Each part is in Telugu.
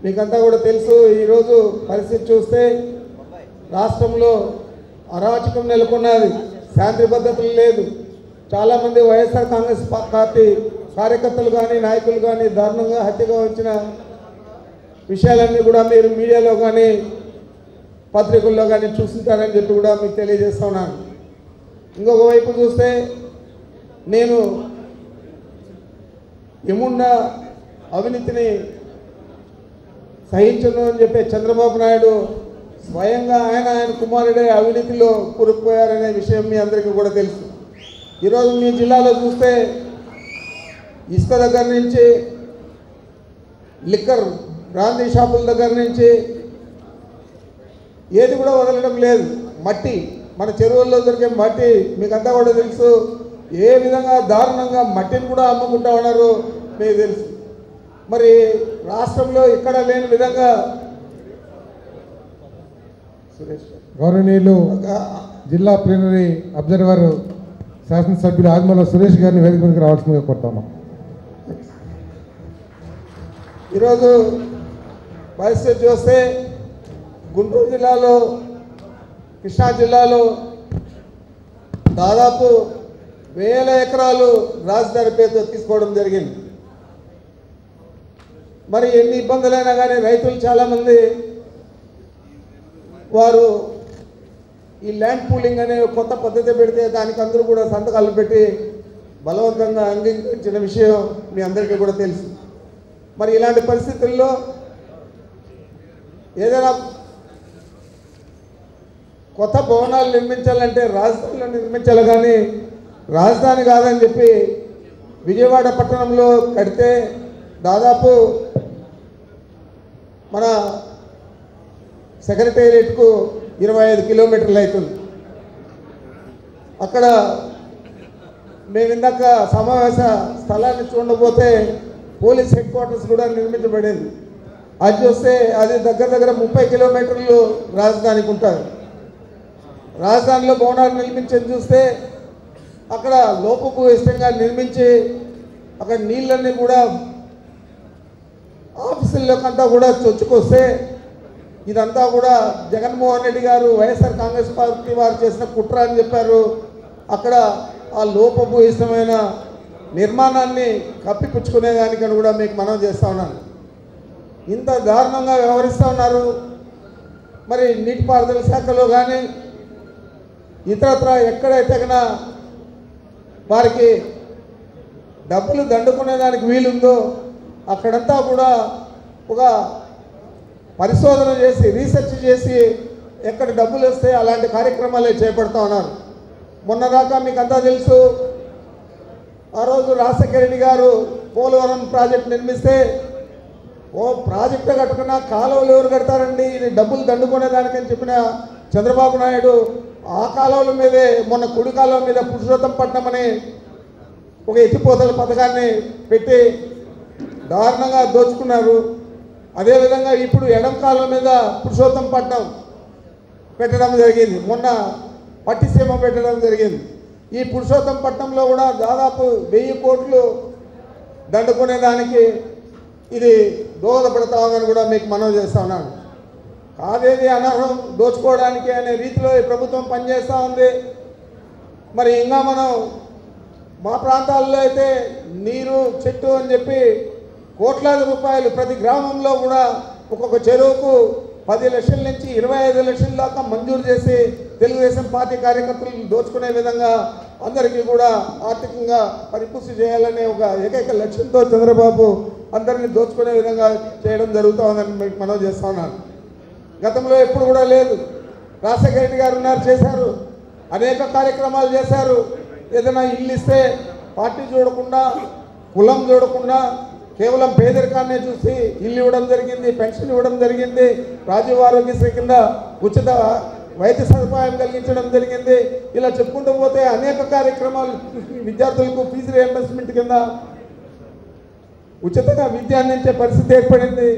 మీకంతా కూడా తెలుసు. ఈరోజు పరిస్థితి చూస్తే రాష్ట్రంలో అరాచకం నెలకొన్నది, శాంతి భద్రతలు లేదు. చాలామంది వైఎస్ఆర్ కాంగ్రెస్ పార్టీ కార్యకర్తలు కానీ నాయకులు కానీ దారుణంగా హత్యగా వచ్చిన విషయాలన్నీ కూడా మీరు మీడియాలో కానీ పత్రికల్లో కానీ చూస్తుంటారని చెప్పి కూడా మీకు తెలియజేస్తున్నాను. ఇంకొక వైపు చూస్తే నేను ఎముండా అవినీతిని సహించను అని చెప్పే చంద్రబాబు నాయుడు స్వయంగా ఆయన కుమారుడే అవినీతిలో కూరుకుపోయారనే విషయం మీ అందరికీ కూడా తెలుసు. ఈరోజు మీ జిల్లాలో చూస్తే ఇసుక దగ్గర నుంచి లిక్కర్ బ్రాందీ షాపుల దగ్గర నుంచి ఏది కూడా వదలడం లేదు. మట్టి, మన చెరువుల్లో దొరికే మట్టి మీకంతా కూడా తెలుసు. ఏ విధంగా దారుణంగా మట్టిని కూడా అమ్ముకుంటా ఉన్నారు మీకు తెలుసు. మరి రాష్ట్రంలో ఇక్కడ లేని విధంగా గౌరవనీయులు జిల్లా ప్లీనరీ అబ్జర్వర్ శాసనసభ్యులు ఆదిమూల సురేష్ గారిని వేదిక మీదకి రావాల్సిందిగా కోరుతాము. ఈరోజు పరిస్థితి చూస్తే గుంటూరు జిల్లాలో, కృష్ణా జిల్లాలో దాదాపు 1000 ఎకరాలు రాజధాని పేరుతో తీసుకోవడం జరిగింది. మరి ఎన్ని ఇబ్బందులైనా కానీ రైతులు చాలామంది వారు ఈ ల్యాండ్ పూలింగ్ అనే కొత్త పద్ధతి పెడితే దానికి అందరూ కూడా సంతకాలు పెట్టి బలవంతంగా అంగీకరించిన విషయం మీ అందరికీ కూడా తెలుసు. మరి ఇలాంటి పరిస్థితుల్లో ఏదైనా కొత్త భవనాలు నిర్మించాలంటే రాజధానిలో నిర్మించాలి, కానీ రాజధాని కాదని చెప్పి విజయవాడ పట్టణంలో కడితే దాదాపు మన సెక్రటేరియట్కు 25 కిలోమీటర్లు అవుతుంది. అక్కడ మేము ఇందాక సమావేశ స్థలాన్ని చూడబోతే పోలీస్ హెడ్ క్వార్టర్స్ కూడా నిర్మించబడింది. అది చూస్తే అది దగ్గర 30 కిలోమీటర్లు రాజధానికి ఉంటారు. రాజధానిలో భవనాలు నిర్మించేది చూస్తే అక్కడ లోపపు ఇష్టంగా నిర్మించి అక్కడ నీళ్ళన్నీ కూడా ఆఫీసుల్లోకంతా కూడా చొచ్చుకొస్తే ఇదంతా కూడా జగన్మోహన్ రెడ్డి గారు వైఎస్ఆర్ కాంగ్రెస్ పార్టీ వారు చేసిన కుట్ర అని చెప్పారు. అక్కడ ఆ లోపపు ఇష్టమైన నిర్మాణాన్ని కప్పిపుచ్చుకునేదానికని కూడా మీకు మనవి చేస్తూ ఉన్నాను. ఇంత దారుణంగా వ్యవహరిస్తూ ఉన్నారు. మరి నీటిపారుదల శాఖలో కానీ ఇతరత్ర ఎక్కడైతే కన్నా వారికి డబ్బులు దండుకునేదానికి వీలుందో అక్కడంతా కూడా ఒక పరిశోధన చేసి రీసెర్చ్ చేసి ఎక్కడ డబ్బులు వస్తే అలాంటి కార్యక్రమాలే చేపడుతూ ఉన్నారు. మొన్న దాకా మీకు అంతా తెలుసు, ఆ రోజు రాజశేఖర రెడ్డి గారు పోలవరం ప్రాజెక్ట్ నిర్మిస్తే ప్రాజెక్టు కట్టుకున్న కాలువలు ఎవరు కడతారండి, ఇది డబ్బులు దండుకునేదానికని చెప్పిన చంద్రబాబు నాయుడు ఆ కాలువల మీదే మొన్న కుడి కాలువ మీద పురుషోత్తంపట్నం అని ఒక ఎత్తిపోతల పథకాన్ని పెట్టి దారుణంగా దోచుకున్నారు. అదేవిధంగా ఇప్పుడు ఎడం కాలువ మీద పురుషోత్తంపట్నం పెట్టడం జరిగింది, మొన్న పట్టిసీమ పెట్టడం జరిగింది. ఈ పురుషోత్తంపట్నంలో కూడా దాదాపు 1000 కోట్లు దండుకునేదానికి ఇది దోహదపడతా ఉందని కూడా మీకు మనవి చేస్తూ ఉన్నాను. కాదేది అనర్హం దోచుకోవడానికి అనే రీతిలో ఈ ప్రభుత్వం పనిచేస్తూ ఉంది. మరి ఇంకా మనం మా ప్రాంతాల్లో అయితే నీరు చెట్టు అని చెప్పి కోట్లాది రూపాయలు ప్రతి గ్రామంలో కూడా ఒక్కొక్క చెరువుకు 10 లక్షల నుంచి 25 లక్షల దాకా మంజూరు చేసి తెలుగుదేశం పార్టీ కార్యకర్తలు దోచుకునే విధంగా అందరికీ కూడా ఆర్థికంగా పరిపుష్టి చేయాలనే ఒక ఏకైక లక్ష్యంతో చంద్రబాబు అందరినీ దోచుకునే విధంగా చేయడం జరుగుతూ ఉందని మీకు మనవి చేస్తూ ఉన్నాను. గతంలో ఎప్పుడు కూడా లేదు. రాజశేఖర రెడ్డి గారు ఉన్నారు, చేశారు, అనేక కార్యక్రమాలు చేశారు. ఏదైనా ఇల్లు ఇస్తే పార్టీ చూడకుండా కులం చూడకుండా కేవలం పేదరికాన్నే చూసి ఇల్లు ఇవ్వడం జరిగింది, పెన్షన్ ఇవ్వడం జరిగింది, రాజీవ్ ఆరోగ్యశ్రీ కింద ఉచిత వైద్య సదుపాయం కలిగించడం జరిగింది. ఇలా చెప్పుకుంటూ పోతే అనేక కార్యక్రమాలు, విద్యార్థులకు ఫీజు రియంబర్స్మెంట్ కింద ఉచితంగా విద్య అందించే పరిస్థితి ఏర్పడింది.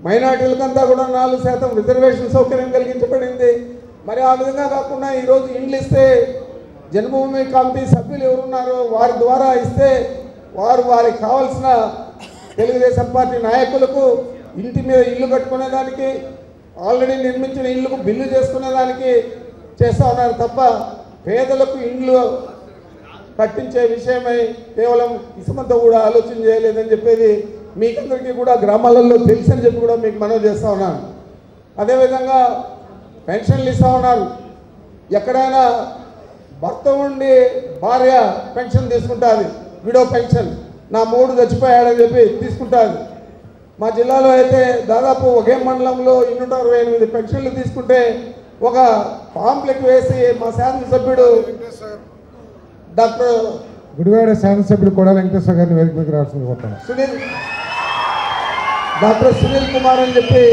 మైనార్టీలకంతా కూడా 4% రిజర్వేషన్ సౌకర్యం కలిగించబడింది. మరి ఆ విధంగా కాకుండా ఈరోజు ఇండ్లు ఇస్తే జన్మభూమి కమిటీ సభ్యులు ఎవరున్నారో వారి ద్వారా ఇస్తే వారికి కావాల్సిన తెలుగుదేశం పార్టీ నాయకులకు ఇంటి మీద ఇల్లు కట్టుకునేదానికి, ఆల్రెడీ నిర్మించిన ఇల్లుకు బిల్లు చేసుకునేదానికి చేస్తూ ఉన్నారు తప్ప పేదలకు ఇండ్లు కట్టించే విషయమై కేవలం ఇసుమంతా కూడా ఆలోచన చేయలేదని చెప్పేది మీకందరికీ కూడా గ్రామాలలో తెలుసని చెప్పి కూడా మీకు మనవి చేస్తూ ఉన్నాను. అదేవిధంగా పెన్షన్లు ఇస్తూ ఉన్నారు. ఎక్కడైనా భర్త ఉండి భార్య పెన్షన్ తీసుకుంటుంది, విడో పెన్షన్, నా మూడు చచ్చిపోయాడని చెప్పి తీసుకుంటుంది. మా జిల్లాలో అయితే దాదాపు ఒకే మండలంలో 268 పెన్షన్లు తీసుకుంటే ఒక పాంప్లెట్ వేసి మా శాసనసభ్యుడు డాక్టర్ గుడివాడ శాసనసభ్యుడు కూడా వెంకటేశ్వర గారిని వేదిక మీద రావాల్సింది కోరుతున్నాను. డాక్టర్ సునీల్ కుమార్ అని చెప్పి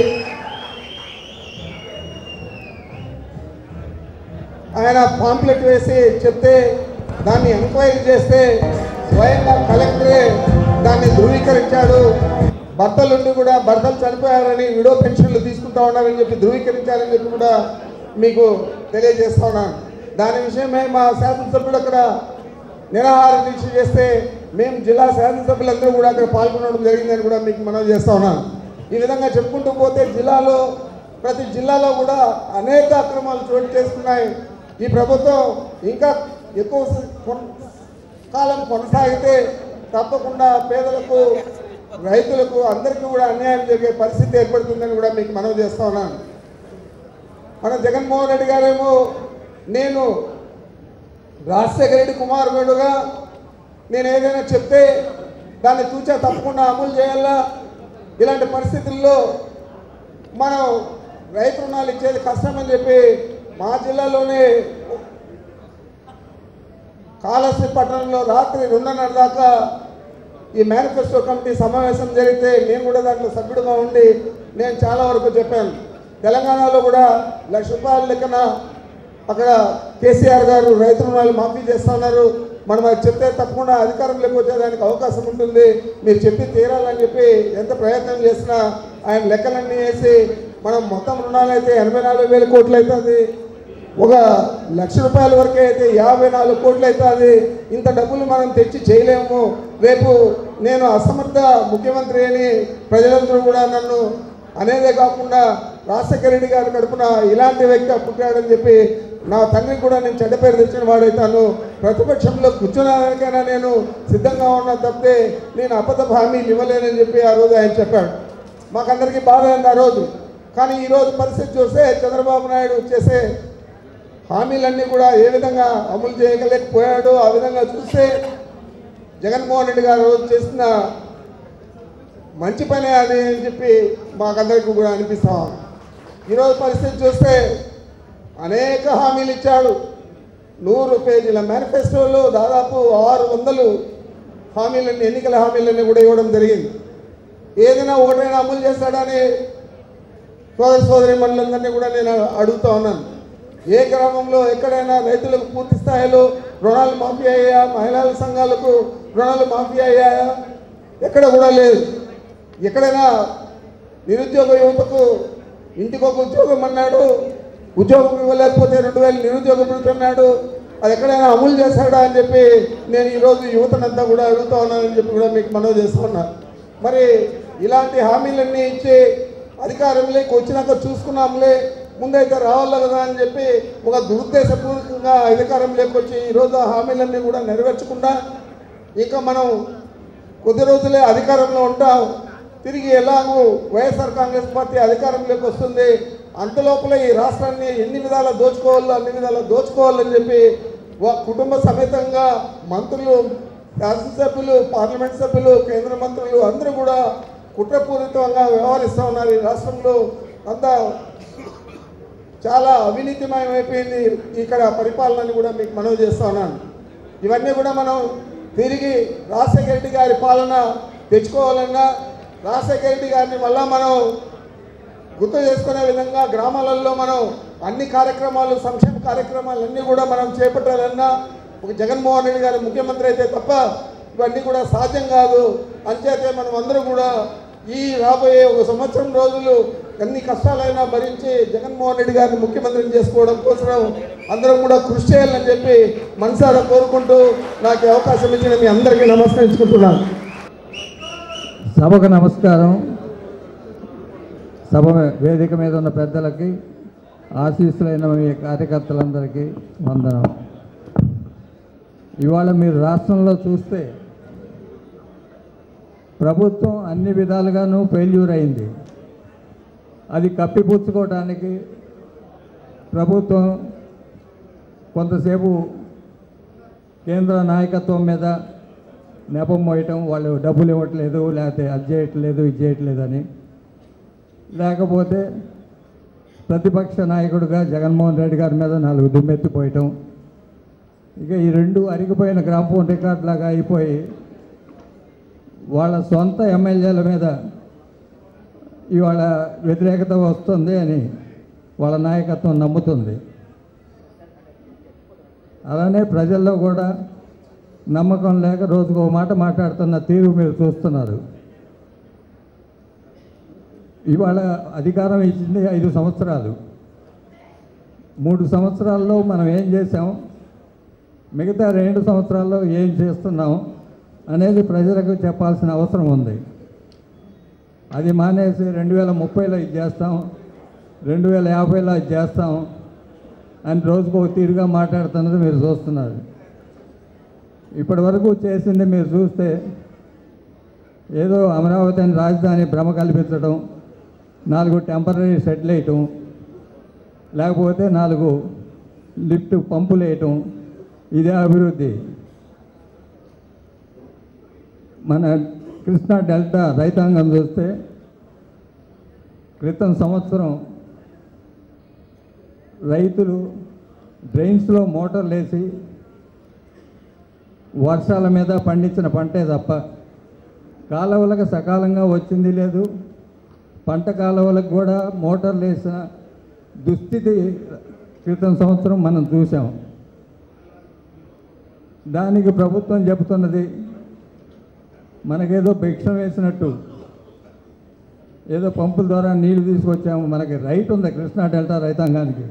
ఆయన పాంప్లెట్ వేసి చెప్తే దాన్ని ఎంక్వైరీ చేస్తే స్వయంగా కలెక్టరే దాన్ని ధృవీకరించాడు. భర్తలుండి కూడా భర్తలు చనిపోయారని విడో పెన్షన్లు తీసుకుంటా ఉన్నారని చెప్పి ధృవీకరించారని చెప్పి కూడా మీకు తెలియజేస్తా ఉన్నాను. దాని విషయమై మా శాసనసభ్యుడు అక్కడ నిరాహార దీక్ష చేస్తే మేము జిల్లా శాసనసభ్యులందరూ కూడా అక్కడ పాల్గొనడం జరిగిందని కూడా మీకు మనవి చేస్తా ఉన్నాను. ఈ విధంగా చెప్పుకుంటూ పోతే జిల్లాలో ప్రతి జిల్లాలో కూడా అనేక అక్రమాలు చోటు చేసుకున్నాయి. ఈ ప్రభుత్వం ఇంకా ఎక్కువ కాలం కొనసాగితే తప్పకుండా పేదలకు, రైతులకు అందరికీ కూడా అన్యాయం జరిగే పరిస్థితి ఏర్పడుతుందని కూడా మీకు మనవి చేస్తా ఉన్నాను. మన జగన్మోహన్ రెడ్డి గారేమో నేను రాజశేఖర రెడ్డి కుమారుడుగా నేను ఏదైనా చెప్తే దాన్ని తూచా తప్పకుండా అమలు చేయాలా. ఇలాంటి పరిస్థితుల్లో మనం రైతు రుణాలు ఇచ్చేది కష్టమని చెప్పి మా జిల్లాలోనే కాళహస్తి పట్టణంలో రాత్రి 2:30 దాకా ఈ మేనిఫెస్టో కమిటీ సమావేశం జరిగితే నేను కూడా దాంట్లో సభ్యుడిగా ఉండి నేను చాలా వరకు చెప్పాను. తెలంగాణలో కూడా ₹1,00,000 లెక్కన అక్కడ కేసీఆర్ గారు రైతు రుణాలు మాఫీ చేస్తున్నారు. మనం అది చెప్తే తప్పకుండా అధికారంలోకి వచ్చేదానికి అవకాశం ఉంటుంది, మీరు చెప్పి తీరాలని చెప్పి ఎంత ప్రయత్నం చేసినా ఆయన లెక్కలన్నీ వేసి మనం మొత్తం రుణాలు అయితే 84,000 కోట్లు అవుతుంది, ఒక ₹1,00,000 వరకే అయితే 54 కోట్లు అవుతుంది. ఇంత డబ్బులు మనం తెచ్చి చేయలేము, రేపు నేను అసమర్థ ముఖ్యమంత్రి అని ప్రజలందరూ కూడా నన్ను అనేదే కాకుండా రాజశేఖర రెడ్డి గారి కడుపున ఇలాంటి వ్యక్తి పుట్టాడని చెప్పి నా తండ్రి కూడా నేను చెడ్డ పేరు తెచ్చిన వాడైతాను, ప్రతిపక్షంలో కూర్చున్నానికైనా నేను సిద్ధంగా ఉన్నా తప్పితే నేను అబద్ధపు హామీలు ఇవ్వలేనని చెప్పి ఆ రోజు ఆయన చెప్పాడు. మాకందరికీ బాధ అయింది ఆ రోజు. కానీ ఈరోజు పరిస్థితి చూస్తే చంద్రబాబు నాయుడు చేసే హామీలన్నీ కూడా ఏ విధంగా అమలు చేయలేకపోయాడో ఆ విధంగా చూస్తే జగన్మోహన్ రెడ్డి గారు రోజు చేసిన మంచి పనే అది అని చెప్పి మాకందరికీ కూడా అనిపిస్తాం. ఈరోజు పరిస్థితి చూస్తే అనేక హామీలు ఇచ్చాడు. 100 పేజీల మేనిఫెస్టోలో దాదాపు 600 హామీలన్నీ, ఎన్నికల హామీలన్నీ కూడా ఇవ్వడం జరిగింది. ఏదైనా ఒకటైనా అమలు చేస్తాడని సోదరి మండలందరినీ కూడా నేను అడుగుతూ ఉన్నాను. ఏ గ్రామంలో ఎక్కడైనా రైతులకు పూర్తి స్థాయిలో రుణాలు మాఫీ అయ్యాయా? మహిళల సంఘాలకు రుణాలు మాఫీ అయ్యాయా? ఎక్కడ కూడా లేదు. ఎక్కడైనా నిరుద్యోగ యువతకు ఇంటికి ఒక ఉద్యోగం అన్నాడు, ఉద్యోగం ఇవ్వలేకపోతే 2,000 నిరుద్యోగ భృతి అన్నాడు, అది ఎక్కడైనా అమలు చేశాడా అని చెప్పి నేను ఈరోజు యువతనంతా కూడా అడుగుతా ఉన్నానని చెప్పి కూడా మీకు మనవి చేస్తున్నా. మరి ఇలాంటి హామీలన్నీ ఇచ్చి అధికారంలోకి వచ్చినాక చూసుకున్నాంలే, ముందైతే రావాలి కదా అని చెప్పి ఒక దురుద్దేశపూర్వకంగా అధికారంలోకి వచ్చి ఈరోజు ఆ హామీలన్నీ కూడా నెరవేర్చకుండా ఇంకా మనం కొద్ది రోజులే అధికారంలో ఉంటాం, తిరిగి ఎలాగూ వైఎస్ఆర్ కాంగ్రెస్ పార్టీ అధికారంలోకి వస్తుంది, అంతలోపల ఈ రాష్ట్రాన్ని ఎన్ని విధాలా దోచుకోవాలో అన్ని విధాలా దోచుకోవాలని చెప్పి కుటుంబ సమేతంగా మంత్రులు, శాసనసభ్యులు, పార్లమెంట్ సభ్యులు, కేంద్ర మంత్రులు అందరూ కూడా కుట్రపూరితంగా వ్యవహరిస్తూ ఉన్నారు. ఈ రాష్ట్రంలో అంతా చాలా అవినీతిమయమైపోయింది ఇక్కడ పరిపాలనని కూడా మీకు మనవి చేస్తూ ఉన్నాను. ఇవన్నీ కూడా మనం తిరిగి రాజశేఖర రెడ్డి గారి పాలన తెచ్చుకోవాలన్నా, రాజశేఖర రెడ్డి గారిని మళ్ళా మనం గుర్తు చేసుకునే విధంగా గ్రామాలలో మనం అన్ని కార్యక్రమాలు, సంక్షేమ కార్యక్రమాలన్నీ కూడా మనం చేపట్టాలన్నా ఒక జగన్మోహన్ రెడ్డి గారు ముఖ్యమంత్రి అయితే తప్ప ఇవన్నీ కూడా సాధ్యం కాదు. అంచేతే మనం అందరూ కూడా ఈ రాబోయే 1 సంవత్సరం రోజులు ఎన్ని కష్టాలైనా భరించి జగన్మోహన్ రెడ్డి గారిని ముఖ్యమంత్రిని చేసుకోవడం కోసం అందరం కూడా కృషి చేయాలని చెప్పి మనసారా కోరుకుంటూ నాకు అవకాశం ఇచ్చిన మీ అందరికీ నమస్కరించుకుంటున్నాను. సభకు నమస్కారం. సభ వేదిక మీద ఉన్న పెద్దలకి, ఆశీస్సులైన మీ కార్యకర్తలందరికీ వందనం. ఇవాళ మీరు రాష్ట్రంలో చూస్తే ప్రభుత్వం అన్ని విధాలుగానూ ఫెయిల్యూర్ అయింది. అది కప్పిపుచ్చుకోవడానికి ప్రభుత్వం కొంతసేపు కేంద్ర నాయకత్వం మీద నెపం మోయటం, వాళ్ళు డబ్బులు ఇవ్వట్లేదు, లేకపోతే అది చేయట్లేదు, ఇది చేయట్లేదని, లేకపోతే ప్రతిపక్ష నాయకుడిగా జగన్మోహన్ రెడ్డి గారి మీద 4 దుమ్మెత్తిపోయటం, ఇక ఈ 2 అరిగిపోయిన గ్రామఫోన్ రికార్డ్ లాగా అయిపోయి వాళ్ళ సొంత ఎమ్మెల్యేల మీద ఇవాళ వ్యతిరేకత వస్తుంది అని వాళ్ళ నాయకత్వం నమ్ముతుంది. అలానే ప్రజల్లో కూడా నమ్మకం లేక రోజుకు ఒక మాట మాట్లాడుతున్న తీరు మీరు చూస్తున్నారు. ఇవాళ అధికారం ఇచ్చింది 5 సంవత్సరాలు. 3 సంవత్సరాల్లో మనం ఏం చేసాం, మిగతా 2 సంవత్సరాల్లో ఏం చేస్తున్నాం అనేది ప్రజలకు చెప్పాల్సిన అవసరం ఉంది. అది మానేసి 2030లో ఇది చేస్తాం, 2050లో ఇది చేస్తాం అని రోజుకు ఒక తీరుగా మాట్లాడుతున్నది మీరు చూస్తున్నారు. ఇప్పటి వరకు చేసింది మీరు చూస్తే ఏదో అమరావతి అని రాజధాని భ్రమ కల్పించడం, 4 టెంపరీ షెడ్లు వేయటం, లేకపోతే 4 లిఫ్ట్ పంపులు వేయటం, ఇదే అభివృద్ధి. మన కృష్ణా డెల్టా రైతాంగం చూస్తే క్రితం సంవత్సరం రైతులు డ్రైన్స్లో మోటార్లు వేసి వర్షాల మీద పండించిన పంటే తప్ప కాలువలకు సకాలంగా వచ్చింది లేదు. పంట కాలువలకు కూడా మోటార్లు వేసిన దుస్థితి క్రితం సంవత్సరం మనం చూసాం. దానికి ప్రభుత్వం చెబుతున్నది మనకేదో భిక్షం వేసినట్టు, ఏదో పంపుల ద్వారా నీళ్లు తీసుకొచ్చాము. మనకి రైట్ ఉంది కృష్ణా డెల్టా రైతాంగానికి,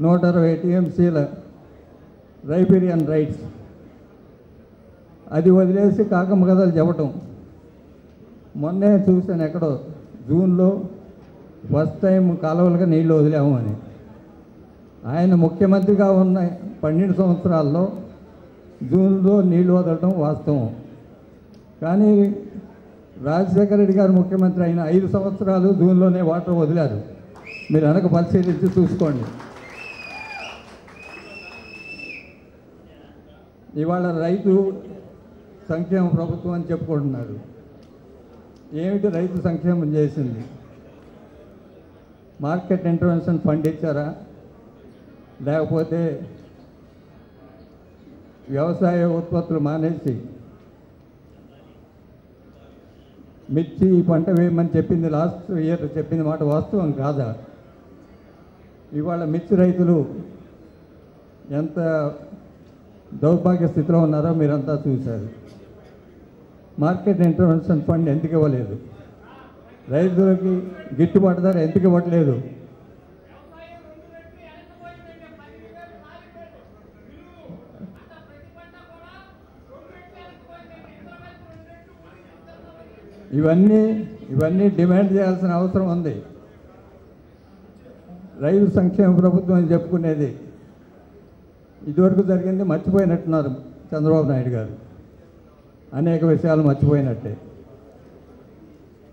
160 టీఎంసీల రైపీరియన్ రైట్స్. అది వదిలేసి కాకమ్మ కథలు చెప్పటం. మొన్నే చూశాను ఎక్కడో జూన్లో ఫస్ట్ టైం కాలువలుగా నీళ్లు వదిలాము అని. ఆయన ముఖ్యమంత్రిగా ఉన్న 12 సంవత్సరాల్లో జూన్లో నీళ్లు వదలటం వాస్తవం. కానీ రాజశేఖర రెడ్డి గారు ముఖ్యమంత్రి అయిన 5 సంవత్సరాలు జూన్లోనే వాటర్ వదిలారు. మీరు వెనక పరిశీలించి చూసుకోండి. ఇవాళ రైతు సంక్షేమ ప్రభుత్వం అని చెప్పుకుంటున్నారు. ఏమిటి రైతు సంక్షేమం చేసింది? మార్కెట్ ఇంటర్వెన్షన్ ఫండ్ ఇచ్చారా, లేకపోతే వ్యవసాయ ఉత్పత్తులు మానేసి మిర్చి పంట వేయమని చెప్పింది లాస్ట్ ఇయర్ చెప్పింది మాట వాస్తవం కాదా? ఇవాళ మిర్చి రైతులు ఎంత దౌర్భాగ్య స్థితిలో ఉన్నారో మీరంతా చూశారు. మార్కెట్ ఇంటర్వెన్షన్ ఫండ్ ఎందుకు ఇవ్వలేదు? రైతులకి గిట్టుబాటు ధర ఎందుకు ఇవ్వట్లేదు? ఇవన్నీ డిమాండ్ చేయాల్సిన అవసరం ఉంది. రైతు సంక్షేమ ప్రభుత్వం అని చెప్పుకునేది ఇదివరకు జరిగింది మర్చిపోయినట్టున్నారు చంద్రబాబు నాయుడు గారు. అనేక విషయాలు మర్చిపోయినట్టే.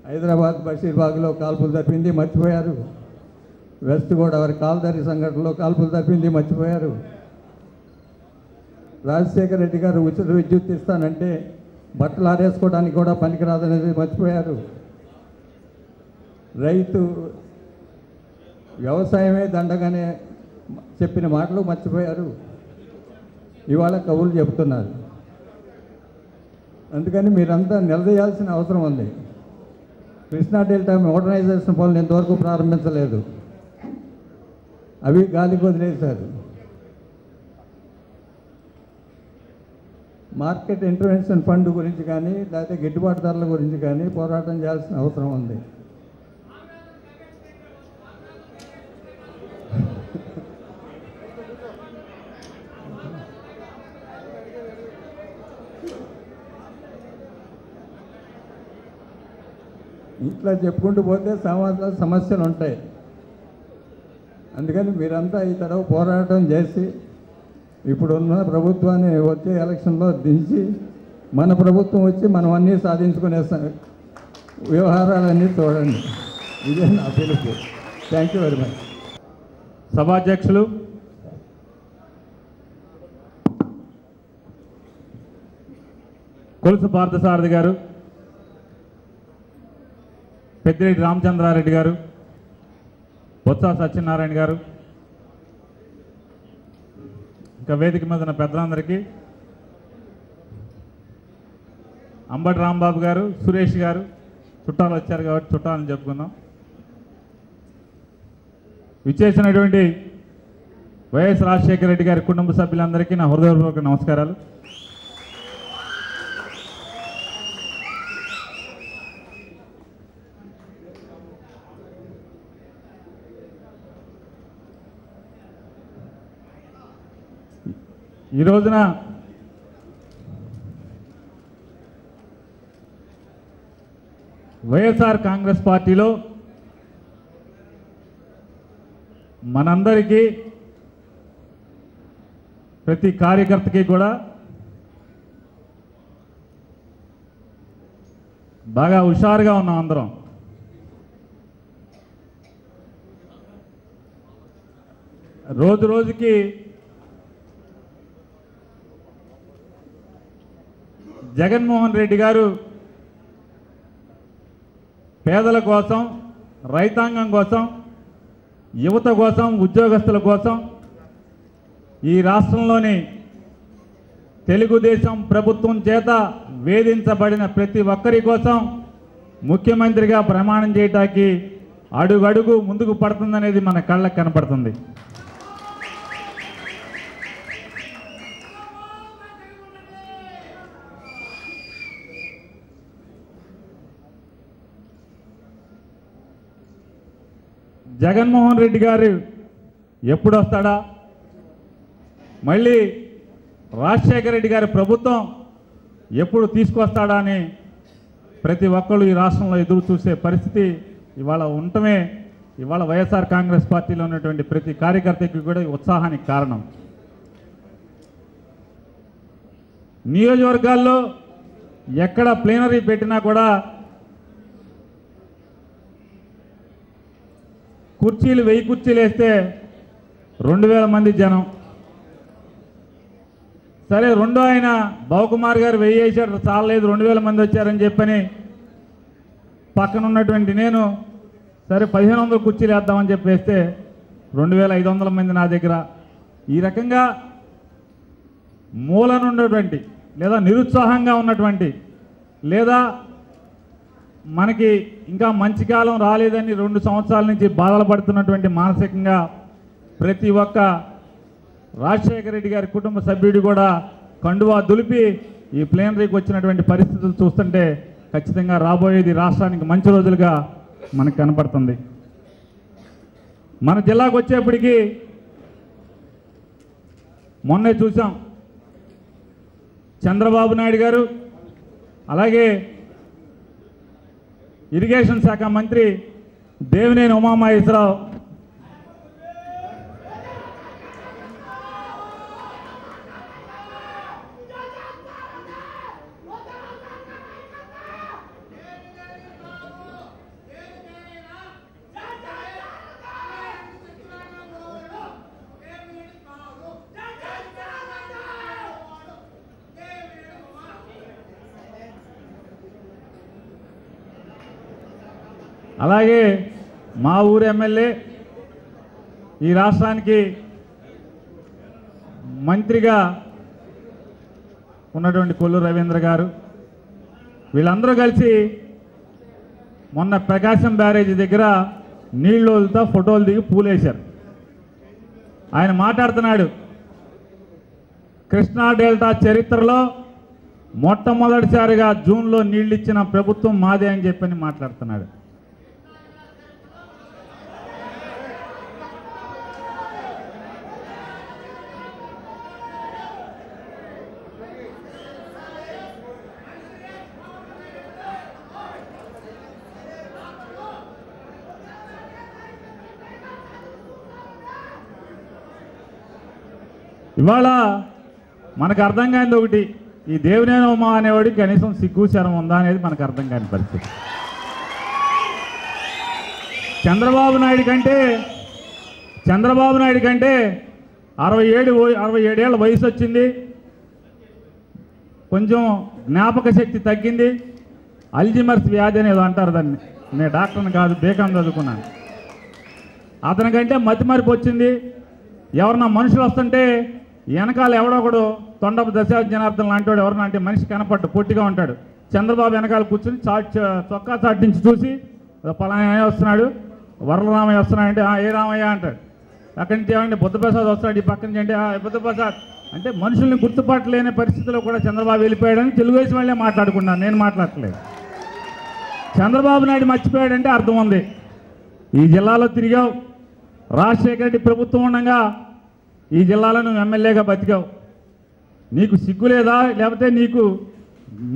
హైదరాబాద్ బషీర్బాగ్లో కాల్పులు తప్పింది మర్చిపోయారు. వెస్ట్ గోదావరి కాల్దారి సంఘటనలో కాల్పులు తప్పింది మర్చిపోయారు. రాజశేఖర రెడ్డి గారు ఉచిత విద్యుత్ ఇస్తానంటే బట్టలు ఆరేసుకోవడానికి కూడా పనికిరాదనేది మర్చిపోయారు. రైతు వ్యవసాయమే దండగానే చెప్పిన మాటలు మర్చిపోయారు. ఇవాళ కవులు చెబుతున్నారు. అందుకని మీరంతా నిలదీయాల్సిన అవసరం ఉంది. కృష్ణా డెల్టా మోడర్నైజేషన్ పనులు ఇంతవరకు ప్రారంభించలేదు. అవి గాలికి వదిలేశారు. మార్కెట్ ఇంటర్వెన్షన్ ఫండ్ గురించి కానీ లేకపోతే గిట్టుబాటు ధరల గురించి కానీ పోరాటం చేయాల్సిన అవసరం ఉంది. ఇట్లా చెప్పుకుంటూ పోతే సమస్యలు ఉంటాయి. అందుకని మీరంతా ఈ తడవ పోరాటం చేసి ఇప్పుడున్న ప్రభుత్వాన్ని వచ్చే ఎలక్షన్లో దించి మన ప్రభుత్వం వచ్చి మనం అన్నీ సాధించుకునే వ్యవహారాలన్నీ చూడండి. ఇదే నా పిలుపు. Thank you very much. సభాధ్యక్షులు కొలుసు పార్థసారథి గారు, పెద్దిరెడ్డి రామచంద్రారెడ్డి గారు, బొత్స సత్యనారాయణ గారు, ఇంకా వేదిక మీద ఉన్న పెద్దలందరికీ, అంబటి రాంబాబు గారు, సురేష్ గారు, చుట్టాలు వచ్చారు కాబట్టి చుట్టాలని చెప్పుకుందాం. విచ్చేసినటువంటి వైఎస్ రాజశేఖర రెడ్డి గారి కుటుంబ సభ్యులందరికీ నా హృదయపూర్వక నమస్కారాలు. ఈ రోజున వైఎస్ఆర్ కాంగ్రెస్ పార్టీలో మనందరికీ, ప్రతి కార్యకర్తకి కూడా బాగా హుషారుగా ఉన్నాం అందరం. రోజు రోజుకి జగన్మోహన్ రెడ్డి గారు పేదల కోసం, రైతాంగం కోసం, యువత కోసం, ఉద్యోగస్తుల కోసం, ఈ రాష్ట్రంలోని తెలుగుదేశం ప్రభుత్వం చేత వేధించబడిన ప్రతి ఒక్కరి కోసం ముఖ్యమంత్రిగా ప్రమాణం చేయటానికి అడుగడుగు ముందుకు పడుతుందనేది మన కళ్ళకు కనపడుతుంది. జగన్మోహన్ రెడ్డి గారు ఎప్పుడు వస్తాడా, మళ్ళీ రాజశేఖర రెడ్డి గారి ప్రభుత్వం ఎప్పుడు తీసుకొస్తాడా అని ప్రతి ఒక్కళ్ళు ఈ రాష్ట్రంలో ఎదురు చూసే పరిస్థితి ఇవాళ ఉండటమే ఇవాళ వైఎస్ఆర్ కాంగ్రెస్ పార్టీలో ఉన్నటువంటి ప్రతి కార్యకర్తకి కూడా ఉత్సాహానికి కారణం. నియోజకవర్గాల్లో ఎక్కడ ప్లీనరీ పెట్టినా కూడా కుర్చీలు 1000 కుర్చీలు వేస్తే 2000 మంది జనం. సరే, రెండో ఆయన బావకుమార్ గారు 1000 వేసాడు, చాలలేదు 2000 మంది వచ్చారని చెప్పని పక్కన ఉన్నటువంటి నేను సరే 1500 కుర్చీలు వేద్దామని చెప్పి వేస్తే 2500 మంది నా దగ్గర. ఈ రకంగా మూలనున్నటువంటి లేదా నిరుత్సాహంగా ఉన్నటువంటి లేదా మనకి ఇంకా మంచి కాలం రాలేదని 2 సంవత్సరాల నుంచి బాధలు పడుతున్నటువంటి మానసికంగా ప్రతి ఒక్క రాజశేఖర రెడ్డి గారి కుటుంబ సభ్యుడు కూడా కండువా దులిపి ఈ ప్లేనరీకి వచ్చినటువంటి పరిస్థితులు చూస్తుంటే ఖచ్చితంగా రాబోయేది రాష్ట్రానికి మంచి రోజులుగా మనకు కనపడుతుంది. మన జిల్లాకు వచ్చేప్పటికీ మొన్నే చూసాం, చంద్రబాబు నాయుడు గారు అలాగే ఇరిగేషన్ శాఖ మంత్రి దేవినేని ఉమామహేశ్వరరావు అలాగే మా ఊరు ఎమ్మెల్యే ఈ రాష్ట్రానికి మంత్రిగా ఉన్నటువంటి కొల్లు రవీంద్ర గారు వీళ్ళందరూ కలిసి మొన్న ప్రకాశం బ్యారేజీ దగ్గర నీళ్ళు వదులుతా ఫోటోలు దిగి పూలేశారు. ఆయన మాట్లాడుతున్నాడు, కృష్ణా డెల్టా చరిత్రలో మొట్టమొదటిసారిగా జూన్లో నీళ్ళు ఇచ్చిన ప్రభుత్వం మాదే అని చెప్పని మాట్లాడుతున్నాడు. ఇవాళ మనకు అర్థం కానిది ఒకటి, ఈ దేవినేని ఉమా అనేవాడికి కనీసం సిగ్గు శరం ఉందా అనేది మనకు అర్థం కాని పరిస్థితి. చంద్రబాబు నాయుడు కంటే 67 ఏళ్ళ వయసు వచ్చింది, కొంచెం జ్ఞాపక శక్తి తగ్గింది, అల్జిమర్స్ వ్యాధి అనేది అంటారు దాన్ని. నేను డాక్టర్ని కాదు, బేకం చదువుకున్నాను. అతనికంటే మతిమరుపు వచ్చింది. ఎవరన్నా మనుషులు వస్తుంటే వెనకాల ఎవడొకడు తొండపు దశార్జనార్థం లాంటివాడు ఎవరన్నా అంటే మనిషి కనపట్టు, పొట్టిగా ఉంటాడు. చంద్రబాబు వెనకాల కూర్చుని చొక్కా చాటు నుంచి చూసి పలానా వస్తున్నాడు, వరలరామయ్య వస్తున్నాడంటే ఏ రామయ్య అంటాడు. అక్కడి నుంచి ఏమంటే బుద్ధప్రసాద్ వస్తాడు, ఈ పక్క నుంచి అంటే బుద్ధప్రసాద్ అంటే మనుషుల్ని గుర్తుపట్టలేని పరిస్థితిలో కూడా చంద్రబాబు వెళ్ళిపోయాడని తెలుగుదేశం వాళ్ళే మాట్లాడుకున్నాను, నేను మాట్లాడట్లేదు. చంద్రబాబు నాయుడు మర్చిపోయాడంటే అర్థం ఉంది. ఈ జిల్లాలో తిరిగావు, రాజశేఖర రెడ్డి ప్రభుత్వం ఉండగా ఈ జిల్లాలో నువ్వు ఎమ్మెల్యేగా బతికావు. నీకు సిగ్గు లేదా, లేకపోతే నీకు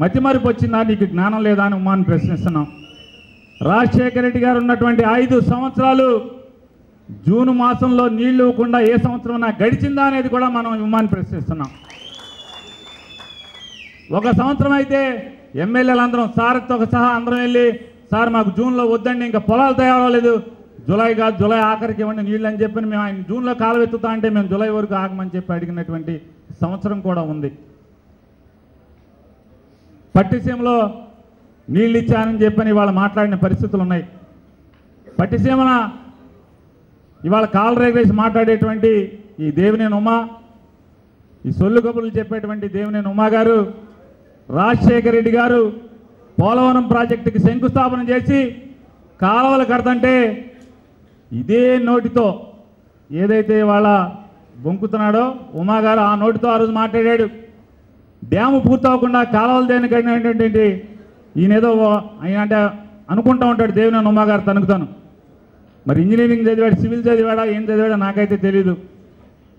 మతిమరుపు వచ్చిందా, నీకు జ్ఞానం లేదా అని ఉమాను ప్రశ్నిస్తున్నాం. రాజశేఖర రెడ్డి గారు ఉన్నటువంటి 5 సంవత్సరాలు జూన్ మాసంలో నీళ్లు ఇవ్వకుండా ఏ సంవత్సరం గడిచిందా అనేది కూడా మనం ఉమాను ప్రశ్నిస్తున్నాం. ఒక సంవత్సరం అయితే ఎమ్మెల్యేలు సార్తో సహా అందరం వెళ్ళి, సార్ మాకు జూన్లో వద్దండి, ఇంకా పొలాలు తయారవలేదు, జూలై కాదు జూలై ఆఖరికి ఇవ్వండి నీళ్ళు అని చెప్పి మేము ఆయన జూన్లో కాలం ఎత్తుతా అంటే మేము జూలై వరకు ఆగమని చెప్పి అడిగినటువంటి సంవత్సరం కూడా ఉంది. పట్టిసీమలో నీళ్ళు ఇచ్చానని చెప్పని ఇవాళ మాట్లాడిన పరిస్థితులు ఉన్నాయి. పట్టిసీమన ఇవాళ కాలు రేగేసి మాట్లాడేటువంటి ఈ దేవినేని ఉమా, ఈ సొల్లు కబుర్లు చెప్పేటువంటి దేవినేని ఉమా గారు, రాజశేఖర రెడ్డి గారు పోలవరం ప్రాజెక్టుకి శంకుస్థాపన చేసి కాలువలు కడతంటే ఇదే నోటితో ఏదైతే ఇవాళ బొంకుతున్నాడో ఉమా గారు, ఆ నోటితో ఆ రోజు మాట్లాడాడు. డ్యాము పూర్తవకుండా కాలువలు దేని కడినటువంటి ఈయనేదో ఆయన అంటే అనుకుంటూ ఉంటాడు దేవినేని ఉమా గారు తనుకుతాను. మరి ఇంజనీరింగ్ చదివాడు, సివిల్ చదివాడా, ఏం చదివాడో నాకైతే తెలీదు.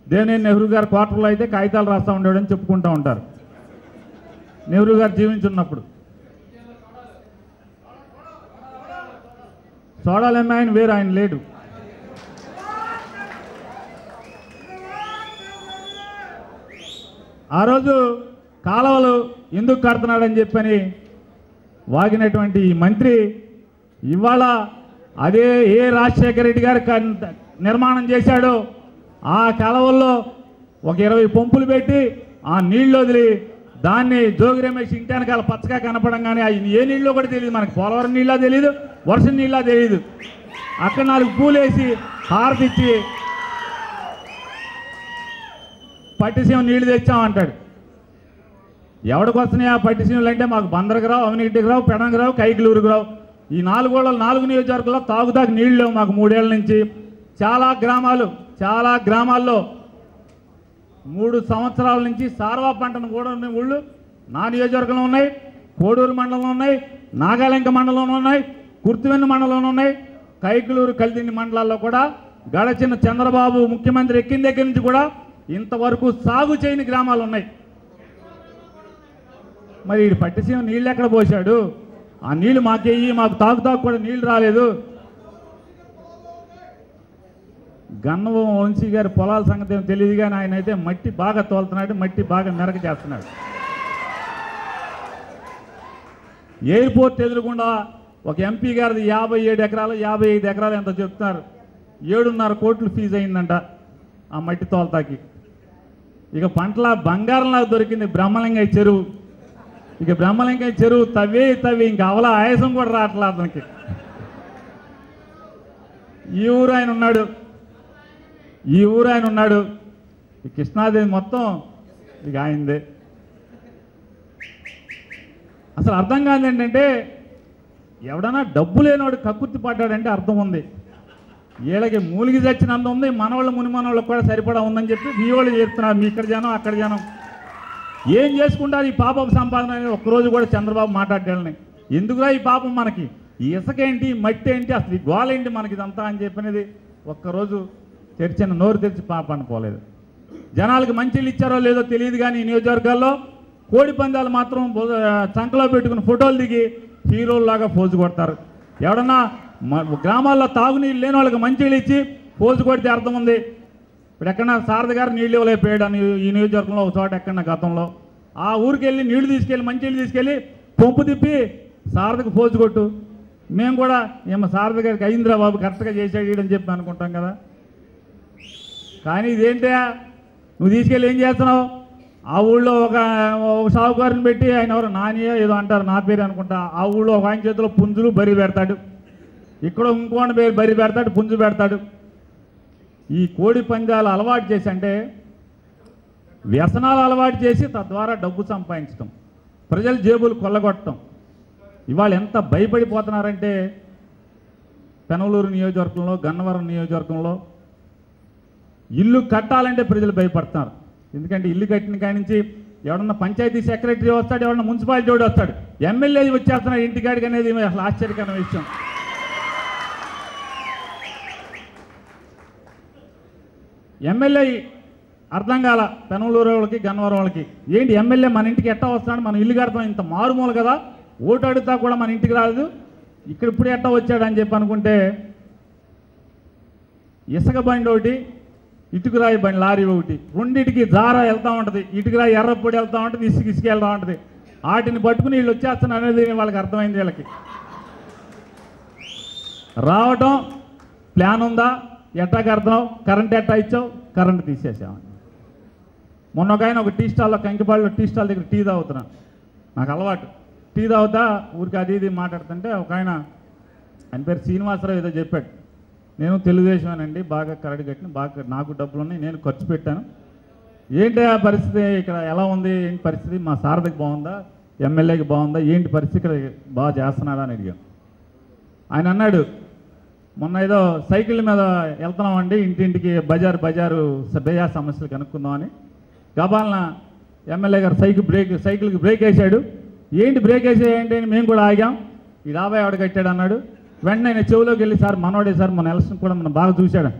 దేవినేని నెహ్రూ గారు క్వార్టర్లో అయితే కాగితాలు రాస్తూ ఉంటాడని చెప్పుకుంటూ ఉంటారు నెహ్రూ గారు జీవించున్నప్పుడు. సోడాలమ్మ ఆయన వేరు, ఆయన లేడు. ఆ రోజు కాలువలు ఎందుకు కడుతున్నాడని చెప్పని వాగినటువంటి ఈ మంత్రి ఇవాళ అదే ఏ రాజశేఖర రెడ్డి గారు నిర్మాణం చేశాడో ఆ కాలువల్లో ఒక 20 పంపులు పెట్టి ఆ నీళ్ళు వదిలి దాన్ని జోగి రమేష్ ఇంటి వెనకాల పచ్చగా కనపడంగానే ఏ నీళ్ళో కూడా తెలియదు మనకు, పోలవరం నీళ్ళ తెలియదు, వర్షం నీళ్ళ తెలియదు. అక్కడ 4 పూలేసి హారతిచ్చి పట్టిసీమ నీళ్లు తెచ్చామంటాడు. ఎవడికి వస్తున్నాయి ఆ పట్టిసీమలు అంటే మాకు బందరగరావు, అవినీటిరావు, పెడంగరావు, కైకిలూరురావు, ఈ 4 నియోజకవర్గాల్లో తాగుతాకు నీళ్ళు లేవు మాకు 3 ఏళ్ళ నుంచి. చాలా గ్రామాల్లో 3 సంవత్సరాల నుంచి సార్వా పంటను కూడా ఉన్న ఊళ్ళు నా నియోజకవర్గంలో ఉన్నాయి, కోడూరు మండలంలో ఉన్నాయి, నాగాలంక మండలంలో ఉన్నాయి, కుర్తివెన్ను మండలంలో ఉన్నాయి, కైకిలూరు, కలిదిండి మండలాల్లో కూడా గడచిన చంద్రబాబు ముఖ్యమంత్రి ఎక్కిన దగ్గర నుంచి కూడా ఇంతవరకు సాగు చేయని గ్రామాలు ఉన్నాయి. మరి ఈ పట్టిసీమ నీళ్ళు ఎక్కడ పోశాడు? ఆ నీళ్ళు మాకేయి, మాకు తాగు కూడా నీళ్ళు రాలేదు. గన్నవ వంశీ గారి పొలాల సంగతి ఏమో తెలియదు కానీ ఆయన అయితే మట్టి బాగా తోలుతున్నాడు, మట్టి బాగా మెరక చేస్తున్నాడు. ఎయిర్పోర్ట్ ఎదురుకుండా ఒక ఎంపీ గారిది 57 ఎకరాలు 55 ఎకరాలు ఎంత చెప్తున్నారు, 7.5 కోట్లు ఫీజు అయిందంట ఆ మట్టి తోలతాకి. ఇక పంటల బంగారంలా దొరికింది బ్రహ్మలింగయ్య చెరువు. ఇక బ్రహ్మలింగయ్య చెరువు తవ్వి ఇంకా అవల ఆయాసం కూడా రావట్లే అతనికి. ఈ ఊరు ఆయన ఉన్నాడు, ఈ కృష్ణాదేవి మొత్తం ఇక ఆయనదే. అసలు అర్థం కాదు ఏంటంటే, ఎవడన్నా డబ్బు లేనివాడు కక్కుర్తి పడ్డాడంటే అర్థం ఉంది. వీళ్ళకి మూలిగి చచ్చినంత ఉంది, మనవాళ్ళు ముని మనవాళ్ళకి కూడా సరిపడా ఉందని చెప్పి మీ వాళ్ళు చెప్తున్నారు. మీ ఇక్కడ జనం అక్కడ జనం ఏం చేసుకుంటారు ఈ పాపపు సంపాదన అనేది ఒక్కరోజు కూడా చంద్రబాబు మాట్లాడాలని. ఎందుకురా ఈ పాపం మనకి, ఈ ఇసుకేంటి, మట్టి ఏంటి, అసలు ఈ గోలేంటి మనకి ఇదంతా అని చెప్పినది ఒక్కరోజు నోరు తెరిచి పాపాన్ని పోలేదు. జనాలకు మంచిలు ఇచ్చారో లేదో తెలియదు కానీ ఈ నియోజకవర్గాల్లో కోడి పందాలు మాత్రం చంకలో పెట్టుకుని ఫోటోలు దిగి హీరోల్లాగా పోజు కొడతారు. ఎవడన్నా గ్రామాల్లో తాగునీళ్ళు లేని వాళ్ళకి మంచిలు ఇచ్చి పోజు కొడితే అర్థం ఉంది. ఇప్పుడు ఎక్కడన్నా సారథి గారు నీళ్ళు ఇవ్వలేకపోయాడు అని ఈ నియోజకవర్గంలో ఒక చోట ఎక్కడన్నా గతంలో ఆ ఊరికి వెళ్ళి నీళ్లు తీసుకెళ్ళి మంచి నీళ్ళు తీసుకెళ్ళి పంపు తిప్పి సారథికి పోజు కొట్టు. మేము కూడా ఏమో సారథి గారికి అయిందిరా బాబు కరెక్ట్గా చేసాడు అని చెప్పి అనుకుంటాం కదా. కానీ ఇదేంటే నువ్వు తీసుకెళ్ళి ఏం చేస్తున్నావు? ఆ ఊళ్ళో ఒక సాగుకారుని పెట్టి ఆయన ఎవరు నానియో ఏదో అంటారు, నా పేరు అనుకుంటా. ఆ ఊళ్ళో ఒక ఆయన చేతిలో పుంజులు బరి పెడతాడు, ఇక్కడ ఇంకోటి పేరు బరి పెడతాడు, పుంజు పెడతాడు. ఈ కోడి పందాలు అలవాటు చేసి అంటే వ్యసనాలు అలవాటు చేసి తద్వారా డబ్బు సంపాదించడం, ప్రజల జేబులు కొల్లగొట్టడం. ఇవాళ ఎంత భయపడిపోతున్నారంటే పెనమలూరు నియోజకవర్గంలో, గన్నవరం నియోజకవర్గంలో ఇల్లు కట్టాలంటే ప్రజలు భయపడుతున్నారు. ఎందుకంటే ఇల్లు కట్టిన కాడి నుంచి ఎవడన్నా పంచాయతీ సెక్రటరీ వస్తాడు, ఎవడన్నా మున్సిపాలిటీ వాడు వస్తాడు, ఎమ్మెల్యే వచ్చేస్తున్నాడు ఇంటికాడికి అనేది అసలు ఆశ్చర్యకరమైన విషయం. ఎమ్మెల్యే అర్థం కాల పెనమలూరు వాళ్ళకి, గన్నవరం వాళ్ళకి. ఏంటి ఎమ్మెల్యే మన ఇంటికి ఎట్టా వస్తున్నాడు, మనం ఇల్లు కడతాం, ఇంత మారుమూల కదా, ఓటు అడుగుతా కూడా మన ఇంటికి రాదు, ఇక్కడ ఇప్పుడు ఎట్టా వచ్చాడు అని చెప్పి అనుకుంటే ఇసుక బండి ఒకటి, ఇటుకరాయి బండి లారీ ఒకటి, రెండింటికి జారా వెళ్తూ ఉంటుంది, ఇటుకరాయి ఎర్రపొడి వెళ్తూ ఉంటుంది, ఇసుక వెళ్తూ ఉంటుంది. వాటిని పట్టుకుని వీళ్ళు వచ్చేస్తున్నారు అనేది వాళ్ళకి అర్థమైంది. వీళ్ళకి రావటం ప్లాన్ ఉందా, ఎట్టా కడతావు, కరెంట్ ఎట్టా ఇచ్చావు, కరెంట్ తీసేసామని. మొన్న ఒక ఆయన ఒక టీ స్టాల్లో, కంకిపాడులో టీ స్టాల్ దగ్గర టీ తాగుతున్నాను, నాకు అలవాటు. టీ తాగుతా ఊరికి అది ఇది మాట్లాడుతుంటే ఒక ఆయన పేరు శ్రీనివాసరావు ఏదో చెప్పాడు, నేను తెలుగుదేశమేనండి, బాగా కరెంట్ కట్టిన, బాగా నాకు డబ్బులు ఉన్నాయి, నేను ఖర్చు పెట్టాను, ఏంటి ఆ పరిస్థితి ఇక్కడ ఎలా ఉంది, ఏంటి పరిస్థితి, మా సారథికి బాగుందా, ఎమ్మెల్యేకి బాగుందా, ఏంటి పరిస్థితి ఇక్కడ బాగా చేస్తున్నాడా అని అడిగాను. ఆయన అన్నాడు, మొన్న ఏదో సైకిల్ మీద వెళ్తున్నామండి, ఇంటింటికి బజారు బజా సమస్యలు కనుక్కుందామని. గబాలన ఎమ్మెల్యే గారు సైకిల్కి బ్రేక్ వేసాడు. ఏంటి బ్రేక్ వేసేయండి అని మేము కూడా ఆగాం. ఈ 50 ఎవడు కట్టాడు అన్నాడు. వెంటనే ఆయన చెవులోకి వెళ్ళి, సార్ మనోడే సార్, మన ఎలక్షన్ కూడా మనం బాగా చూశాడు.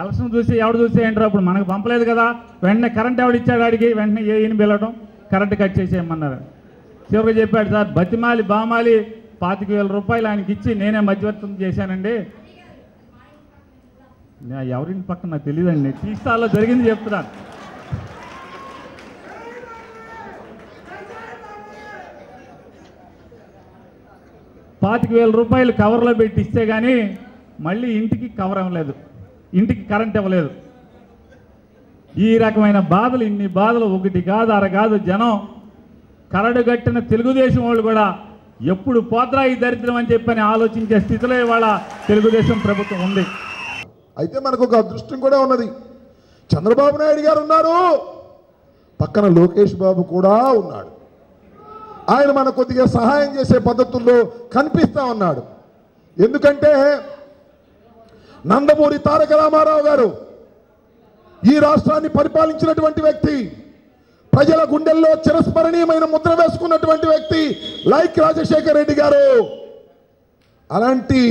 ఎలక్షన్ చూసి ఎవడు చూసి ఏంటారు, అప్పుడు మనకు పంపలేదు కదా, వెంటనే కరెంట్ ఎవడు ఇచ్చాడు అడిగి వెంటనే ఈయన పిలవడం, కరెంట్ కట్ చేసేయమన్నారు. చివరికి చెప్పాడు, సార్ బతిమాలి బామాలి 25,000 రూపాయలు ఆయనకి ఇచ్చి నేనే మధ్యవర్తం చేశానండి. ఎవరింటి పక్కన నాకు తెలియదండి, టీ స్టాల్లో జరిగింది చెప్తున్నాను. ₹25,000 కవర్లో పెట్టి ఇస్తే కానీ మళ్ళీ ఇంటికి కవర్ ఇవ్వలేదు, ఇంటికి కరెంట్ ఇవ్వలేదు. ఈ రకమైన బాధలు, ఇన్ని బాధలు ఒకటి కాదు అర కాదు. జనం కరడు కట్టిన తెలుగుదేశం వాళ్ళు కూడా ఎప్పుడు పోద్రా ఈ దరిద్రం అని చెప్పని ఆలోచించే స్థితిలో ఇవాళ తెలుగుదేశం ప్రభుత్వం ఉంది. అయితే మనకు ఒక అదృష్టం కూడా ఉన్నది. చంద్రబాబు నాయుడు గారు ఉన్నారు, పక్కన లోకేష్ బాబు కూడా ఉన్నాడు. ఆయన మన కొద్దిగా సహాయం చేసే పద్ధతుల్లో కనిపిస్తా ఉన్నాడు. ఎందుకంటే నందమూరి తారక రామారావు గారు ఈ రాష్ట్రాన్ని పరిపాలించినటువంటి వ్యక్తి, ప్రజల గుండెల్లో చిరస్మరణీయమైన ముద్ర వేసుకున్నటువంటి వ్యక్తి లైక్ రాజశేఖర రెడ్డి గారు. అలాంటి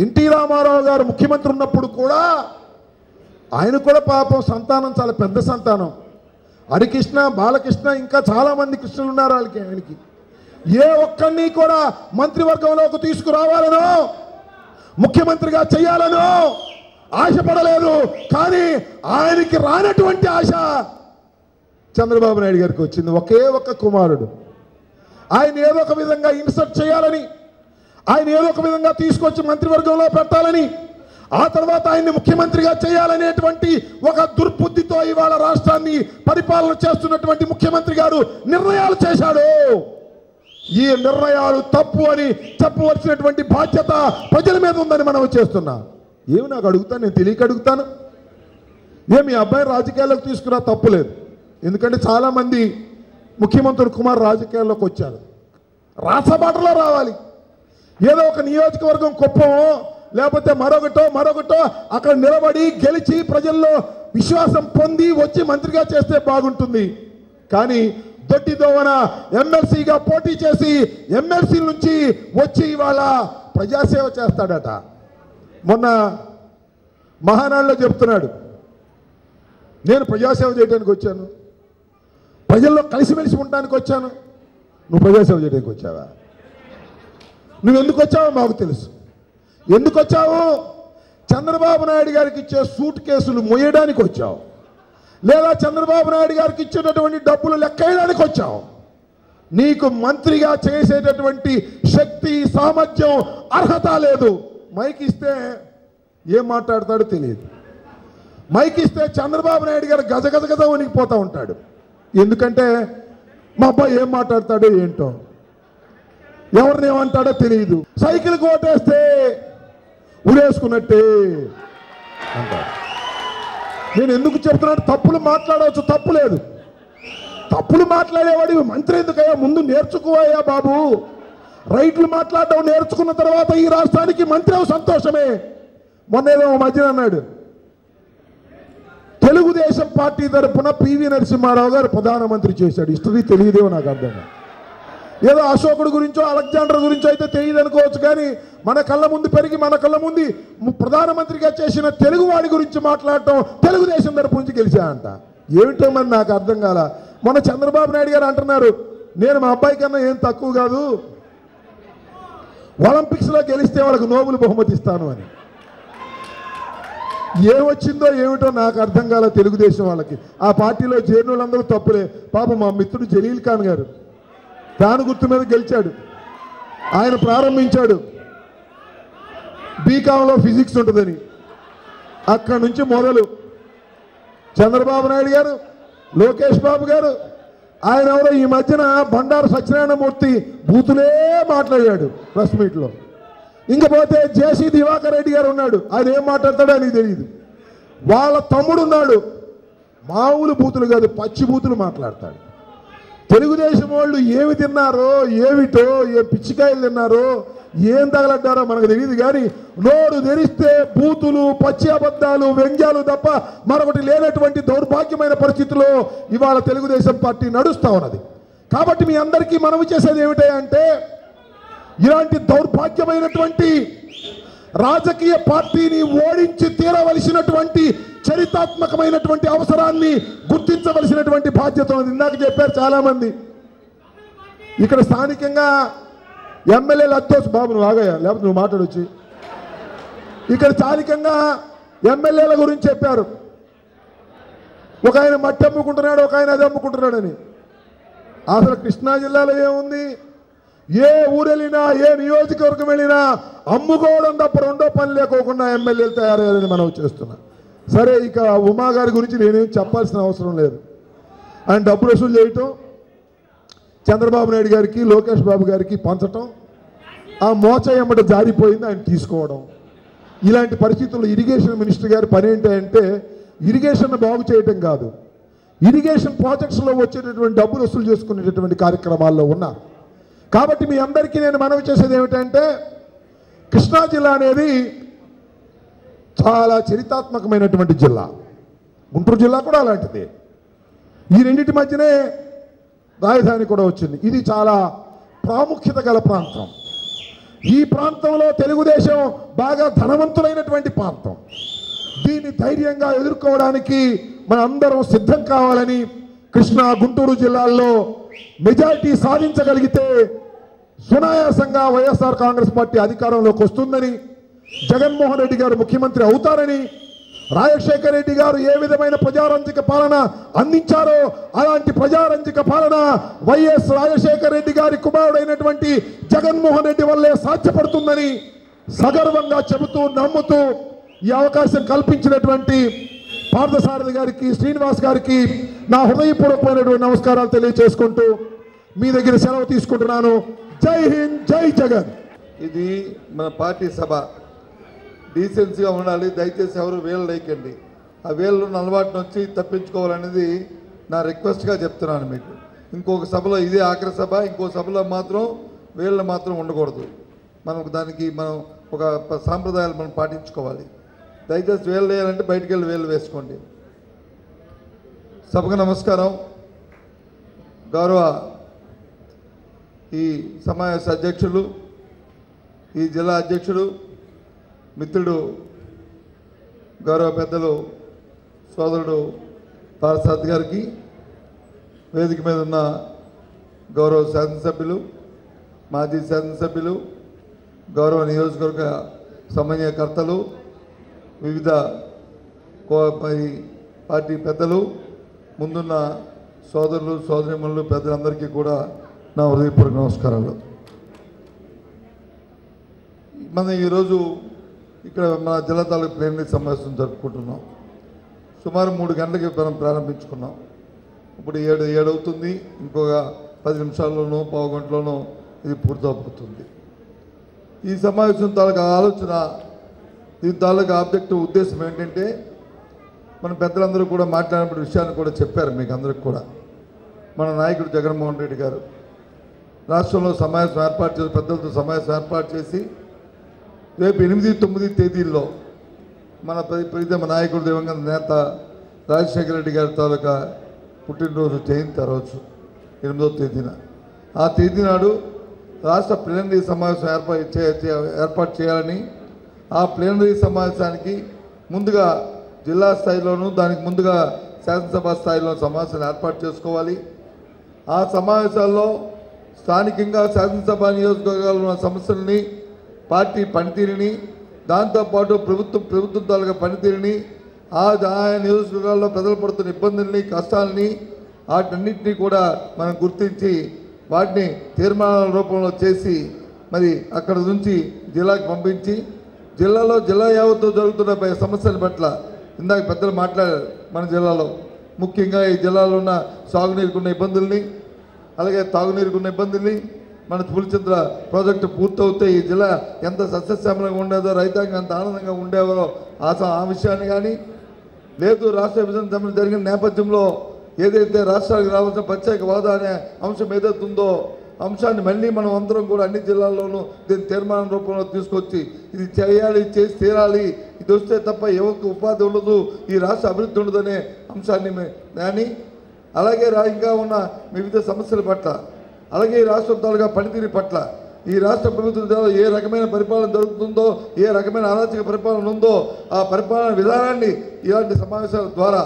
ఎన్టీ రామారావు గారు ముఖ్యమంత్రి ఉన్నప్పుడు కూడా ఆయన కూడా పాపం సంతానం చాలా పెద్ద సంతానం. హరికృష్ణ, బాలకృష్ణ, ఇంకా చాలామంది కృష్ణులు ఉన్నారు ఆయనకి. ఏ ఒక్కరిని కూడా మంత్రివర్గంలోకి తీసుకురావాలనో ముఖ్యమంత్రిగా చేయాలనో ఆశపడలేదు. కానీ ఆయనకి రానటువంటి ఆశ చంద్రబాబు నాయుడు గారికి వచ్చింది. ఒకే ఒక్క కుమారుడు, ఆయన ఏదో ఒక విధంగా ఇన్సర్ట్ చేయాలని, ఆయన ఏదో ఒక విధంగా తీసుకొచ్చి మంత్రివర్గంలో పెట్టాలని, ఆ తర్వాత ఆయన్ని ముఖ్యమంత్రిగా చేయాలనేటువంటి ఒక దుర్బుద్ధితో ఇవాళ రాష్ట్రాన్ని పరిపాలన చేస్తున్నటువంటి ముఖ్యమంత్రి గారు నిర్ణయాలు చేశాడు. ఈ నిర్ణయాలు తప్పు అని చెప్పవలసినటువంటి బాధ్యత ప్రజల మీద ఉందని మనం చేస్తున్నాం. ఏమి నాకు అడుగుతాను, నేను తెలియక అడుగుతాను. మీ అబ్బాయి రాజకీయాల్లోకి తీసుకురా తప్పులేదు, ఎందుకంటే చాలామంది ముఖ్యమంత్రి కుమార్ రాజకీయాల్లోకి వచ్చారు. రాసబాటలో రావాలి, ఏదో ఒక నియోజకవర్గం కుప్పమో లేకపోతే మరొకటో అక్కడ నిలబడి గెలిచి ప్రజల్లో విశ్వాసం పొంది వచ్చి మంత్రిగా చేస్తే బాగుంటుంది. కానీ దొడ్డిదోవన ఎమ్మెల్సీగా పోటీ చేసి ఎమ్మెల్సీ నుంచి వచ్చి ఇవాళ ప్రజాసేవ చేస్తాడట. మొన్న మహానాడులో చెప్తున్నాడు, నేను ప్రజాసేవ చేయడానికి వచ్చాను, ప్రజల్లో కలిసిమెలిసి ఉండడానికి వచ్చాను. నువ్వు ప్రజాసేవ చేయడానికి వచ్చావా? నువ్వు ఎందుకు వచ్చావో మాకు తెలుసు. ఎందుకు వచ్చావు? చంద్రబాబు నాయుడు గారికి ఇచ్చే సూట్ కేసులు మోయడానికి వచ్చావు. లేదా చంద్రబాబు నాయుడు గారికి ఇచ్చేటటువంటి డబ్బులు లెక్కేయడానికి వచ్చావు. నీకు మంత్రిగా చేసేటటువంటి శక్తి, సామర్థ్యం, అర్హత లేదు. మైక్ ఇస్తే ఏం మాట్లాడతాడో తెలియదు. మైక్ ఇస్తే చంద్రబాబు నాయుడు గారు గజగజగజ వణికిపోతూ ఉంటాడు. ఎందుకంటే మా అబ్బాయి ఏం మాట్లాడతాడో ఏంటో, ఎవరిని ఏమంటాడో తెలియదు. సైకిల్కి ఓటేస్తే ఉరేసుకున్నట్టే అంటాడు. నేను ఎందుకు చెప్తున్నాను? తప్పులు మాట్లాడవచ్చు, తప్పు లేదు. తప్పులు మాట్లాడేవాడు మంత్రి ఎందుకయ్యా? ముందు నేర్చుకోవయ్యా బాబు. రైట్లు మాట్లాడడం నేర్చుకున్న తర్వాత ఈ రాష్ట్రానికి మంత్రి సంతోషమే. మొన్నేదో మధ్యన అన్నాడు, తెలుగుదేశం పార్టీ తరఫున పివి నరసింహారావు గారు ప్రధానమంత్రి చేశాడు. హిస్టరీ తెలియదేమో నాకు అర్థం. ఏదో అశోకుడు గురించో అలెగ్జాండర్ గురించో అయితే తెలియదు అనుకోవచ్చు, కానీ మన కళ్ళ ముందు పెరిగి మన కళ్ళ ముందు ప్రధానమంత్రిగా చేసిన తెలుగువాడి గురించి మాట్లాడటం తెలుగుదేశం తరపు నుంచి గెలిచాయంట. ఏమిటో మరి నాకు అర్థం కాల. మొన్న చంద్రబాబు నాయుడు గారు అంటున్నారు, నేను మా అబ్బాయి కన్నా ఏం తక్కువ కాదు, ఒలింపిక్స్లో గెలిస్తే వాళ్ళకు నోబెల్ బహుమతి ఇస్తాను అని. ఏమొచ్చిందో ఏమిటో నాకు అర్థం కాల తెలుగుదేశం వాళ్ళకి. ఆ పార్టీలో చేరిన వాళ్ళందరూ తప్పులే. పాప మా మిత్రుడు జలీల్ ఖాన్ గారు ఫ్యాన్ గుర్తు మీద గెలిచాడు. ఆయన ప్రారంభించాడు బీకాంలో ఫిజిక్స్ ఉంటుందని. అక్కడి నుంచి మొదలు చంద్రబాబు నాయుడు గారు, లోకేష్ బాబు గారు, ఆయన ఎవరో ఈ మధ్యన బండారు సత్యనారాయణమూర్తి బూతులే మాట్లాడాడు ప్రెస్ మీట్లో. ఇంకపోతే జేసీ దివాకర్ రెడ్డి గారు ఉన్నాడు, ఆయన ఏం మాట్లాడతాడో ఆయనకి తెలియదు. వాళ్ళ తమ్ముడు ఉన్నాడు, మామూలు బూతులు కాదు, పచ్చి బూతులు మాట్లాడతాడు. తెలుగుదేశం వాళ్ళు ఏమి తిన్నారో ఏమిటో, ఏ పిచ్చికాయలు తిన్నారో, ఏం తగలడ్డారో మనకు తెలియదు, కానీ నోరు తెరిస్తే బూతులు, పచ్చి అబద్ధాలు, వ్యంగ్యాలు తప్ప మరొకటి లేనటువంటి దౌర్భాగ్యమైన పరిస్థితుల్లో ఇవాళ తెలుగుదేశం పార్టీ నడుస్తూ ఉన్నది. కాబట్టి మీ అందరికీ మనవి చేసేది ఏమిటంటే, ఇలాంటి దౌర్భాగ్యమైనటువంటి రాజకీయ పార్టీని ఓడించి తీరవలసినటువంటి చరిత్రాత్మకమైనటువంటి అవసరాన్ని గుర్తించవలసినటువంటి బాధ్యత ఉంది. ఇందాక చెప్పారు చాలా మంది ఇక్కడ స్థానికంగా ఎమ్మెల్యేలు అద్దోసు బాబు, నువ్వు ఆగయ్యా లేకపోతే నువ్వు మాట్లాడొచ్చి. ఇక్కడ స్థానికంగా ఎమ్మెల్యేల గురించి చెప్పారు. ఒక ఆయన మట్టి అమ్ముకుంటున్నాడు, ఒక ఆయన అది అమ్ముకుంటున్నాడని. అసలు కృష్ణా జిల్లాలో ఏముంది? ఏ ఊరు వెళ్ళినా, ఏ నియోజకవర్గం వెళ్ళినా అమ్ముకోవడం తప్ప రెండో పని లేకోకుండా ఎమ్మెల్యేలు తయారయ్యారని మనం చేస్తున్నాం. సరే, ఇక ఉమా గారి గురించి నేనేం చెప్పాల్సిన అవసరం లేదు. ఆయన డబ్బులు వసూలు చేయటం, చంద్రబాబు నాయుడు గారికి, లోకేష్ బాబు గారికి పంచటం, ఆ మోచ ఎమ్మట జారిపోయింది ఆయన తీసుకోవడం. ఇలాంటి పరిస్థితుల్లో ఇరిగేషన్ మినిస్టర్ గారి పని ఏంటంటే ఇరిగేషన్ బాగు చేయటం కాదు, ఇరిగేషన్ ప్రాజెక్ట్స్లో వచ్చేటటువంటి డబ్బులు వసూలు చేసుకునేటటువంటి కార్యక్రమాల్లో ఉన్నారు. కాబట్టి మీ అందరికీ నేను మనవి చేసేది ఏమిటంటే, కృష్ణా జిల్లా అనేది చాలా చరిత్రాత్మకమైనటువంటి జిల్లా. గుంటూరు జిల్లా కూడా అలాంటిదే. ఈ రెండింటి మధ్యనే రాజధాని కూడా వచ్చింది. ఇది చాలా ప్రాముఖ్యత గల ప్రాంతం. ఈ ప్రాంతంలో తెలుగుదేశం బాగా ధనవంతులైనటువంటి ప్రాంతం. దీన్ని ధైర్యంగా ఎదుర్కోవడానికి మన అందరం సిద్ధం కావాలని, కృష్ణా, గుంటూరు జిల్లాల్లో మెజారిటీ సాధించగలిగితే సునాయాసంగా వైఎస్ఆర్ కాంగ్రెస్ పార్టీ అధికారంలోకి వస్తుందని, జగన్మోహన్ రెడ్డి గారు ముఖ్యమంత్రి అవుతారని, రాజశేఖర రెడ్డి గారు ఏ విధమైన ప్రజారంజక పాలన అందించారో అలాంటి ప్రజారంజక పాలన వైఎస్ రాజశేఖర రెడ్డి గారి కుమారుడైనటువంటి జగన్మోహన్ రెడ్డి వల్లే సాధ్యపడుతుందని సగర్వంగా చెబుతూ, నమ్ముతూ ఈ అవకాశం కల్పించినటువంటి పార్థసారథి గారికి, శ్రీనివాస్ గారికి నా హృదయపూర్వకమైనటువంటి నమస్కారాలు తెలియజేసుకుంటూ మీ దగ్గర సెలవు తీసుకుంటున్నాను. జై హింద్, జై జగన్. ఇది మన పార్టీ సభ, డీసెన్సీగా ఉండాలి. దయచేసి ఎవరు వేలు లేకండి. ఆ వేళ్ళు అలవాటును వచ్చి తప్పించుకోవాలనేది నా రిక్వెస్ట్గా చెప్తున్నాను మీకు. ఇంకొక సభలో ఇదే ఆఖరి సభ, ఇంకో సభలో మాత్రం వేళ్ళు మాత్రం ఉండకూడదు. దానికి మనం ఒక సాంప్రదాయాలు మనం పాటించుకోవాలి. దయచేసి వేలు వేయాలంటే బయటికి వెళ్ళి వేలు వేసుకోండి. సభకు నమస్కారం. గౌరవ ఈ సమావేశ అధ్యక్షులు, ఈ జిల్లా అధ్యక్షుడు, మిత్రుడు, గౌరవ పెద్దలు సోదరుడు పార్థసారథి గారికి, వేదిక మీద ఉన్న గౌరవ శాసనసభ్యులు, మాజీ శాసనసభ్యులు, గౌరవ నియోజకవర్గ సమన్వయకర్తలు, వివిధ పార్టీ పెద్దలు, ముందున్న సోదరులు సోదరిమణులు పెద్దలందరికీ కూడా నా హృదయపూర్వక నమస్కారాలు. మనం ఈరోజు ఇక్కడ మన జిల్లా తాలూకు ప్లేనరీ సమావేశం జరుపుకుంటున్నాం. సుమారు 3 గంటలకి మనం ప్రారంభించుకున్నాం. ఇప్పుడు 7 అవుతుంది. ఇంకొక 10 నిమిషాల్లోనూ పావు గంటలోనూ ఇది పూర్తవుతుంది. ఈ సమావేశం తాలూకు ఆలోచన, దీని తాలూకు ఆబ్జెక్టివ్ ఉద్దేశం ఏంటంటే, మన పెద్దలందరూ కూడా మాట్లాడినప్పుడు విషయాన్ని కూడా చెప్పారు మీకు అందరికి కూడా. మన నాయకుడు జగన్మోహన్ రెడ్డి గారు రాష్ట్రంలో సమావేశం ఏర్పాటు చేసి, పెద్దలతో సమావేశం ఏర్పాటు చేసి, రేపు 8, 9 తేదీల్లో మన ప్రీతమ నాయకుడు దివంగత నేత రాజశేఖర రెడ్డి గారి తాలూకా పుట్టినరోజు జయంతి రోజు 8వ తేదీన, ఆ తేదీ నాడు రాష్ట్ర ప్లీనరీ సమావేశం ఏర్పాటు చేయాలని, ఆ ప్లీనరీ సమావేశానికి ముందుగా జిల్లా స్థాయిలోనూ దానికి ముందుగా శాసనసభ స్థాయిలో సమావేశాలు ఏర్పాటు చేసుకోవాలి. ఆ సమావేశాల్లో స్థానికంగా శాసనసభ నియోజకవర్గాల్లో ఉన్న సమస్యలని, పార్టీ పనితీరుని, దాంతోపాటు ప్రభుత్వం తాలూకా పనితీరుని, ఆయా నియోజకవర్గాల్లో ప్రజలు పడుతున్న ఇబ్బందుల్ని, కష్టాలని, వాటన్నింటినీ కూడా మనం గుర్తించి వాటిని తీర్మానాల రూపంలో చేసి మరి అక్కడ నుంచి జిల్లాకు పంపించి, జిల్లా యావత్తు జరుగుతున్న సమస్యల పట్ల ఇందాక పెద్దలు మాట్లాడారు. మన జిల్లాలో ముఖ్యంగా ఈ జిల్లాలో ఉన్న సాగునీరుకున్న ఇబ్బందుల్ని, అలాగే తాగునీరుకున్న ఇబ్బందుల్ని, మన పులిచింద్ర ప్రాజెక్టు పూర్తవుతే ఈ జిల్లా ఎంత సస్యశ్యామలంగా ఉండేదో, రైతాంగం ఎంత ఆనందంగా ఉండేవో ఆ విషయాన్ని కానీ, లేదు రాష్ట్ర విభజన జరిగిన నేపథ్యంలో ఏదైతే రాష్ట్రాలకు రావాల్సిన ప్రత్యేక హోదా అనే అంశం ఏదైతే ఉందో, అంశాన్ని మళ్ళీ మనం అందరం కూడా అన్ని జిల్లాల్లోనూ దీన్ని తీర్మానం రూపంలో తీసుకొచ్చి ఇది చేయాలి, చేసి తీరాలి, ఇది వస్తే తప్ప ఎవరికి ఉపాధి ఉండదు, ఈ రాష్ట్ర అభివృద్ధి ఉండదనే అంశాన్ని కానీ, అలాగే ఇంకా ఉన్న వివిధ సమస్యల పట్ల, అలాగే ఈ రాష్ట్రం తాలూకా పనితీరు పట్ల, ఈ రాష్ట్ర ప్రభుత్వం ఏ రకమైన పరిపాలన జరుగుతుందో, ఏ రకమైన అరాచక పరిపాలన ఉందో, ఆ పరిపాలన విధానాన్ని ఇలాంటి సమావేశాల ద్వారా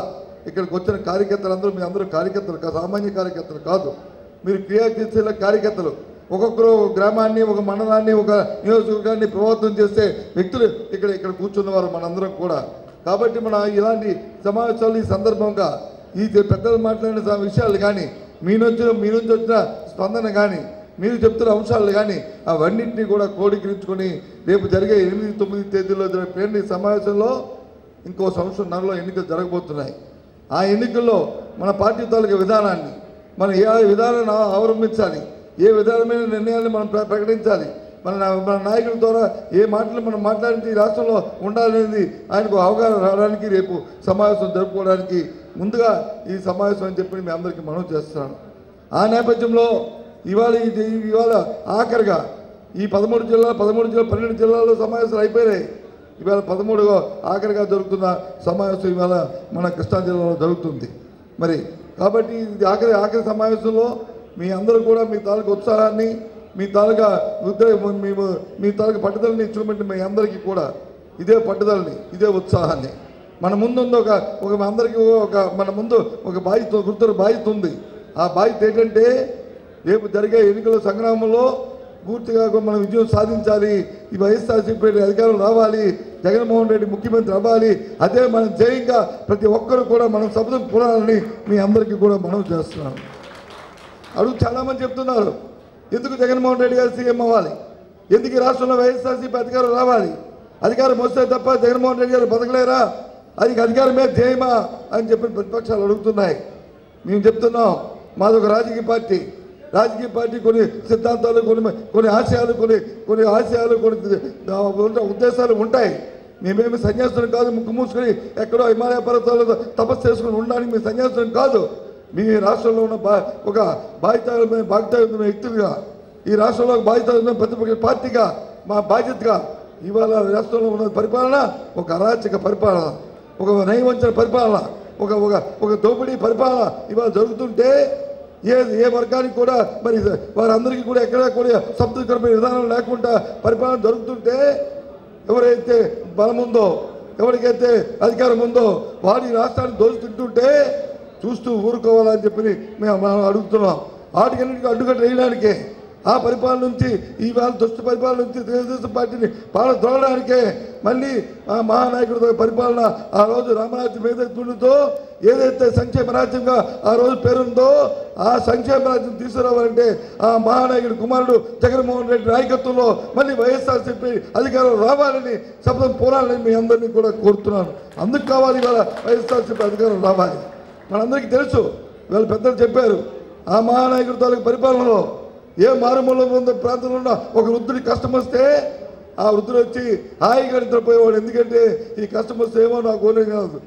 ఇక్కడికి వచ్చిన కార్యకర్తలందరూ, మీ అందరూ కార్యకర్తలు, సామాన్య కార్యకర్తలు కాదు, మీరు క్రియాశీల కార్యకర్తలు. ఒక్కొక్కరు ఒక గ్రామాన్ని, ఒక మండలాన్ని, ఒక నియోజకవర్గాన్ని ప్రభావితం చేసే వ్యక్తులు ఇక్కడ కూర్చున్నవారు మనందరం కూడా. కాబట్టి మన ఇలాంటి సమావేశాలు ఈ సందర్భంగా ఈ పెద్దలు మాట్లాడిన విషయాలు కానీ, మీ నుంచి వచ్చిన స్పందన కానీ, మీరు చెప్తున్న అంశాలు కానీ అవన్నింటినీ కూడా క్రోడీకరించుకొని రేపు జరిగే 8, 9 తేదీల్లో జరిగే ప్లీనరీ సమావేశంలో ఇంకో సంవత్సరంన్నరలో ఎన్నికలు జరగబోతున్నాయి. ఆ ఎన్నికల్లో మన పార్టీ తాలూకా విధానాన్ని, మనం ఏ విధానాన్ని అవలంబించాలి, ఏ విధానమైన నిర్ణయాన్ని మనం ప్రకటించాలి, మన నాయకుల ద్వారా ఏ మాటలు మనం మాట్లాడించి రాష్ట్రంలో ఉండాలనేది ఆయనకు అవగాహన రావడానికి రేపు సమావేశం జరుపుకోవడానికి ముందుగా ఈ సమావేశం అని చెప్పి మీ అందరికీ మనవి చేస్తున్నాను. ఆ నేపథ్యంలో ఇవాళ ఆఖరిగా ఈ 12 జిల్లాల్లో సమావేశాలు అయిపోయాయి. ఇవాళ 13వ ఆఖరిగా జరుగుతున్న సమావేశం ఇవాళ మన కృష్ణా జిల్లాలో జరుగుతుంది. మరి కాబట్టి ఇది ఆఖరి సమావేశంలో మీ అందరూ కూడా మీ తాలూకా ఉత్సాహాన్ని, మీ తాలూకా మీ తాలూకా పట్టుదలని చూపెట్టి మీ అందరికీ కూడా ఇదే పట్టుదలని, ఇదే ఉత్సాహాన్ని మన ముందు అందరికీ మన ముందు ఒక గుర్తున్న బాధ్యత ఉంది. ఆ బాధ్యత ఏంటంటే రేపు జరిగే ఎన్నికల సంగ్రామంలో పూర్తిగా మనం విజయం సాధించాలి. ఈ వైఎస్ఆర్సీపీ అధికారం రావాలి, జగన్మోహన్ రెడ్డి ముఖ్యమంత్రి అవ్వాలి. అదే మనం జయంగా ప్రతి ఒక్కరు కూడా మనం శబ్దం కూడాలని మీ అందరికీ కూడా మనం చేస్తున్నాను. చాలామంది చెప్తున్నారు, ఎందుకు జగన్మోహన్ రెడ్డి గారు సీఎం అవ్వాలి, ఎందుకు ఈ రాష్ట్రంలో వైఎస్ఆర్సీపీ అధికారం రావాలి, అధికారం వస్తే తప్ప జగన్మోహన్ రెడ్డి గారు బతకలేరా, అది అధికారమే ధ్యేయమా అని చెప్పి ప్రతిపక్షాలు అడుగుతున్నాయి. మేము చెప్తున్నాం, మాది ఒక రాజకీయ పార్టీ కొన్ని సిద్ధాంతాలు, కొన్ని ఆశయాలు, కొన్ని ఉద్దేశాలు ఉంటాయి. మేమేమి సన్యాసులు కాదు, ముక్కు మూసుకొని ఎక్కడో హిమాలయ పర్వతాల్లో తపస్సు చేసుకుని ఉండడానికి మేము సన్యాసులు కాదు. మీ రాష్ట్రంలో ఉన్న ఒక బాధ్యత వ్యక్తులుగా, ఈ రాష్ట్రంలో బాధ్యత ప్రతిపక్ష పార్టీగా మా బాధ్యతగా ఇవాళ రాష్ట్రంలో ఉన్న పరిపాలన ఒక అరాచక పరిపాలన, ఒక నయవంచన పరిపాలన, ఒక దోపిడీ పరిపాలన ఇవాళ జరుగుతుంటే ఏ వర్గానికి కూడా మరి వారందరికీ కూడా ఎక్కడ కూడా సంతృప్తికరమైన విధానం లేకుండా పరిపాలన జరుగుతుంటే ఎవరైతే బలం ఉందో, ఎవరికైతే అధికారం ఉందో వారి రాష్ట్రాన్ని దోచుకుంటుంటే చూస్తూ ఊరుకోవాలని చెప్పి మేము అడుగుతున్నాం. వాటికన్నిటికీ అడ్డుకట్ట వేయడానికే ఆ పరిపాలన నుంచి ఈవేళ దుష్ట పరిపాలన నుంచి తెలుగుదేశం పార్టీని పాలన తోలడానికే మళ్ళీ ఆ మహానాయకుడి పరిపాలన ఆ రోజు రామరాజ్యం ఏదైతే ఏదైతే సంక్షేమ రాజ్యంగా ఆ రోజు పేరుందో ఆ సంక్షేమ రాజ్యం తీసుకురావాలంటే ఆ మహానాయకుడి కుమారుడు జగన్మోహన్ రెడ్డి నాయకత్వంలో మళ్ళీ వైఎస్ఆర్సీపీ అధికారం రావాలని శపథం పోరాలని మీ అందరినీ కూడా కోరుతున్నాను. అందుకు కావాలి ఇవాళ వైఎస్ఆర్సీపీ అధికారం రావాలి. మనందరికీ తెలుసు, వీళ్ళ పెద్దలు చెప్పారు, ఆ మహానాయకుడి తాలూకు పరిపాలనలో ఏ మారుమూల ప్రాంతంలో ఉన్న ఒక వృద్ధుడి కష్టం వస్తే ఆ వృద్ధుడు వచ్చి హాయిగా నిద్రపోయేవాడు. ఎందుకంటే ఈ కష్టం వస్తే ఏమో నాకు ఓనే కాదు,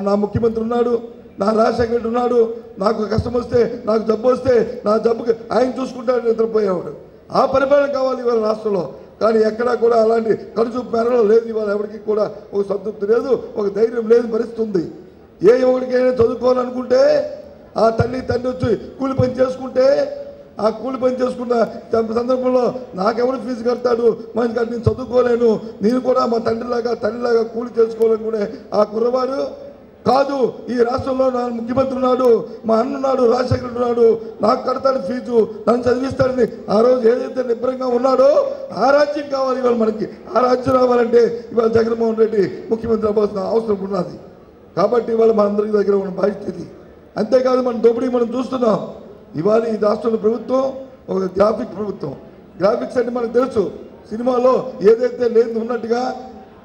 నా ముఖ్యమంత్రి ఉన్నాడు, నా రాజశేఖర రెడ్డి ఉన్నాడు, నాకు కష్టం వస్తే నాకు జబ్బు వస్తే నా జబ్బుకి ఆయన చూసుకుంటాడు నిద్రపోయేవాడు. ఆ పరిపాలన కావాలి ఇవాళ రాష్ట్రంలో. కానీ ఎక్కడా కూడా అలాంటి కనుచూపు మేరలో లేదు. ఇవాళ ఎవరికి కూడా ఒక సంతృప్తి లేదు, ఒక ధైర్యం లేని పరిస్థితి ఉంది. ఏ ఎవరికైనా చదువుకోవాలనుకుంటే ఆ తల్లి వచ్చి కూలి పని చేసుకుంటే ఆ కూలి పని చేసుకున్న సందర్భంలో నాకెవరు ఫీజు కడతాడు, మంచి కట్టి నేను చదువుకోలేను, నేను కూడా మా తండ్రిలాగా తల్లిలాగా కూలి చేసుకోవాలనుకునే ఆ కుర్రవాడు కాదు. ఈ రాష్ట్రంలో నా ముఖ్యమంత్రి ఉన్నాడు, మా అన్న ఉన్నాడు, రాజశేఖర ఉన్నాడు, నాకు కడతాడు ఫీజు, నన్ను చదివిస్తాడని ఆ రోజు ఏదైతే నిబ్బరంగా ఉన్నాడో ఆ రాజ్యం కావాలి ఇవాళ మనకి. ఆ రాజ్యం రావాలంటే ఇవాళ జగన్మోహన్ రెడ్డి ముఖ్యమంత్రి అవ్వాల్సిన అవసరం ఉన్నది. కాబట్టి ఇవాళ మనందరి దగ్గర ఉన్న బాధ్యత ఇది. అంతేకాదు మన దోపిడీ మనం చూస్తున్నాం. ఇవాళ ఈ రాష్ట్రంలో ప్రభుత్వం ఒక గ్రాఫిక్ ప్రభుత్వం. గ్రాఫిక్స్ అంటే మనకు తెలుసు, సినిమాలో ఏదైతే లేని ఉన్నట్టుగా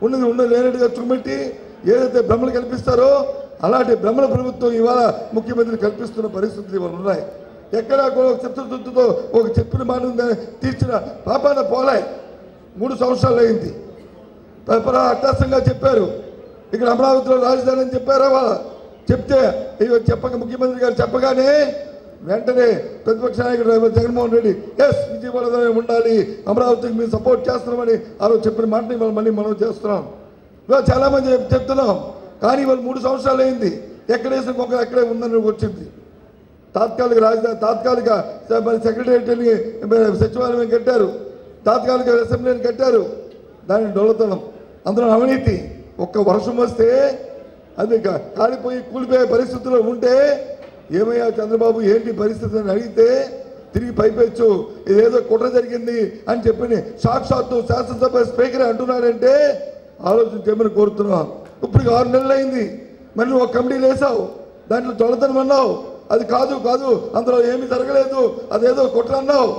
ఉన్నది లేనట్టుగా చూపెట్టి ఏదైతే భ్రమలు కల్పిస్తారో అలాంటి భ్రమల ప్రభుత్వం ఇవాళ ముఖ్యమంత్రి కల్పిస్తున్న పరిస్థితులు ఇవాళ ఉన్నాయి. ఎక్కడా కూడా ఒక చిత్తశుద్ధితో ఒక చెప్పిన మాట తీర్చిన పాపాన పోలే. 3 సంవత్సరాలు అయింది. అట్టాసంగా చెప్పారు ఇక్కడ అమరావతిలో రాజధాని అని చెప్పారా వాళ్ళ చెప్తే చెప్పక ముఖ్యమంత్రి గారు చెప్పగానే వెంటనే ప్రతిపక్ష నాయకుడు జగన్మోహన్ రెడ్డి విజయవాడలోనే ఉండాలి, అమరావతికి మేము సపోర్ట్ చేస్తున్నామని ఆ రోజు చెప్పిన మాటని ఇవాళ మళ్ళీ మనం చేస్తున్నాం. ఇవాళ చాలామంది చెప్తున్నాం. కానీ ఇవాళ 3 సంవత్సరాలు అయింది. ఎక్కడేసిన కొంకలు ఎక్కడే ఉందని వచ్చింది. తాత్కాలిక రాజధాని, తాత్కాలిక సెక్రటేరియట్ని సచివాలయం కట్టారు, తాత్కాలిక అసెంబ్లీని కట్టారు. దాని డొల్లతనం, అందులో అవినీతి. ఒక్క వర్షం వస్తే అది కాలిపోయి కూలిపోయే పరిస్థితుల్లో ఉంటే ఏమయ్యా చంద్రబాబు ఏంటి పరిస్థితి అని అడిగితే తిరిగి పైపెచ్చు ఇదేదో కుట్ర జరిగింది అని చెప్పి సాక్షాత్తు శాసనసభ స్పీకర్ అంటున్నాడంటే ఆలోచించేమని కోరుతున్నాం. ఇప్పుడు 6 నెలలు అయింది, మళ్ళీ ఒక కమిటీలు వేసావు, దాంట్లో దొంగతనం అన్నావు, అది కాదు అందులో ఏమీ జరగలేదు, అదేదో కుట్ర అన్నావు.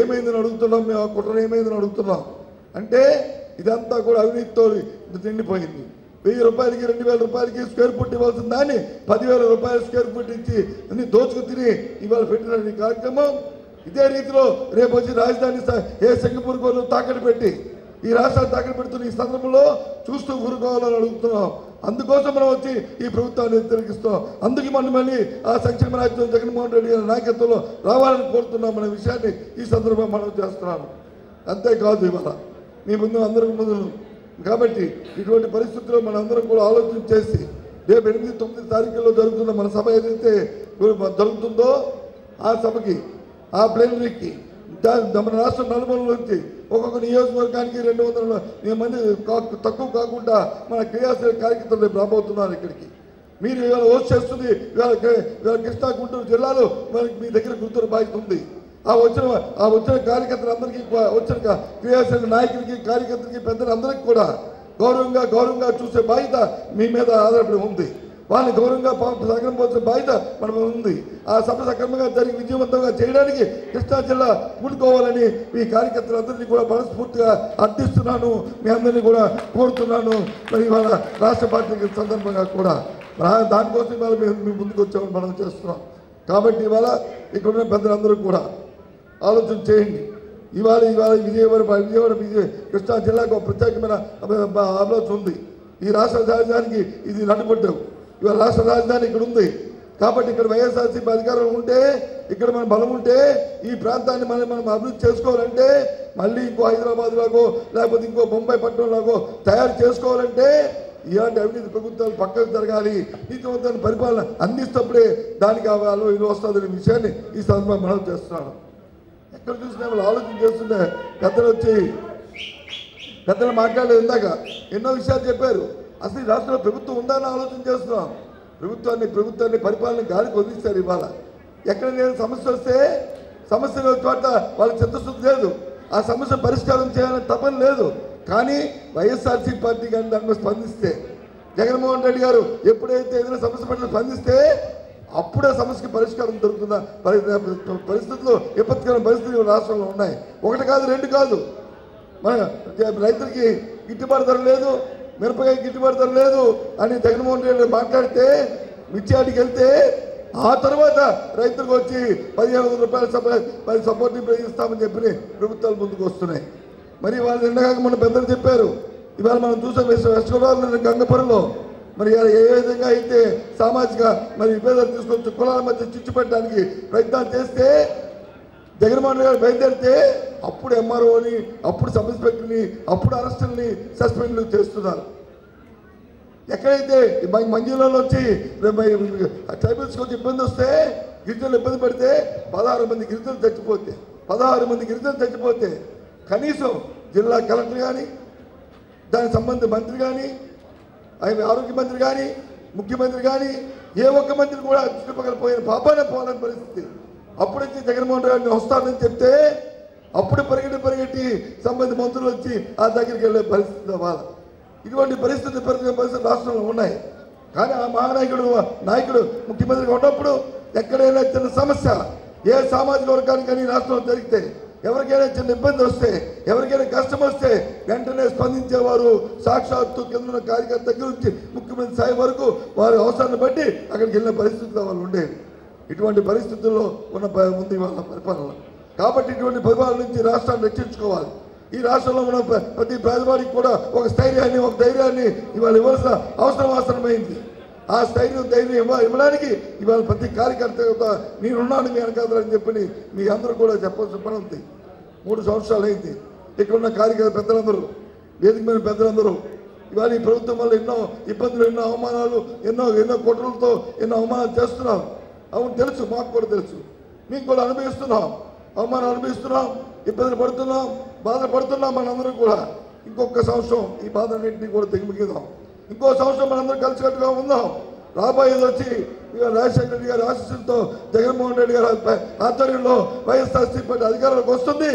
ఏమైందని అడుగుతున్నాం మేము, ఆ కుట్ర ఏమైందని అడుగుతున్నాం. అంటే ఇదంతా కూడా అవినీతితో నిండిపోయింది. 1000 రూపాయలకి 2000 రూపాయలకి స్క్వేర్ ఫుట్ ఇవ్వాల్సిన దాన్ని 10,000 రూపాయల స్క్వేర్ ఫుట్ ఇచ్చి అన్ని దోచుకు తిని ఇవాళ పెట్టిన ఈ కార్యక్రమం. ఇదే రీతిలో రేపు వచ్చి రాజధాని సింగపూర్ కోర్లు తాకట్టు పెట్టి ఈ రాష్ట్రాన్ని తాకట్టు పెడుతున్న ఈ సందర్భంలో చూస్తూ ఊరుకోవాలని అడుగుతున్నాం. అందుకోసం మనం వచ్చి ఈ ప్రభుత్వాన్ని వ్యతిరేకిస్తాం. అందుకే మళ్ళీ ఆ సంక్షేమ రాజ్యం జగన్మోహన్ రెడ్డి గారి నాయకత్వంలో రావాలని కోరుతున్నాం అనే విషయాన్ని ఈ సందర్భంగా మనం చేస్తున్నాము. అంతేకాదు ఇవాళ మీ ముందు అందరికి ముందు కాబట్టి ఇటువంటి పరిస్థితుల్లో మనందరం కూడా ఆలోచన చేసి రేపు 8, 9 తారీఖుల్లో జరుగుతున్న మన సభ ఏదైతే జరుగుతుందో ఆ సభకి, ఆ ప్లేనరీకి మన రాష్ట్ర నలుమూలల నుంచి ఒక్కొక్క నియోజకవర్గానికి 200 మంది తక్కువ కాకుండా మన క్రియాశీల కార్యకర్తలు రేపు రాబోతున్నారు ఇక్కడికి. మీరు ఇవాళ హోస్ట్ చేస్తుంది ఇవాళ కృష్ణా గుంటూరు జిల్లాలో మనకి మీ దగ్గర గుర్తున్న బాధ్యత ఉంది. ఆ వచ్చిన కార్యకర్తలందరికీ, వచ్చిన క్రియాశీల నాయకులకి, కార్యకర్తలకి, పెద్దలందరికీ కూడా గౌరవంగా చూసే బాధ్యత మీ మీద ఆధారపడి ఉంది. వాళ్ళని గౌరవంగా సగం పోసే బాధ్యత మన మీద ఉంది. ఆ సభ సక్రమంగా జరిగి విజయవంతంగా చేయడానికి కృష్ణా జిల్లా కూడుకోవాలని మీ కార్యకర్తలందరినీ కూడా మనస్ఫూర్తిగా అర్థిస్తున్నాను, మీ అందరినీ కూడా కోరుతున్నాను. మరి ఇవాళ రాష్ట్ర పార్టీ సందర్భంగా కూడా దానికోసం ఇవాళ మీ ముందుకు వచ్చామని మనం చేస్తున్నాం. కాబట్టి ఇవాళ ఇక్కడున్న పెద్దలందరూ కూడా ఆలోచన చేయండి. ఇవాళ విజయవాడ కృష్ణా జిల్లాకు ప్రత్యేకమైన ఆలోచన ఉంది. ఈ రాష్ట్ర రాజధానికి ఇది నడుపడ్డావు. ఇవాళ రాష్ట్ర రాజధాని ఇక్కడ ఉంది కాబట్టి ఇక్కడ వైఎస్ఆర్సీపీ అధికారం ఉంటే, ఇక్కడ మన బలం ఉంటే ఈ ప్రాంతాన్ని మనం అభివృద్ధి చేసుకోవాలంటే, మళ్ళీ ఇంకో హైదరాబాద్ లాగో లేకపోతే ఇంకో బొంబాయి పట్టణం లాగో తయారు చేసుకోవాలంటే ఇలాంటి అవినీతి ప్రభుత్వాలు పక్కకు జరగాలి. నీతివంతమైన పరిపాలన అందిస్తప్పుడే దానికి కావాలో ఇది వస్తుందనే విషయాన్ని ఈ సందర్భంగా మనం చేస్తున్నాను. ఎక్కడ చూసినా వాళ్ళు ఆలోచన చేస్తుంటే పెద్దలు మాట్లాడలేదు. ఇందాక ఎన్నో విషయాలు చెప్పారు. అసలు ఈ రాష్ట్రంలో ప్రభుత్వం ఉందా అని ఆలోచన చేస్తున్నాం. ప్రభుత్వాన్ని పరిపాలన గాలికి వదిలిస్తారు. ఇవాళ ఎక్కడ నేను సమస్య వస్తే సమస్యల చోట వాళ్ళ చిత్తశుద్ధి లేదు, ఆ సమస్య పరిష్కారం చేయాలని తపన లేదు. కానీ వైఎస్ఆర్సీపీ పార్టీ కానీ దాని మీద స్పందిస్తే, జగన్మోహన్ రెడ్డి గారు ఎప్పుడైతే ఏదైనా సమస్య పట్ల స్పందిస్తే అప్పుడే సమస్యకి పరిష్కారం దొరుకుతున్న పరిస్థితులు, విపత్కరమైన పరిస్థితులు రాష్ట్రంలో ఉన్నాయి. ఒకటి కాదు, రెండు కాదు. మన రైతులకి గిట్టుబాటు ధర లేదు, మిరపకాయ గిట్టుబాటు ధర లేదు అని జగన్మోహన్ రెడ్డి మాట్లాడితే మిర్చియాడికి వెళ్తే ఆ తర్వాత రైతులకు వచ్చి 1500 రూపాయల సపోర్ట్ ఇస్తామని చెప్పి ప్రభుత్వాలు ముందుకు వస్తున్నాయి. మరి వాళ్ళు నిన్నగాక మన పెద్దలు చెప్పారు. ఇవాళ మనం చూసాం వెస్ట్ గోదావరి గంగపురంలో మరి ఏ విధంగా అయితే సామాజిక మరి విభేదాలు తీసుకొచ్చి కులాల మధ్య చిచ్చు పెట్టడానికి ప్రయత్నాలు చేస్తే జగన్మోహన్ రెడ్డి గారు బయలుదేరితే అప్పుడు ఎంఆర్ఓని, అప్పుడు సబ్ ఇన్స్పెక్టర్ని, అప్పుడు అరెస్టుల్ని, సస్పెండ్లు చేస్తున్నారు. ఎక్కడైతే మంజూరులో వచ్చి ట్రైబల్స్కి వచ్చి ఇబ్బంది వస్తే, గిరిజనులు ఇబ్బంది పడితే 16 మంది గిరిజనులు చచ్చిపోతే కనీసం జిల్లా కలెక్టర్ కానీ, దానికి సంబంధించిన మంత్రి కానీ, ఆరోగ్య మంత్రి కానీ, ముఖ్యమంత్రి కానీ ఏ ఒక్క మంత్రి కూడా చుట్టుపక్కల పోయిన పాపానే పోవాలని పరిస్థితి. అప్పుడైతే జగన్మోహన్ రెడ్డి వస్తానని చెప్తే అప్పుడు పరిగెట్టి సంబంధిత మంత్రులు వచ్చి ఆ దగ్గరికి వెళ్ళే పరిస్థితి వాళ్ళ. ఇటువంటి పరిస్థితి రాష్ట్రంలో ఉన్నాయి. కానీ ఆ నాయకుడు ముఖ్యమంత్రిగా ఉన్నప్పుడు ఎక్కడైనా చిన్న సమస్య ఏ సామాజిక వర్గానికి కానీ రాష్ట్రంలో జరిగితే, ఎవరికైనా చిన్న ఇబ్బంది వస్తే, ఎవరికైనా కష్టం వస్తే వెంటనే స్పందించేవారు. సాక్షాత్తు కింద కార్యకర్త దగ్గర నుంచి ముఖ్యమంత్రి స్థాయి వరకు వారి అవసరాన్ని బట్టి అక్కడికి వెళ్ళిన పరిస్థితుల్లో వాళ్ళు ఉండేవి. ఇటువంటి పరిస్థితుల్లో ఉంది వాళ్ళ పరిపాలన. కాబట్టి ఇటువంటి పరిపాలన నుంచి రాష్ట్రాన్ని రక్షించుకోవాలి. ఈ రాష్ట్రంలో ఉన్న ప్రతి పేదవాడికి కూడా ఒక స్థైర్యాన్ని, ఒక ధైర్యాన్ని ఇవాళ ఇవ్వాల్సిన అవసరమైంది. ఆ ధైర్యం ఇవ్వడానికి ఇవాళ ప్రతి కార్యకర్త నేనున్నాను మీ వెనకాలని చెప్పని మీ అందరూ కూడా చెప్పాల్సిన పని ఉంది. 3 సంవత్సరాలు అయింది. ఇక్కడున్న కార్యకర్త పెద్దలందరూ, వేదిక మీద పెద్దలందరూ ఇవాళ ఈ ప్రభుత్వం వల్ల ఎన్నో ఇబ్బందులు, ఎన్నో అవమానాలు, ఎన్నో కుట్రలతో ఎన్నో అవమానాలు చేస్తున్నాం. అవును, తెలుసు, మాకు కూడా తెలుసు. మేము కూడా అనుభవిస్తున్నాం, అవమానాలు అనుభవిస్తున్నాం, ఇబ్బందులు పడుతున్నాం, బాధలు పడుతున్నాం. మనందరం కూడా ఇంకొక సంవత్సరం ఈ బాధలన్నింటినీ కూడా తెగిమిగిద్దాం. ఇంకో సంవత్సరం మనందరం కలిసికట్టుగా ఉందాం. రాబోయేది వచ్చి రాజశేఖర రెడ్డి గారి ఆశీస్సులతో జగన్మోహన్ రెడ్డి గారి ఆధ్వర్యంలో వైఎస్ఆర్సీపీ పార్టీ అధికారంలోకి వస్తుంది.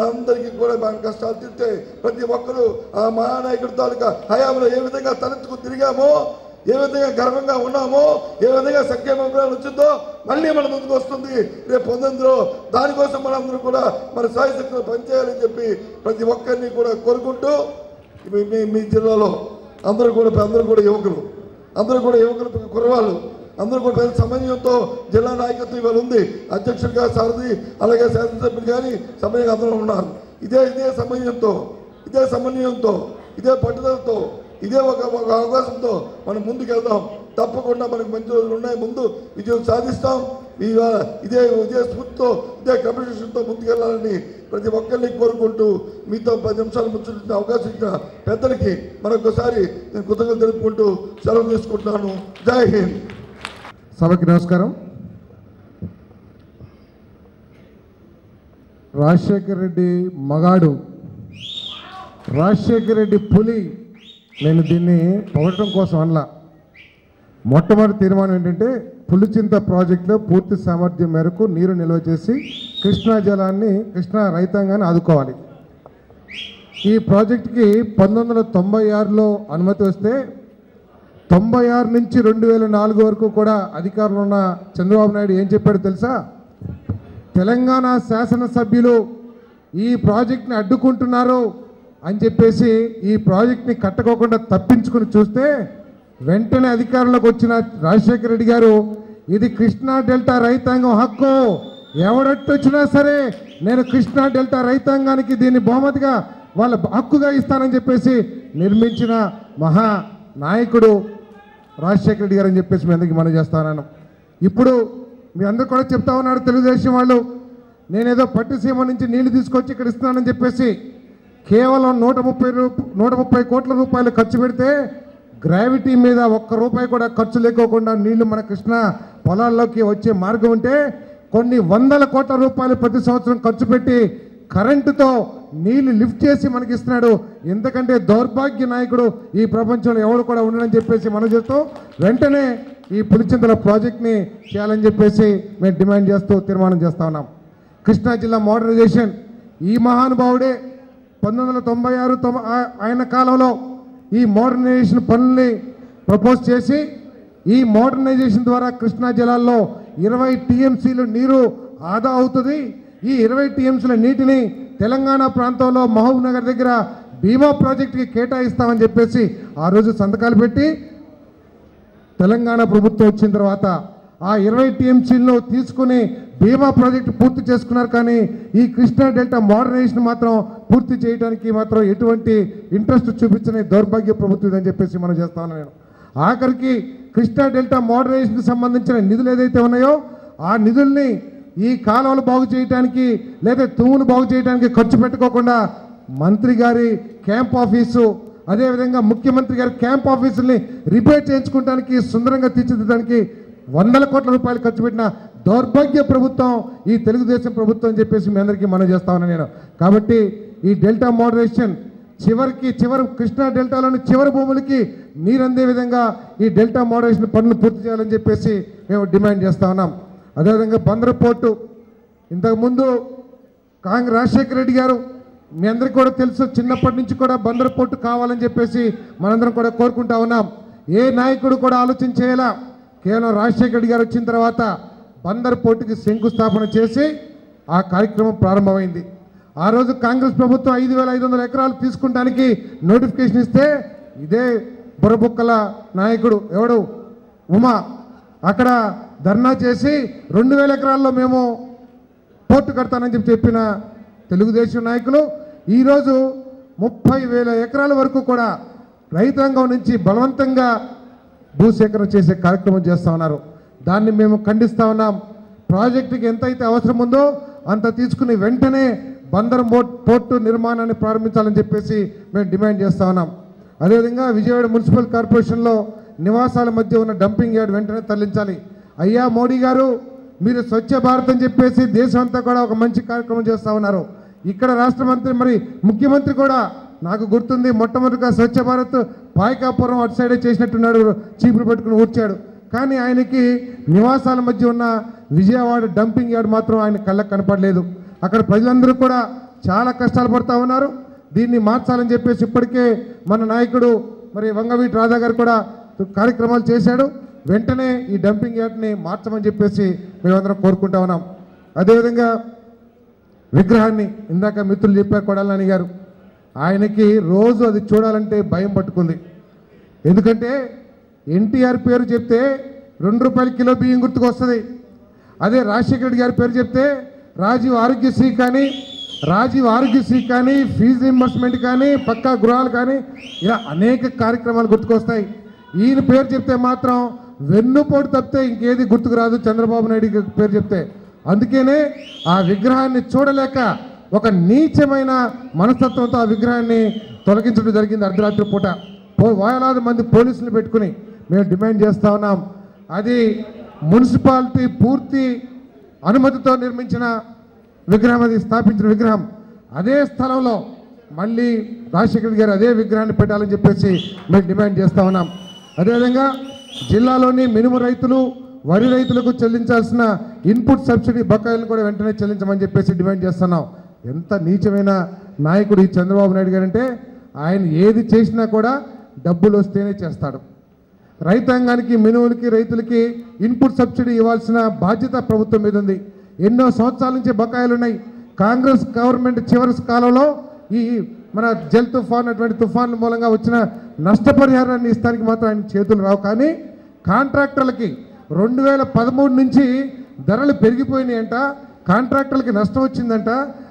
అందరికీ కూడా మన కష్టాలు తీర్చే ప్రతి ఒక్కరూ ఆ మహానాయకుడి తాలూకా హయాంలో ఏ విధంగా తలెత్తుకు తిరిగామో, ఏ విధంగా గర్వంగా ఉన్నామో, ఏ విధంగా సంక్షేమ అభిప్రాయాలు వచ్చిందో మళ్ళీ మన ముందుకు వస్తుంది రేపు 19లో. దానికోసం మనందరూ కూడా మన సాయశక్తిలో పనిచేయాలని చెప్పి ప్రతి ఒక్కరిని కూడా కోరుకుంటూ, మీ జిల్లాలో అందరూ కూడా యువకులు కుర్రవాళ్ళు అందరూ కూడా పెద్ద సమన్వయంతో జిల్లా నాయకత్వం ఇవాళ ఉంది. అధ్యక్షుడిగా సారథి, అలాగే శాసనసభ్యులు కానీ సమయంగా అందరూ ఉన్నారు. ఇదే సమన్వయంతో, ఇదే పట్టుదలతో, ఇదే ఒక అవకాశంతో మనం ముందుకెళ్దాం. తప్పకుండా మనకు మంచి రోజులు ఉన్నాయి. ముందు విజయం సాధిస్తాం. ఇదే స్ఫూర్తితో, ఇదే క్రమశిక్షణతో ముందుకెళ్లాలని ప్రతి ఒక్కరిని కోరుకుంటూ మీతో 10 నిమిషాలు ముచ్చటించిన అవకాశం ఇచ్చిన పెద్దలకి మరొకసారి నేను కృతజ్ఞతలు తెలుపుకుంటూ సెలవు తీసుకుంటున్నాను. జై హింద్. సభకి నమస్కారం. రాజశేఖర రెడ్డి మగాడు, రాజశేఖర రెడ్డి పులి. నేను దీన్ని పొగడటం కోసం అనలా. మొట్టమొదటి తీర్మానం ఏంటంటే పులిచింత ప్రాజెక్టులో పూర్తి సామర్థ్యం మేరకు నీరు నిల్వ చేసి కృష్ణా కృష్ణా రైతాంగాన్ని ఆదుకోవాలి. ఈ ప్రాజెక్టుకి 1996లో అనుమతి వస్తే 96 నుంచి 2004 వరకు కూడా అధికారంలో ఉన్న చంద్రబాబు నాయుడు ఏం చెప్పాడు తెలుసా? తెలంగాణ శాసనసభ్యులు ఈ ప్రాజెక్ట్ని అడ్డుకుంటున్నారు అని చెప్పేసి ఈ ప్రాజెక్ట్ని కట్టుకోకుండా తప్పించుకుని చూస్తే వెంటనే అధికారంలోకి వచ్చిన రాజశేఖర రెడ్డి గారు ఇది కృష్ణా డెల్టా రైతాంగం హక్కు, ఎవడట్టు వచ్చినా సరే నేను కృష్ణా డెల్టా రైతాంగానికి దీన్ని బహుమతిగా వాళ్ళ హక్కుగా ఇస్తానని చెప్పేసి నిర్మించిన మహా నాయకుడు రాజశేఖర రెడ్డి గారు అని చెప్పేసి మీ అందరికీ మనం చేస్తాను. ఇప్పుడు మీ అందరు కూడా చెప్తా ఉన్నారు తెలుగుదేశం వాళ్ళు, నేనేదో పట్టిసీమ నుంచి నీళ్లు తీసుకొచ్చి ఇక్కడ ఇస్తున్నానని చెప్పేసి కేవలం 130 కోట్ల రూపాయలు ఖర్చు పెడితే గ్రావిటీ మీద ₹1 కూడా ఖర్చు లేకోకుండా నీళ్లు మన కృష్ణా పొలాల్లోకి వచ్చే మార్గం ఉంటే కొన్ని 100 కోట్ల రూపాయలు ప్రతి సంవత్సరం ఖర్చు పెట్టి కరెంటుతో నీళ్లు లిఫ్ట్ చేసి మనకి ఇస్తున్నాడు. ఎందుకంటే దౌర్భాగ్య నాయకుడు ఈ ప్రపంచంలో ఎవరు కూడా ఉండడని చెప్పేసి మనం చేస్తూ వెంటనే ఈ పులిచింతల ప్రాజెక్ట్ని చేయాలని చెప్పేసి మేము డిమాండ్ చేస్తూ తీర్మానం చేస్తా ఉన్నాం. కృష్ణా జిల్లా మోడర్నైజేషన్ ఈ మహానుభావుడే 1996 ఆయన కాలంలో ఈ మోడర్నైజేషన్ పనుల్ని ప్రపోజ్ చేసి ఈ మోడర్నైజేషన్ ద్వారా కృష్ణా జిల్లాల్లో 20 టీఎంసీలు నీరు ఆదా అవుతుంది. ఈ 20 టీఎంసీల నీటిని తెలంగాణ ప్రాంతంలో మహబూబ్ నగర్ దగ్గర భీమా ప్రాజెక్టుకి కేటాయిస్తామని చెప్పేసి ఆ రోజు సంతకాలు పెట్టి తెలంగాణ ప్రభుత్వం వచ్చిన తర్వాత ఆ 20 టీఎంసీలను తీసుకుని భీమా ప్రాజెక్టు పూర్తి చేసుకున్నారు. కానీ ఈ కృష్ణా డెల్టా మోడర్నైజేషన్ మాత్రం పూర్తి చేయడానికి మాత్రం ఎటువంటి ఇంట్రెస్ట్ చూపించని దౌర్భాగ్య ప్రభుత్వం ఇదని చెప్పేసి మనం చేస్తా ఉన్నాను. నేను ఆఖరికి కృష్ణా డెల్టా మోడర్నైజేషన్కి సంబంధించిన నిధులు ఏదైతే ఉన్నాయో ఆ నిధుల్ని ఈ కాలువలు బాగు చేయడానికి లేదా తూములు బాగు చేయడానికి ఖర్చు పెట్టుకోకుండా మంత్రి గారి క్యాంప్ ఆఫీసు అదేవిధంగా ముఖ్యమంత్రి గారి క్యాంప్ ఆఫీసుల్ని రిపేర్ చేయించుకోవడానికి సుందరంగా తీర్చిదిద్దడానికి 100 కోట్ల రూపాయలు ఖర్చు పెట్టిన దౌర్భాగ్య ప్రభుత్వం ఈ తెలుగుదేశం ప్రభుత్వం అని చెప్పేసి మీ అందరికీ మనం చేస్తా ఉన్నాను నేను. కాబట్టి ఈ డెల్టా మోడరేషన్ చివరి కృష్ణా డెల్టాలోని చివరి భూములకి నీరందే విధంగా ఈ డెల్టా మోడరేషన్ పనులు పూర్తి చేయాలని చెప్పేసి మేము డిమాండ్ చేస్తా ఉన్నాం. అదేవిధంగా బందరు పోర్టు ఇంతకుముందు రాజశేఖర రెడ్డి గారు మీ అందరికీ కూడా తెలుసు, చిన్నప్పటి నుంచి కూడా బందరు పోర్టు కావాలని చెప్పేసి మనందరం కూడా కోరుకుంటా ఉన్నాం. ఏ నాయకుడు కూడా ఆలోచన చేయాలా, కేవలం రాజశేఖర రెడ్డి గారు వచ్చిన తర్వాత బందరు పోర్టుకి శంకుస్థాపన చేసి ఆ కార్యక్రమం ప్రారంభమైంది. ఆ రోజు కాంగ్రెస్ ప్రభుత్వం 5,500 ఎకరాలు తీసుకుంటానికి నోటిఫికేషన్ ఇస్తే ఇదే బుర్రబుక్కల నాయకుడు ఎవడు ఉమా అక్కడ ధర్నా చేసి 2,000 ఎకరాల్లో మేము పోర్టు కడతానని చెప్పిన తెలుగుదేశం నాయకులు ఈరోజు 30,000 ఎకరాల వరకు కూడా రైతాంగం నుంచి బలవంతంగా భూసేకరణ చేసే కార్యక్రమం చేస్తూ ఉన్నారు. దాన్ని మేము ఖండిస్తూ ఉన్నాం. ప్రాజెక్టుకి ఎంతైతే అవసరం ఉందో అంత తీసుకుని వెంటనే బందర్ పోర్టు నిర్మాణాన్ని ప్రారంభించాలని చెప్పేసి మేము డిమాండ్ చేస్తూ ఉన్నాం. అదేవిధంగా విజయవాడ మున్సిపల్ కార్పొరేషన్లో నివాసాల మధ్య ఉన్న డంపింగ్ యార్డ్ వెంటనే తరలించాలి. అయ్యా మోడీ గారు, మీరు స్వచ్ఛ భారత్ అని చెప్పేసి దేశం అంతా కూడా ఒక మంచి కార్యక్రమం చేస్తూ ఉన్నారు. ఇక్కడ రాష్ట్ర మంత్రి ముఖ్యమంత్రి కూడా నాకు గుర్తుంది, మొట్టమొదటిగా స్వచ్ఛ భారత్ పాయకాపురం అటు సైడే చేసినట్టున్నాడు, చీపురు పెట్టుకుని ఊడ్చాడు. కానీ ఆయనకి నివాసాల మధ్య ఉన్న విజయవాడ డంపింగ్ యార్డ్ మాత్రం ఆయన కళ్ళకు కనపడలేదు. అక్కడ ప్రజలందరూ కూడా చాలా కష్టాలు పడుతూ ఉన్నారు. దీన్ని మార్చాలని చెప్పేసి ఇప్పటికే మన నాయకుడు వంగవీటి రాధా గారు కూడా కార్యక్రమాలు చేశాడు. వెంటనే ఈ డంపింగ్ యార్డ్ని మార్చమని చెప్పేసి మేమందరం కోరుకుంటా ఉన్నాం. అదేవిధంగా విగ్రహాన్ని ఇందాక మిత్రులు చెప్పారు కొడాలని గారు, ఆయనకి రోజు అది చూడాలంటే భయం పట్టుకుంది. ఎందుకంటే ఎన్టీఆర్ పేరు చెప్తే 2 రూపాయల కిలో బియ్యం గుర్తుకు వస్తుంది. అదే రాజశేఖర రెడ్డి గారి పేరు చెప్తే రాజీవ్ ఆరోగ్యశ్రీ కానీ ఫీజు రీయింబర్స్మెంట్ కానీ పక్కా గృహాలు కానీ ఇలా అనేక కార్యక్రమాలు గుర్తుకొస్తాయి. ఈయన పేరు చెప్తే మాత్రం వెన్నుపోటు తప్పితే ఇంకేది గుర్తుకు రాదు చంద్రబాబు నాయుడు పేరు చెప్తే. అందుకనే ఆ విగ్రహాన్ని చూడలేక ఒక నీచమైన మనస్తత్వంతో ఆ విగ్రహాన్ని తొలగించడం జరిగింది. అర్ధరాత్రి పూట వేలాది మంది పోలీసులు పెట్టుకుని మేము డిమాండ్ చేస్తూ ఉన్నాం. అది మున్సిపాలిటీ పూర్తి అనుమతితో నిర్మించిన విగ్రహం, అది స్థాపించిన విగ్రహం. అదే స్థలంలో మళ్ళీ రాజశేఖర రెడ్డి గారు అదే విగ్రహాన్ని పెట్టాలని చెప్పేసి మేము డిమాండ్ చేస్తూ ఉన్నాం. అదేవిధంగా జిల్లాలోని మినుము రైతులు, వరి రైతులకు చెల్లించాల్సిన ఇన్పుట్ సబ్సిడీ బకాయిలను కూడా వెంటనే చెల్లించమని చెప్పేసి డిమాండ్ చేస్తున్నాం. ఎంత నీచమైన నాయకుడు ఈ చంద్రబాబు నాయుడు గారు అంటే, ఆయన ఏది చేసినా కూడా డబ్బులు వస్తేనే చేస్తాడు. రైతాంగానికి, మినుములకి, రైతులకి ఇన్పుట్ సబ్సిడీ ఇవ్వాల్సిన బాధ్యత ప్రభుత్వం మీద ఉంది. ఎన్నో సంవత్సరాల నుంచి బకాయిలు ఉన్నాయి. కాంగ్రెస్ గవర్నమెంట్ చివరి కాలంలో ఈ మన జల్ తుఫాన్ అటువంటి తుఫాన్ల మూలంగా వచ్చిన నష్టపరిహారాన్ని ఇస్తానికి మాత్రం ఆయన చేతులు రావు. కానీ కాంట్రాక్టర్లకి 2013 నుంచి ధరలు పెరిగిపోయినాయంట, కాంట్రాక్టర్లకి నష్టం వచ్చిందంట,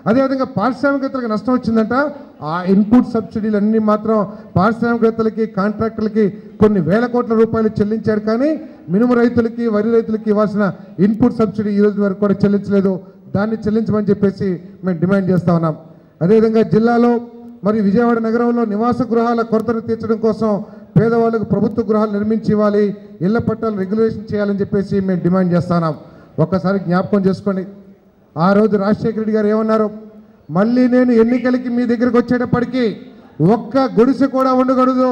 అదేవిధంగా పారిశ్రామికవేత్తలకు నష్టం వచ్చిందంట. ఆ ఇన్పుట్ సబ్సిడీలు అన్నీ మాత్రం పారిశ్రామికవేత్తలకి, కాంట్రాక్టర్లకి కొన్ని వేల కోట్ల రూపాయలు చెల్లించారు. కానీ మినుము రైతులకి, వరి రైతులకి ఇవ్వాల్సిన ఇన్పుట్ సబ్సిడీ ఈ రోజు వరకు కూడా చెల్లించలేదు. దాన్ని చెల్లించమని చెప్పేసి మేము డిమాండ్ చేస్తూ ఉన్నాం. అదేవిధంగా జిల్లాలో విజయవాడ నగరంలో నివాస గృహాల కొరతను తీర్చడం కోసం పేదవాళ్ళకు ప్రభుత్వ గృహాలు నిర్మించి ఇవ్వాలి, ఇళ్ల పట్టాలు రెగ్యులేషన్ చేయాలని చెప్పేసి మేము డిమాండ్ చేస్తున్నాం. ఒక్కసారి జ్ఞాపకం చేసుకోండి, ఆ రోజు రాజశేఖర రెడ్డి గారు ఏమన్నారు, మళ్ళీ నేను ఎన్నికలకి మీ దగ్గరికి వచ్చేటప్పటికీ ఒక్క గుడిసె కూడా ఉండకూడదు,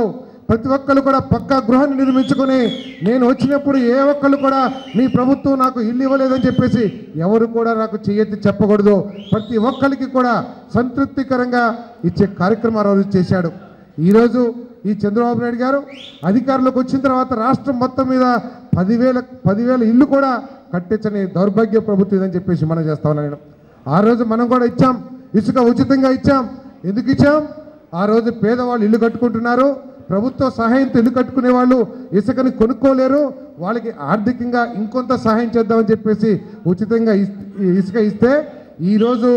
ప్రతి ఒక్కళ్ళు కూడా పక్కా గృహాన్ని నిర్మించుకొని నేను వచ్చినప్పుడు ఏ ఒక్కళ్ళు కూడా మీ ప్రభుత్వం నాకు ఇల్లు ఇవ్వలేదని చెప్పేసి ఎవరు కూడా నాకు చెయ్యెత్తి చెప్పకూడదు. ప్రతి ఒక్కరికి కూడా సంతృప్తికరంగా ఇచ్చే కార్యక్రమం ఆ రోజు చేశాడు. ఈరోజు ఈ చంద్రబాబు నాయుడు గారు అధికారంలోకి వచ్చిన తర్వాత రాష్ట్రం మొత్తం మీద 10,000 ఇల్లు కూడా కట్టించని దౌర్భాగ్య ప్రభుత్వం ఇదని చెప్పేసి మనం చేస్తా ఉన్నాను. ఆ రోజు మనం కూడా ఇచ్చాం, ఇసుక ఉచితంగా ఇచ్చాం. ఎందుకు ఇచ్చాం? ఆ రోజు పేదవాళ్ళు ఇల్లు కట్టుకుంటున్నారు, ప్రభుత్వ సహాయంతో ఇల్లు కట్టుకునే వాళ్ళు ఇసుకని కొనుక్కోలేరు, వాళ్ళకి ఆర్థికంగా ఇంకొంత సహాయం చేద్దామని చెప్పేసి ఉచితంగా ఇసుక ఇస్తే ఈరోజు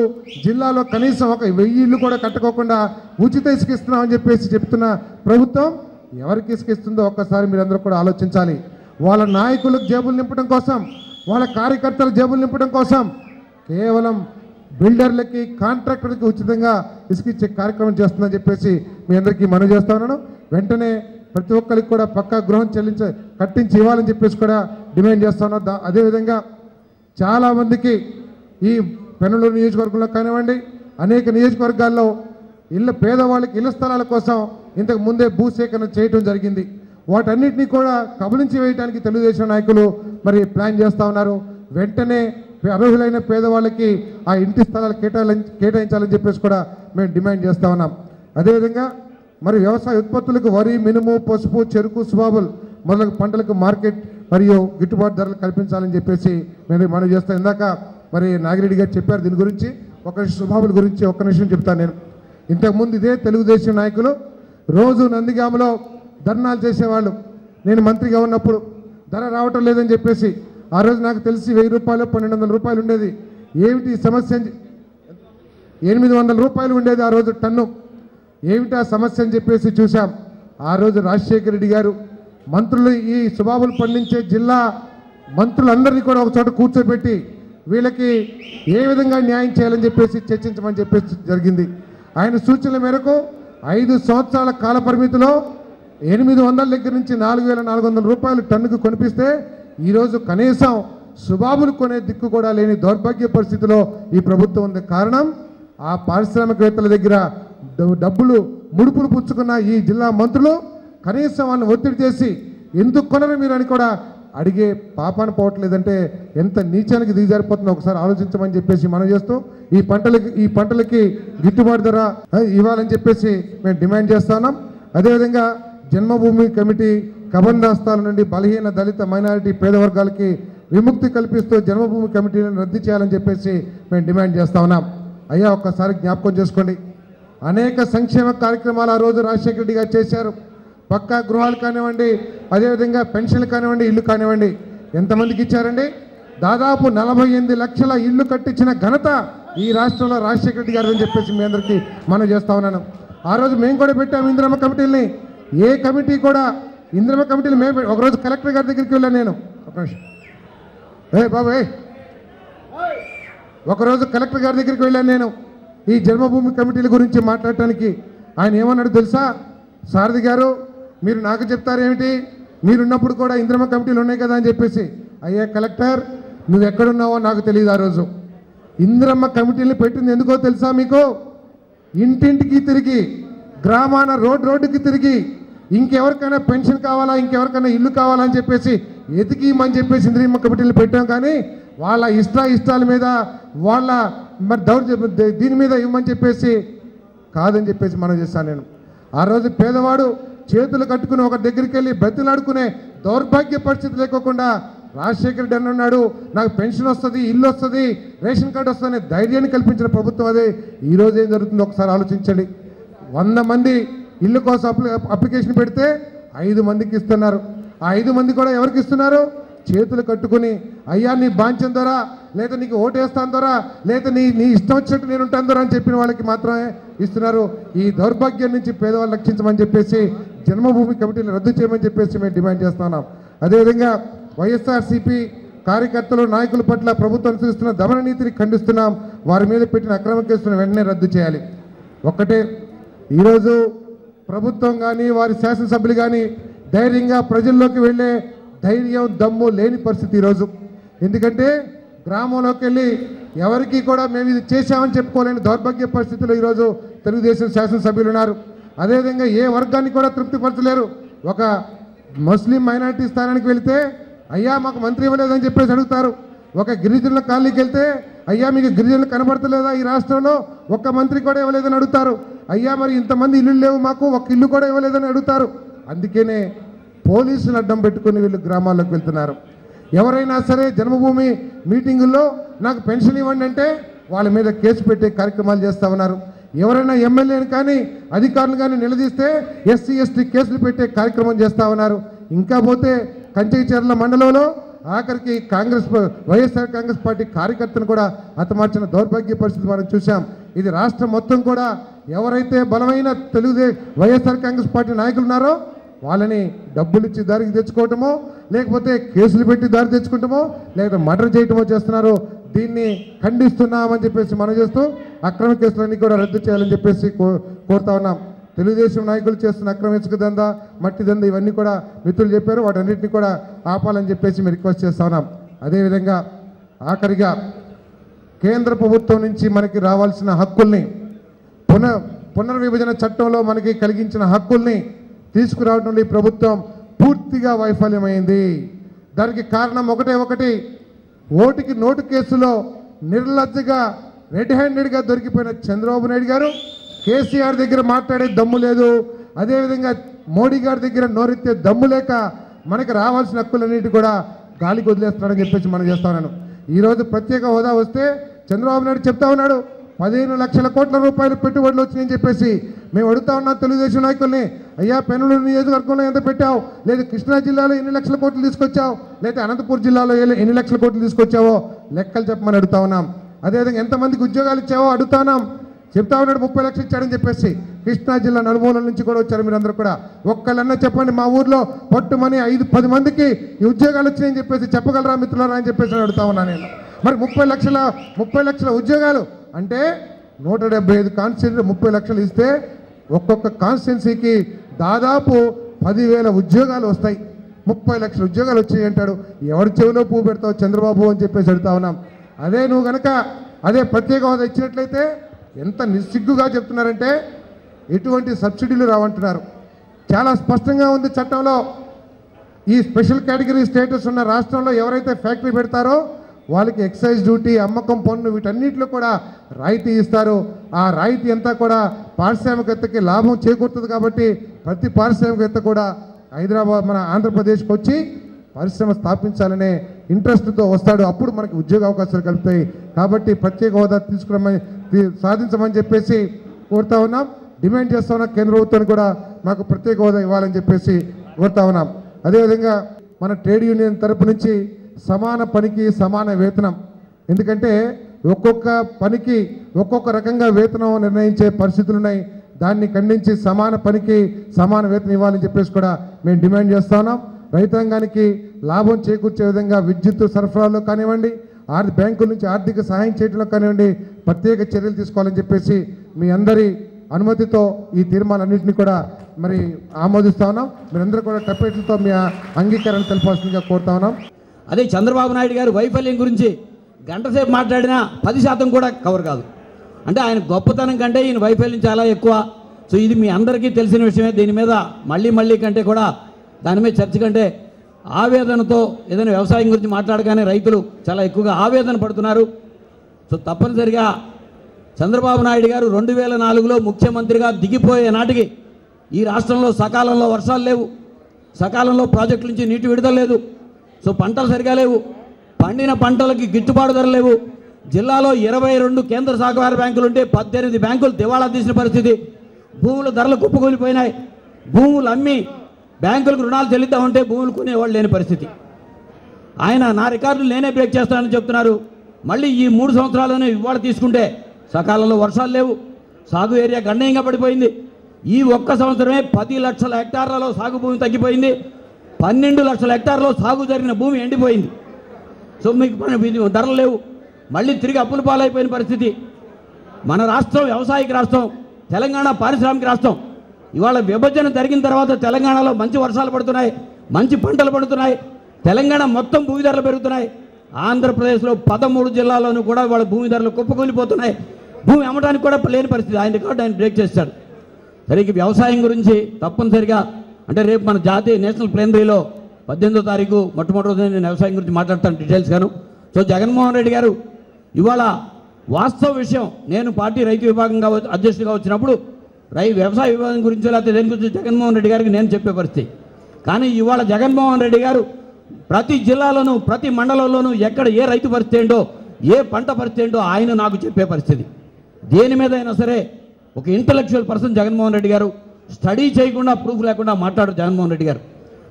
జిల్లాలో కనీసం 1000 ఇల్లు కూడా కట్టుకోకుండా ఉచిత ఇసుక ఇస్తున్నామని చెప్పేసి చెప్తున్న ప్రభుత్వం ఎవరికి ఇసుక ఇస్తుందో ఒక్కసారి మీరందరూ కూడా ఆలోచించాలి. వాళ్ళ నాయకులకు జేబులు నింపడం కోసం, వాళ్ళ కార్యకర్తల జేబులు నింపడం కోసం కేవలం బిల్డర్లకి కాంట్రాక్టర్లకి ఉచితంగా ఇసుక ఇచ్చే కార్యక్రమం చేస్తుందని చెప్పేసి మీ అందరికీ మనవి చేస్తా ఉన్నాను. వెంటనే ప్రతి ఒక్కరికి కూడా పక్కా గృహం కట్టించి ఇవ్వాలని చెప్పేసి కూడా డిమాండ్ చేస్తా ఉన్నాం. అదేవిధంగా చాలామందికి ఈ పెనలూరు నియోజకవర్గంలో కానివ్వండి, అనేక నియోజకవర్గాల్లో పేదవాళ్ళకి ఇళ్ల స్థలాల కోసం ఇంతకు ముందే భూసేకరణ చేయడం జరిగింది. వాటన్నిటినీ కూడా కబలించి వేయడానికి తెలుగుదేశం నాయకులు మరి ప్లాన్ చేస్తూ ఉన్నారు. వెంటనే అర్హులైన పేదవాళ్ళకి ఆ ఇంటి స్థలాలు కేటాయించాలని చెప్పేసి కూడా మేము డిమాండ్ చేస్తూ ఉన్నాం. అదేవిధంగా మరి వ్యవసాయ ఉత్పత్తులకు వరి, మినుము, పసుపు, చెరుకు, సుబాబుల్ మొదలగు పంటలకు మార్కెట్ మరియు గిట్టుబాటు ధరలు కల్పించాలని చెప్పేసి మేము మనం చేస్తాం. ఇందాక మరి నాగిరెడ్డి గారు చెప్పారు దీని గురించి. ఒక సుబాబుల గురించి ఒక్క నిమిషం చెప్తాను నేను. ఇంతకుముందు ఇదే తెలుగుదేశం నాయకులు రోజు నందిగామలో ధర్నాలు చేసేవాళ్ళు. నేను మంత్రిగా ఉన్నప్పుడు ధర రావటం లేదని చెప్పేసి ఆ రోజు నాకు తెలిసి 1000 రూపాయలు 1200 రూపాయలు ఉండేది. ఏమిటి సమస్య? 800 రూపాయలు ఉండేది ఆ రోజు టన్ను. ఏమిటి ఆ సమస్య అని చెప్పేసి చూసాం. ఆ రోజు రాజశేఖర రెడ్డి గారు మంత్రులు ఈ సుబాబులు పండించే జిల్లా మంత్రులందరినీ కూడా ఒక చోట కూర్చోబెట్టి వీళ్ళకి ఏ విధంగా న్యాయం చేయాలని చెప్పేసి చర్చించమని చెప్పేసి జరిగింది. ఆయన సూచనల మేరకు 5 సంవత్సరాల కాల పరిమితిలో 800 దగ్గర నుంచి 4400 రూపాయలు టన్నుకు కొనిపిస్తే ఈరోజు కనీసం సుబాబులు కొనే దిక్కు కూడా లేని దౌర్భాగ్య పరిస్థితిలో ఈ ప్రభుత్వం ఉంది. కారణం ఆ పారిశ్రామికవేత్తల దగ్గర డబ్బులు ముడుపులు పుచ్చుకున్న ఈ జిల్లా మంత్రులు కనీసం వాళ్ళని ఒత్తిడి చేసి ఎందుకు కొనరు మీరు అని కూడా అడిగే పాపాన పోవట్లేదంటే ఎంత నీచానికి దిగజారిపోతుందో ఒకసారి ఆలోచించమని చెప్పేసి మనం చేస్తూ ఈ పంటలకి గిట్టుబాటు ధర ఇవ్వాలని చెప్పేసి మేము డిమాండ్ చేస్తున్నాం. అదేవిధంగా జన్మభూమి కమిటీ కబంధాస్తాల నుండి బలహీన, దళిత, మైనారిటీ, పేద వర్గాలకి విముక్తి కల్పిస్తూ జన్మభూమి కమిటీలను రద్దు చేయాలని చెప్పేసి మేము డిమాండ్ చేస్తా ఉన్నాం. అయ్యా ఒక్కసారి జ్ఞాపకం చేసుకోండి, అనేక సంక్షేమ కార్యక్రమాలు ఆ రోజు రాజశేఖర రెడ్డి గారు చేశారు. పక్కా గృహాలు కానివ్వండి, అదేవిధంగా పెన్షన్లు కానివ్వండి, ఇల్లు కానివ్వండి, ఎంతమందికి ఇచ్చారండి? దాదాపు 48 లక్షల ఇల్లు కట్టించిన ఘనత ఈ రాష్ట్రంలో రాజశేఖర రెడ్డి గారు అని చెప్పేసి మీ అందరికీ మనం చేస్తా ఉన్నాను. ఆ రోజు మేము కూడా పెట్టాము ఇందిరమ్మ కమిటీలని. ఏ కమిటీ కూడా ఇందిరమ్మ కమిటీలు మేము ఒకరోజు కలెక్టర్ గారి దగ్గరికి వెళ్ళాను నేను. ఒకరోజు కలెక్టర్ గారి దగ్గరికి వెళ్ళాను నేను ఈ జన్మభూమి కమిటీల గురించి మాట్లాడటానికి. ఆయన ఏమన్నాడు తెలుసా? సారథి గారు మీరు నాకు చెప్తారేమిటి, మీరున్నప్పుడు కూడా ఇందిరమ్మ కమిటీలు ఉన్నాయి కదా అని చెప్పేసి. అయ్యా కలెక్టర్, నువ్వు ఎక్కడున్నావో నాకు తెలియదు. ఆ రోజు ఇందిరమ్మ కమిటీలు పెట్టింది ఎందుకో తెలుసా మీకు? ఇంటింటికి తిరిగి, గ్రామాన రోడ్డుకి తిరిగి, ఇంకెవరికైనా పెన్షన్ కావాలా, ఇంకెవరికైనా ఇల్లు కావాలా అని చెప్పేసి ఎతికి ఇమ్మని చెప్పేసి ఇందిరమ్మ కమిటీలు పెట్టాం. కానీ వాళ్ళ ఇష్టాల మీద, వాళ్ళ మరి దీని మీద ఇవ్వమని చెప్పేసి కాదని చెప్పేసి మనం చేశాను నేను. ఆ రోజు పేదవాడు చేతులు కట్టుకుని ఒక దగ్గరికి వెళ్ళి బ్రతిలాడుకునే దౌర్భాగ్య పరిస్థితి లేకోకుండా రాజశేఖర రెడ్డి అన్నాడు నాకు పెన్షన్ వస్తుంది, ఇల్లు వస్తుంది, రేషన్ కార్డు వస్తుంది ధైర్యాన్ని కల్పించిన ప్రభుత్వం అదే. ఈరోజు ఏం జరుగుతుందో ఒకసారి ఆలోచించండి. 100 మంది ఇల్లు కోసం అప్లికేషన్ పెడితే 5 మందికి ఇస్తున్నారు. ఆ 5 మంది కూడా ఎవరికి ఇస్తున్నారు? చేతులు కట్టుకుని అయ్యా నీ బాంఛం ద్వారా, లేదా నీకు ఓటు వేస్తాను ద్వారా, లేదా నీ ఇష్టం వచ్చినట్టు నేను ఉంటాను ద్వారా అని చెప్పిన వాళ్ళకి మాత్రమే ఇస్తున్నారు. ఈ దౌర్భాగ్యం నుంచి పేదవాళ్ళు రక్షించమని చెప్పేసి జన్మభూమి కమిటీలు రద్దు చేయమని చెప్పేసి మేము డిమాండ్ చేస్తున్నాం. అదేవిధంగా వైఎస్ఆర్సీపీ కార్యకర్తలు, నాయకుల పట్ల ప్రభుత్వం అనుసరిస్తున్న దమన నీతిని ఖండిస్తున్నాం. వారి మీద పెట్టిన అక్రమ కేసులను వెంటనే రద్దు చేయాలి. ఒక్కటే, ఈరోజు ప్రభుత్వం కానీ వారి శాసనసభ్యులు కానీ ధైర్యంగా ప్రజల్లోకి వెళ్ళే ధైర్యం, దమ్ము లేని పరిస్థితి ఈరోజు. ఎందుకంటే గ్రామంలోకి వెళ్ళి ఎవరికి కూడా మేము ఇది చేశామని చెప్పుకోలేని దౌర్భాగ్య పరిస్థితుల్లో ఈరోజు తెలుగుదేశం శాసనసభ్యులు ఉన్నారు. అదేవిధంగా ఏ వర్గాన్ని కూడా తృప్తిపరచలేరు. ఒక ముస్లిం మైనారిటీ స్థానానికి వెళితే అయ్యా మాకు మంత్రి ఇవ్వలేదని చెప్పేసి అడుగుతారు. ఒక గిరిజనుల కాలనీకి వెళ్తే అయ్యా మీకు గిరిజనులు కనబడతలేదా ఈ రాష్ట్రంలో, ఒక్క మంత్రి కూడా ఇవ్వలేదని అడుగుతారు. అయ్యా మరి ఇంతమంది ఇల్లు లేవు మాకు, ఒక్క ఇల్లు కూడా ఇవ్వలేదని అడుగుతారు. అందుకనే పోలీసులు అడ్డం పెట్టుకుని వీళ్ళు గ్రామాల్లోకి వెళ్తున్నారు. ఎవరైనా సరే జన్మభూమి మీటింగుల్లో నాకు పెన్షన్ ఇవ్వండి అంటే వాళ్ళ మీద కేసు పెట్టే కార్యక్రమాలు చేస్తూ ఉన్నారు. ఎవరైనా ఎమ్మెల్యేని కానీ అధికారులు కానీ నిలదీస్తే ఎస్సీ ఎస్టీ కేసులు పెట్టే కార్యక్రమం చేస్తూ ఉన్నారు. ఇంకా పోతే కంచెచర్ల మండలంలో ఆఖరికి వైఎస్ఆర్ కాంగ్రెస్ పార్టీ కార్యకర్తను కూడా హతమార్చిన దౌర్భాగ్య పరిస్థితి మనం చూసాం. ఇది రాష్ట్రం మొత్తం కూడా ఎవరైతే బలమైన వైఎస్ఆర్ కాంగ్రెస్ పార్టీ నాయకులు ఉన్నారో వాళ్ళని డబ్బులు ఇచ్చి దారికి తెచ్చుకోవటమో, లేకపోతే కేసులు పెట్టి దారి తెచ్చుకుంటామో, లేకపోతే మర్డర్ చేయటమో చేస్తున్నారు. దీన్ని ఖండిస్తున్నామని చెప్పేసి మనం చేస్తూ అక్రమ కేసులన్నీ కూడా రద్దు చేయాలని చెప్పేసి కోరుతా ఉన్నాం. తెలుగుదేశం నాయకులు చేస్తున్న అక్రమ ఇసుక దందా, మట్టి దందా ఇవన్నీ కూడా మిత్రులు చెప్పారు, వాటన్నిటిని కూడా ఆపాలని చెప్పేసి మేము రిక్వెస్ట్ చేస్తా ఉన్నాం. అదేవిధంగా ఆఖరిగా కేంద్ర ప్రభుత్వం నుంచి మనకి రావాల్సిన హక్కుల్ని పునర్విభజన చట్టంలో మనకి కలిగించిన హక్కుల్ని తీసుకురావడంలో ఈ ప్రభుత్వం పూర్తిగా వైఫల్యమైంది. దానికి కారణం ఒకటి, ఓటుకి నోటు కేసులో నిర్లజ్జగా రెడ్ హ్యాండెడ్గా దొరికిపోయిన చంద్రబాబు నాయుడు గారు కేసీఆర్ దగ్గర మాట్లాడే దమ్ము లేదు, అదేవిధంగా మోడీ గారి దగ్గర నోరెత్తే దమ్ము లేక మనకు రావాల్సిన హక్కులన్నిటి కూడా గాలికి వదిలేస్తున్నాడని చెప్పేసి మనం చేస్తా ఉన్నాను. ఈరోజు ప్రత్యేక హోదా వస్తే చంద్రబాబు నాయుడు చెప్తా ఉన్నాడు 15 లక్షల కోట్ల రూపాయలు పెట్టుబడులు వచ్చినాయని చెప్పేసి. మేము అడుగుతా ఉన్నాం తెలుగుదేశం నాయకుల్ని, అయ్యా పెనులూరు నియోజకవర్గంలో ఎంత పెట్టావు, లేదు కృష్ణా జిల్లాలో ఎన్ని లక్షల కోట్లు తీసుకొచ్చావు, లేదా అనంతపురం జిల్లాలో ఎన్ని లక్షల కోట్లు తీసుకొచ్చావో లెక్కలు చెప్పమని అడుగుతా ఉన్నాం. అదేవిధంగా ఎంతమందికి ఉద్యోగాలు ఇచ్చావో అడుగుతా ఉన్నాం. చెప్తా ఉన్నాడు 30 లక్షలు ఇచ్చాడని చెప్పేసి. కృష్ణా జిల్లా నలుమూలల నుంచి కూడా వచ్చారు మీరందరూ కూడా. ఒక్కళ్ళన్నా చెప్పండి మా ఊర్లో పట్టుమని 5-10 మందికి ఈ ఉద్యోగాలు వచ్చినాయని చెప్పేసి చెప్పగలరా మిత్రులారా అని చెప్పేసి అడుగుతా ఉన్నా నేను. మరి 30 లక్షల ఉద్యోగాలు అంటే 175 కాన్స్టిట్యూన్సీ 30 లక్షలు ఇస్తే ఒక్కొక్క కాన్స్టిట్యున్సీకి దాదాపు 10,000 ఉద్యోగాలు వస్తాయి. 30 లక్షల ఉద్యోగాలు వచ్చాయి అంటాడు. ఎవరి చెవిలో పువ్వు పెడతావు చంద్రబాబు అని చెప్పేసి అడుగుతా ఉన్నాం. అదే నువ్వు కనుక ప్రత్యేక హోదా ఇచ్చినట్లయితే ఎంత నిస్సిగ్గుగా చెప్తున్నారంటే ఎటువంటి సబ్సిడీలు రావంటున్నారు. చాలా స్పష్టంగా ఉంది చట్టంలో. ఈ స్పెషల్ కేటగిరీ స్టేటస్ ఉన్న రాష్ట్రంలో ఎవరైతే ఫ్యాక్టరీ పెడతారో వాళ్ళకి ఎక్సైజ్ డ్యూటీ, అమ్మకం పన్ను వీటన్నిటిలో కూడా రాయితీ ఇస్తారు. ఆ రాయితీ అంతా కూడా పారిశ్రామికవేత్తకి లాభం చేకూరుతుంది. కాబట్టి ప్రతి పారిశ్రామికవేత్త కూడా హైదరాబాద్ మన ఆంధ్రప్రదేశ్కి వచ్చి పరిశ్రమ స్థాపించాలనే ఇంట్రెస్ట్తో వస్తాడు. అప్పుడు మనకి ఉద్యోగ అవకాశాలు కలుగుతాయి. కాబట్టి ప్రత్యేక హోదా సాధించమని చెప్పేసి కోరుతా ఉన్నాం, డిమాండ్ చేస్తా ఉన్నాం. కేంద్ర ప్రభుత్వాన్ని కూడా మాకు ప్రత్యేక హోదా ఇవ్వాలని చెప్పేసి కోరుతా ఉన్నాం. అదేవిధంగా మన ట్రేడ్ యూనియన్ తరపు నుంచి సమాన పనికి సమాన వేతనం, ఎందుకంటే ఒక్కొక్క పనికి ఒక్కొక్క రకంగా వేతనం నిర్ణయించే పరిస్థితులు ఉన్నాయి. దాన్ని ఖండించి సమాన పనికి సమాన వేతనం ఇవ్వాలని చెప్పేసి కూడా మేము డిమాండ్ చేస్తా ఉన్నాం. రైతాంగానికి లాభం చేకూర్చే విధంగా విద్యుత్ సరఫరాలో కానివ్వండి, బ్యాంకుల నుంచి ఆర్థిక సహాయం చేయడంలో కానివ్వండి ప్రత్యేక చర్యలు తీసుకోవాలని చెప్పేసి మీ అందరి అనుమతితో ఈ తీర్మానాలన్నింటినీ కూడా మరి ఆమోదిస్తా ఉన్నాం. మీరందరూ కూడా టప్పేట్లతో మీ అంగీకారాన్ని తెలపాల్సిందిగా కోరుతా ఉన్నాం. అదే చంద్రబాబు నాయుడు గారు వైఫల్యం గురించి గంటసేపు మాట్లాడినా 10% కూడా కవర్ కాదు. అంటే ఆయన గొప్పతనం కంటే ఈయన వైఫల్యం చాలా ఎక్కువ. సో ఇది మీ అందరికీ తెలిసిన విషయమే. దీని మీద మళ్ళీ కంటే కూడా దాని మీద చర్చ కంటే ఆవేదనతో ఏదైనా వ్యవసాయం గురించి మాట్లాడగానే రైతులు చాలా ఎక్కువగా ఆవేదన పడుతున్నారు. సో తప్పనిసరిగా చంద్రబాబు నాయుడు గారు 2004లో ముఖ్యమంత్రిగా దిగిపోయే నాటికి ఈ రాష్ట్రంలో సకాలంలో వర్షాలు లేవు, సకాలంలో ప్రాజెక్టుల నుంచి నీటి విడుదల లేదు, సో పంటలు సరిగా లేవు, పండిన పంటలకి గిట్టుబాటు ధర లేవు. జిల్లాలో 22 కేంద్ర సహకార బ్యాంకులు ఉంటే 18 బ్యాంకులు దివాళా తీసిన పరిస్థితి. భూముల ధరలు కుప్పకూలిపోయినాయి. భూములు అమ్మి బ్యాంకులకు రుణాలు చెల్లిద్దామంటే భూములు కొనేవాళ్ళు లేని పరిస్థితి. ఆయన నా రికార్డులు నేనే బ్రేక్ చేస్తానని చెప్తున్నారు. మళ్ళీ ఈ 3 సంవత్సరాల్లోనే ఇవాళ తీసుకుంటే సకాలంలో వర్షాలు లేవు, సాగు ఏరియా గణనీయంగా పడిపోయింది. ఈ ఒక్క సంవత్సరమే 10 లక్షల హెక్టార్లలో సాగు భూమి తగ్గిపోయింది. 12 లక్షల హెక్టార్లో సాగు జరిగిన భూమి ఎండిపోయింది. సో మీకు ధరలు లేవు. మళ్ళీ తిరిగి అప్పుల పాలైపోయిన పరిస్థితి. మన రాష్ట్రం వ్యవసాయక రాష్ట్రం, తెలంగాణ పారిశ్రామిక రాష్ట్రం. ఇవాళ విభజన జరిగిన తర్వాత తెలంగాణలో మంచి వర్షాలు పడుతున్నాయి, మంచి పంటలు పడుతున్నాయి, తెలంగాణ మొత్తం భూమి ధరలు పెరుగుతున్నాయి. ఆంధ్రప్రదేశ్లో 13 జిల్లాల్లోనూ కూడా వాళ్ళ భూమి ధరలు కుప్పకూలిపోతున్నాయి. భూమి అమ్మడానికి కూడా లేని పరిస్థితి. ఆయన రికార్డు ఆయన బ్రేక్ చేస్తాడు. సరిగ్గా వ్యవసాయం గురించి తప్పనిసరిగా అంటే రేపు మన జాతీయ నేషనల్ ప్లేనరీలో 18వ తారీఖు మొట్టమొదటి రోజు నేను వ్యవసాయం గురించి మాట్లాడతాను డీటెయిల్స్ గాను. సో జగన్మోహన్ రెడ్డి గారు ఇవాళ వాస్తవ విషయం, నేను పార్టీ రైతు విభాగంగా అధ్యక్షుడిగా వచ్చినప్పుడు వ్యవసాయ విభాగం గురించి లేకపోతే దేని గురించి జగన్మోహన్ రెడ్డి గారికి నేను చెప్పే పరిస్థితి. కానీ ఇవాళ జగన్మోహన్ రెడ్డి గారు ప్రతి జిల్లాలోనూ ప్రతి మండలంలోనూ ఎక్కడ ఏ రైతు పరిస్థితి ఏంటో ఏ పంట పరిస్థితి ఏంటో ఆయన నాకు చెప్పే పరిస్థితి. దేని మీద అయినా సరే ఒక ఇంటలెక్చువల్ పర్సన్ జగన్మోహన్ రెడ్డి గారు, స్టడీ చేయకుండా ప్రూఫ్ లేకుండా మాట్లాడు జగన్మోహన్ రెడ్డి గారు.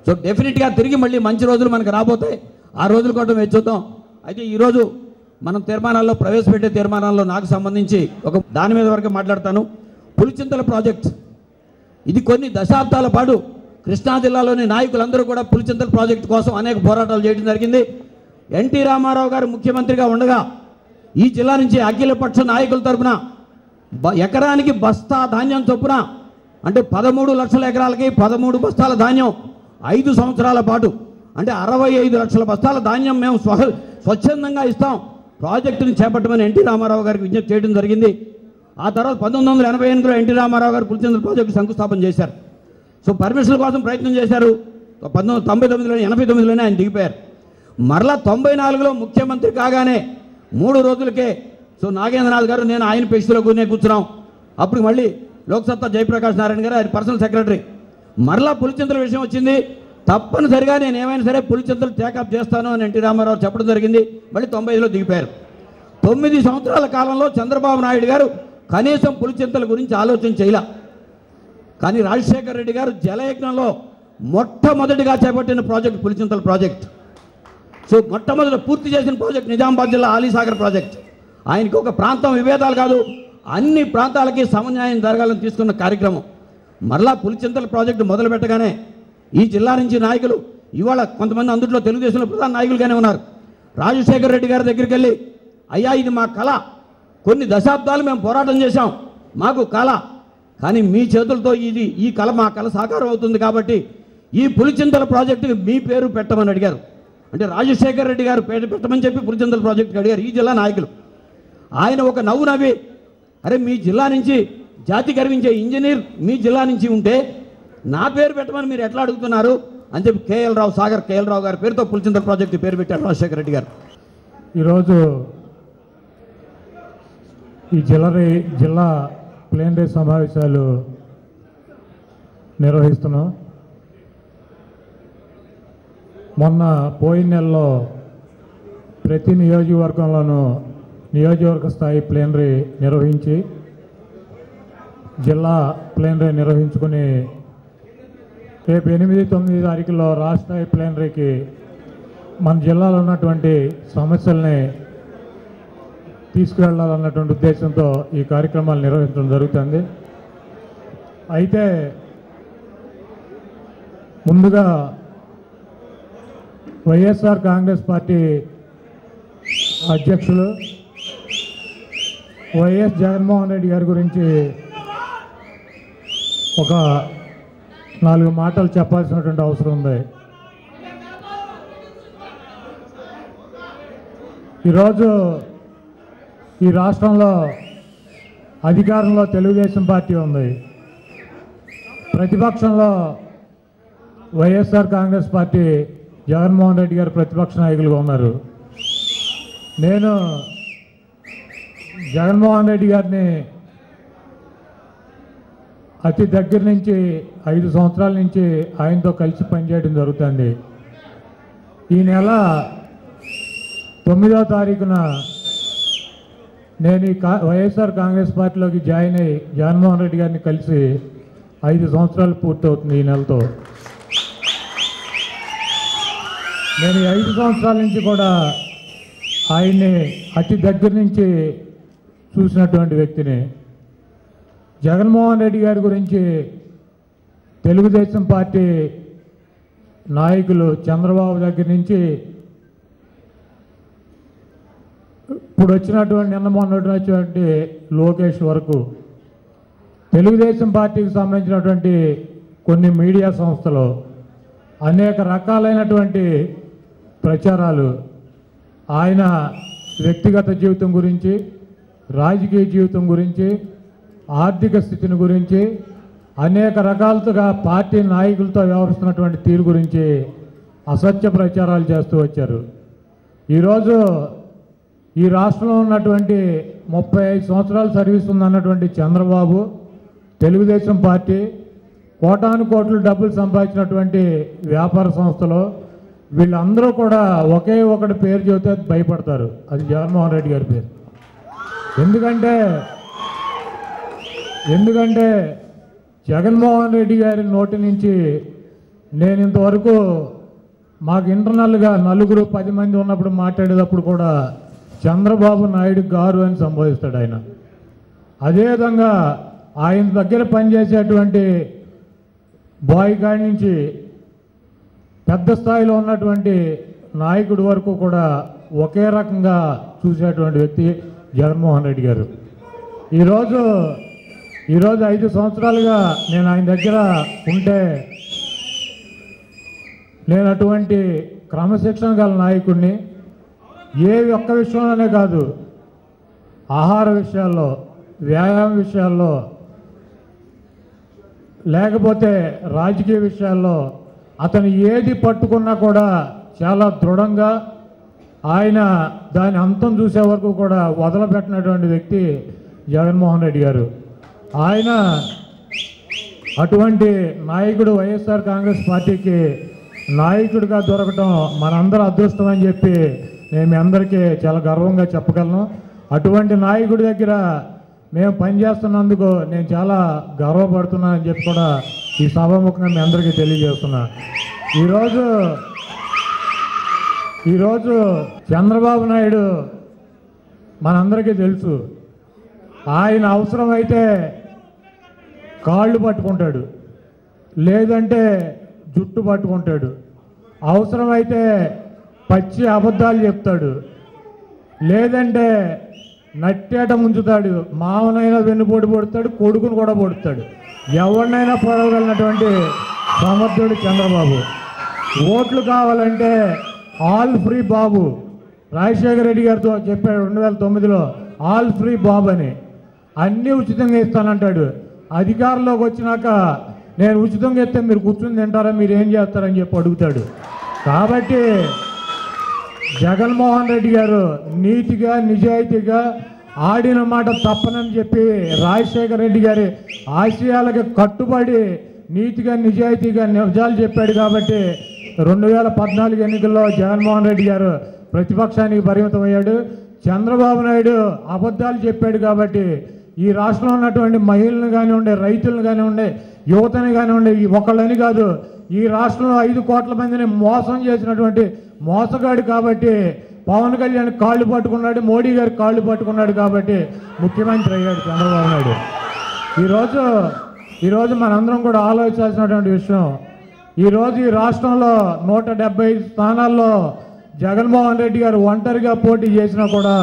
సో డెఫినెట్గా తిరిగి మళ్ళీ మంచి రోజులు మనకు రాబోతాయి, ఆ రోజుల కోసం చూద్దాం. అయితే ఈరోజు మనం తీర్మానాల్లో ప్రవేశపెట్టే తీర్మానాల్లో నాకు సంబంధించి ఒక దాని మీద వరకు మాట్లాడతాను. పులిచింతల ప్రాజెక్ట్ ఇది కొన్ని దశాబ్దాల పాటు కృష్ణా జిల్లాలోని నాయకులందరూ కూడా పులిచింతల ప్రాజెక్టు కోసం అనేక పోరాటాలు చేయడం జరిగింది. ఎన్టీ రామారావు గారు ముఖ్యమంత్రిగా ఉండగా ఈ జిల్లా నుంచి అఖిలపక్ష నాయకుల తరఫున ఎకరానికి బస్తా ధాన్యం చొప్పున అంటే 13 లక్షల ఎకరాలకి 13 బస్తాల ధాన్యం 5 సంవత్సరాల పాటు అంటే 65 లక్షల బస్తాల ధాన్యం మేము స్వచ్ఛందంగా ఇస్తాం, ప్రాజెక్టుని చేపట్టమని ఎన్టీ రామారావు గారికి విజ్ఞప్తి చేయడం జరిగింది. ఆ తర్వాత 1988లో ఎన్టీ రామారావు గారు పులిచింతల ప్రాజెక్టు శంకుస్థాపన చేశారు. సో పర్మిషన్ల కోసం ప్రయత్నం చేశారు. 1999లోనే 89లోనే ఆయన దిగిపోయారు. మరలా 94లో ముఖ్యమంత్రి కాగానే 3 రోజులకే సో నాగేంద్రనాథ్ గారు నేను ఆయన పెస్తులో కూర్చున్నాం. అప్పుడు మళ్ళీ లోక్సత్తా జయప్రకాష్ నారాయణ గారు ఆయన పర్సనల్ సెక్రటరీ. మరలా పులిచింతల విషయం వచ్చింది. తప్పనిసరిగా నేను ఏమైనా సరే పులిచింతలు టేకప్ చేస్తాను అని ఎన్టీ రామారావు చెప్పడం జరిగింది. మళ్ళీ 95లో దిగిపోయారు. 9 సంవత్సరాల కాలంలో చంద్రబాబు నాయుడు గారు కనీసం పులిచింతల గురించి ఆలోచన చేయలే. కానీ రాజశేఖర రెడ్డి గారు జలయజ్ఞంలో మొట్టమొదటిగా చేపట్టిన ప్రాజెక్ట్ పులిచింతల ప్రాజెక్ట్. సో మొట్టమొదటి పూర్తి చేసిన ప్రాజెక్ట్ నిజామాబాద్ జిల్లా ఆలీసాగర్ ప్రాజెక్ట్. ఆయనకి ఒక ప్రాంతం విభేదాలు కాదు, అన్ని ప్రాంతాలకి సమన్యాయం జరగాలని తీసుకున్న కార్యక్రమం. మరలా పులిచింతల ప్రాజెక్టు మొదలు పెట్టగానే ఈ జిల్లా నుంచి నాయకులు ఇవాళ కొంతమంది అందులో తెలుగుదేశంలో ప్రధాన నాయకులుగానే ఉన్నారు. రాజశేఖర రెడ్డి గారి దగ్గరికి వెళ్ళి అయ్యా ఇది మా కళ, కొన్ని దశాబ్దాలు మేము పోరాటం చేశాం, మాకు కళ, కానీ మీ చేతులతో ఈ కళ మా కళ సాకారం అవుతుంది కాబట్టి ఈ పులిచింతల ప్రాజెక్టుకి మీ పేరు పెట్టమని అడిగారు. అంటే రాజశేఖర రెడ్డి గారు పేరు పెట్టమని చెప్పి పులిచింతల ప్రాజెక్టుకి అడిగారు ఈ జిల్లా నాయకులు. ఆయన ఒక నవ్వు నవ్వి అరే మీ జిల్లా నుంచి జాతి గర్వించే ఇంజనీర్ మీ జిల్లా నుంచి ఉంటే నా పేరు పెట్టమని మీరు ఎట్లా అడుగుతున్నారు అని చెప్పి కేఎల్ రావు గారి పేరుతో పులిచింతల ప్రాజెక్టు పేరు పెట్టారు రాజశేఖర రెడ్డి గారు. ఈరోజు ఈ జిల్లా ప్లేనరీ సమావేశాలు నిర్వహిస్తున్నాం. మొన్న పోయిన నెలలో ప్రతి నియోజకవర్గంలోనూ నియోజకవర్గ స్థాయి ప్లేనరీ నిర్వహించి జిల్లా ప్లేనరీ నిర్వహించుకుని రేపు 8-9 తారీఖుల్లో రాష్ట్ర స్థాయి ప్లేనరీకి మన జిల్లాలో ఉన్నటువంటి సమస్యల్ని తీసుకువెళ్ళాలన్నటువంటి ఉద్దేశంతో ఈ కార్యక్రమాలు నిర్వహించడం జరుగుతుంది. అయితే ముందుగా వైఎస్ఆర్ కాంగ్రెస్ పార్టీ అధ్యక్షులు వైఎస్ జగన్మోహన్ రెడ్డి గారి గురించి ఒక 4 మాటలు చెప్పాల్సినటువంటి అవసరం ఉంది. ఈరోజు ఈ రాష్ట్రంలో అధికారంలో తెలుగుదేశం పార్టీ ఉంది, ప్రతిపక్షంలో వైఎస్ఆర్ కాంగ్రెస్ పార్టీ జగన్మోహన్ రెడ్డి గారు ప్రతిపక్ష నాయకులుగా ఉన్నారు. నేను జగన్మోహన్ రెడ్డి గారిని అతి దగ్గర నుంచి 5 సంవత్సరాల నుంచి ఆయనతో కలిసి పనిచేయడం జరుగుతుంది. ఈ నెల 9వ తారీఖున నేను వైఎస్ఆర్ కాంగ్రెస్ పార్టీలోకి జాయిన్ అయ్యి జగన్మోహన్ రెడ్డి గారిని కలిసి 5 సంవత్సరాలు పూర్తవుతుంది ఈ నెలతో. నేను 5 సంవత్సరాల నుంచి కూడా ఆయన్ని అతి దగ్గర నుంచి చూసినటువంటి వ్యక్తిని. జగన్మోహన్ రెడ్డి గారి గురించి తెలుగుదేశం పార్టీ నాయకులు చంద్రబాబు దగ్గర నుంచి ఇప్పుడు నిన్న మొన్న వచ్చినటువంటి లోకేష్ వరకు తెలుగుదేశం పార్టీకి సంబంధించినటువంటి కొన్ని మీడియా సంస్థలు అనేక రకాలైనటువంటి ప్రచారాలు ఆయన వ్యక్తిగత జీవితం గురించి, రాజకీయ జీవితం గురించి, ఆర్థిక స్థితిని గురించి అనేక రకాలుగా పార్టీ నాయకులతో వ్యవహరిస్తున్నటువంటి తీరు గురించి అసత్య ప్రచారాలు చేస్తూ వచ్చారు. ఈరోజు ఈ రాష్ట్రంలో ఉన్నటువంటి 35 సంవత్సరాల సర్వీస్ ఉందన్నటువంటి చంద్రబాబు, తెలుగుదేశం పార్టీ, కోటాను కోట్లు డబ్బులు సంపాదించినటువంటి వ్యాపార సంస్థలు, వీళ్ళందరూ కూడా ఒకే ఒకటి పేరు చెబితే భయపడతారు. అది జగన్మోహన్ రెడ్డి గారి పేరు. ఎందుకంటే జగన్మోహన్ రెడ్డి గారి నోటి నుంచి నేను ఇంతవరకు మాకు ఇంటర్నల్గా 9-10 మంది ఉన్నప్పుడు మాట్లాడేటప్పుడు కూడా చంద్రబాబు నాయుడు గారు అని సంబోధిస్తాడు ఆయన. అదేవిధంగా ఆయన దగ్గర పనిచేసేటువంటి బాయ్ కాడి నుంచి పెద్ద స్థాయిలో ఉన్నటువంటి నాయకుడి వరకు కూడా ఒకే రకంగా చూసేటువంటి వ్యక్తి జగన్మోహన్ రెడ్డి గారు. ఈరోజు 5 సంవత్సరాలుగా నేను ఆయన దగ్గర ఉంటే నేను అటువంటి క్రమశిక్షణ గల నాయకుడిని. ఏ ఒక్క విషయంలోనే కాదు, ఆహార విషయాల్లో, వ్యాయామ విషయాల్లో, లేకపోతే రాజకీయ విషయాల్లో అతను ఏది పట్టుకున్నా కూడా చాలా దృఢంగా ఆయన దాని అంతం చూసే వరకు కూడా వదలపెట్టినటువంటి వ్యక్తి జగన్మోహన్ రెడ్డి గారు. ఆయన అటువంటి నాయకుడు వైఎస్ఆర్ కాంగ్రెస్ పార్టీకి నాయకుడిగా దొరకటం మనందరూ అదృష్టం అని చెప్పి నేను మీ అందరికీ చాలా గర్వంగా చెప్పగలను. అటువంటి నాయకుడి దగ్గర మేము పనిచేస్తున్నందుకు నేను చాలా గర్వపడుతున్నానని చెప్పి కూడా ఈ సభాముఖంగా మీ అందరికీ తెలియజేస్తున్నా. ఈరోజు చంద్రబాబు నాయుడు మనందరికీ తెలుసు, ఆయన అవసరమైతే కాళ్ళు పట్టుకుంటాడు, లేదంటే జుట్టు పట్టుకుంటాడు, అవసరమైతే పచ్చి అబద్ధాలు చెప్తాడు, లేదంటే నట్టేట ముంచుతాడు, మావనైనా వెన్నుపోటు పొడుతాడు, కొడుకును కూడా పొడుతాడు, ఎవరినైనా పొడవగలిగినటువంటి సమర్థుడు చంద్రబాబు. ఓట్లు కావాలంటే ఆల్ ఫ్రీ బాబు, రాజశేఖర రెడ్డి గారితో చెప్పాడు 2009లో ఆల్ ఫ్రీ బాబు అని, అన్నీ ఉచితంగా ఇస్తానంటాడు. అధికారంలోకి వచ్చినాక నేను ఉచితంగా ఇస్తే మీరు కూర్చుని తింటారా, మీరు ఏం చేస్తారని చెప్పి అడుగుతాడు. కాబట్టి జగన్మోహన్ రెడ్డి గారు నీతిగా నిజాయితీగా ఆడిన మాట తప్పనని చెప్పి రాజశేఖర రెడ్డి గారి ఆశయాలకు కట్టుబడి నీతిగా నిజాయితీగా నిజాలు చెప్పాడు. కాబట్టి 2014 ఎన్నికల్లో జగన్మోహన్ రెడ్డి గారు ప్రతిపక్షానికి పరిమితం అయ్యాడు. చంద్రబాబు నాయుడు అబద్ధాలు చెప్పాడు. కాబట్టి ఈ రాష్ట్రంలో ఉన్నటువంటి మహిళలను కానివ్వండి, రైతులను కానివ్వండి, యువతని కానివ్వండి, ఒకళ్ళని కాదు, ఈ రాష్ట్రంలో 5 కోట్ల మందిని మోసం చేసినటువంటి మోసగాడు. కాబట్టి పవన్ కళ్యాణ్ కాళ్ళు పట్టుకున్నాడు, మోడీ గారి కాళ్ళు పట్టుకున్నాడు. కాబట్టి ముఖ్యమంత్రి అయ్యాడు చంద్రబాబు నాయుడు. ఈరోజు మనందరం కూడా ఆలోచించాల్సినటువంటి విషయం, ఈరోజు ఈ రాష్ట్రంలో 175 స్థానాల్లో జగన్మోహన్ రెడ్డి గారు ఒంటరిగా పోటీ చేసినా కూడా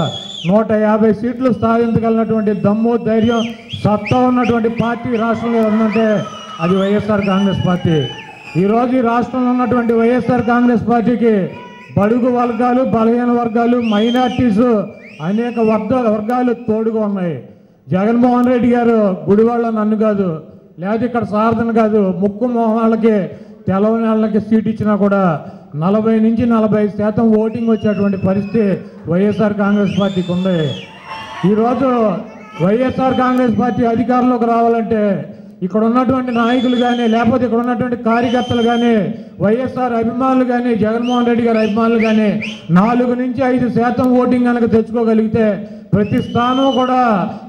150 సీట్లు సాధించగలిగినటువంటి దమ్ము, ధైర్యం, సత్తా ఉన్నటువంటి పార్టీ రాష్ట్రంలో ఉందంటే అది వైఎస్ఆర్ కాంగ్రెస్ పార్టీ. ఈరోజు ఈ రాష్ట్రంలో ఉన్నటువంటి వైఎస్ఆర్ కాంగ్రెస్ పార్టీకి బడుగు వర్గాలు, బలహీన వర్గాలు, మైనార్టీస్, అనేక వర్గాలు తోడుగా ఉన్నాయి. జగన్మోహన్ రెడ్డి గారు గుడివాళ్ళ నన్ను కాదు, లేదా ఇక్కడ సారథను కాదు, ముక్కు మొహాలకి తెలవని వాళ్ళకి సీట్ ఇచ్చినా కూడా 40 నుంచి 45% ఓటింగ్ వచ్చేటువంటి పరిస్థితి వైఎస్ఆర్ కాంగ్రెస్ పార్టీకి ఉంది. ఈరోజు వైఎస్ఆర్ కాంగ్రెస్ పార్టీ అధికారంలోకి రావాలంటే ఇక్కడ ఉన్నటువంటి నాయకులు కానీ, లేకపోతే ఇక్కడ ఉన్నటువంటి కార్యకర్తలు కానీ, వైఎస్ఆర్ అభిమానులు కానీ, జగన్మోహన్ రెడ్డి గారి అభిమానులు కానీ 4 నుంచి 5% ఓటింగ్ కనుక తెచ్చుకోగలిగితే ప్రతి స్థానం కూడా,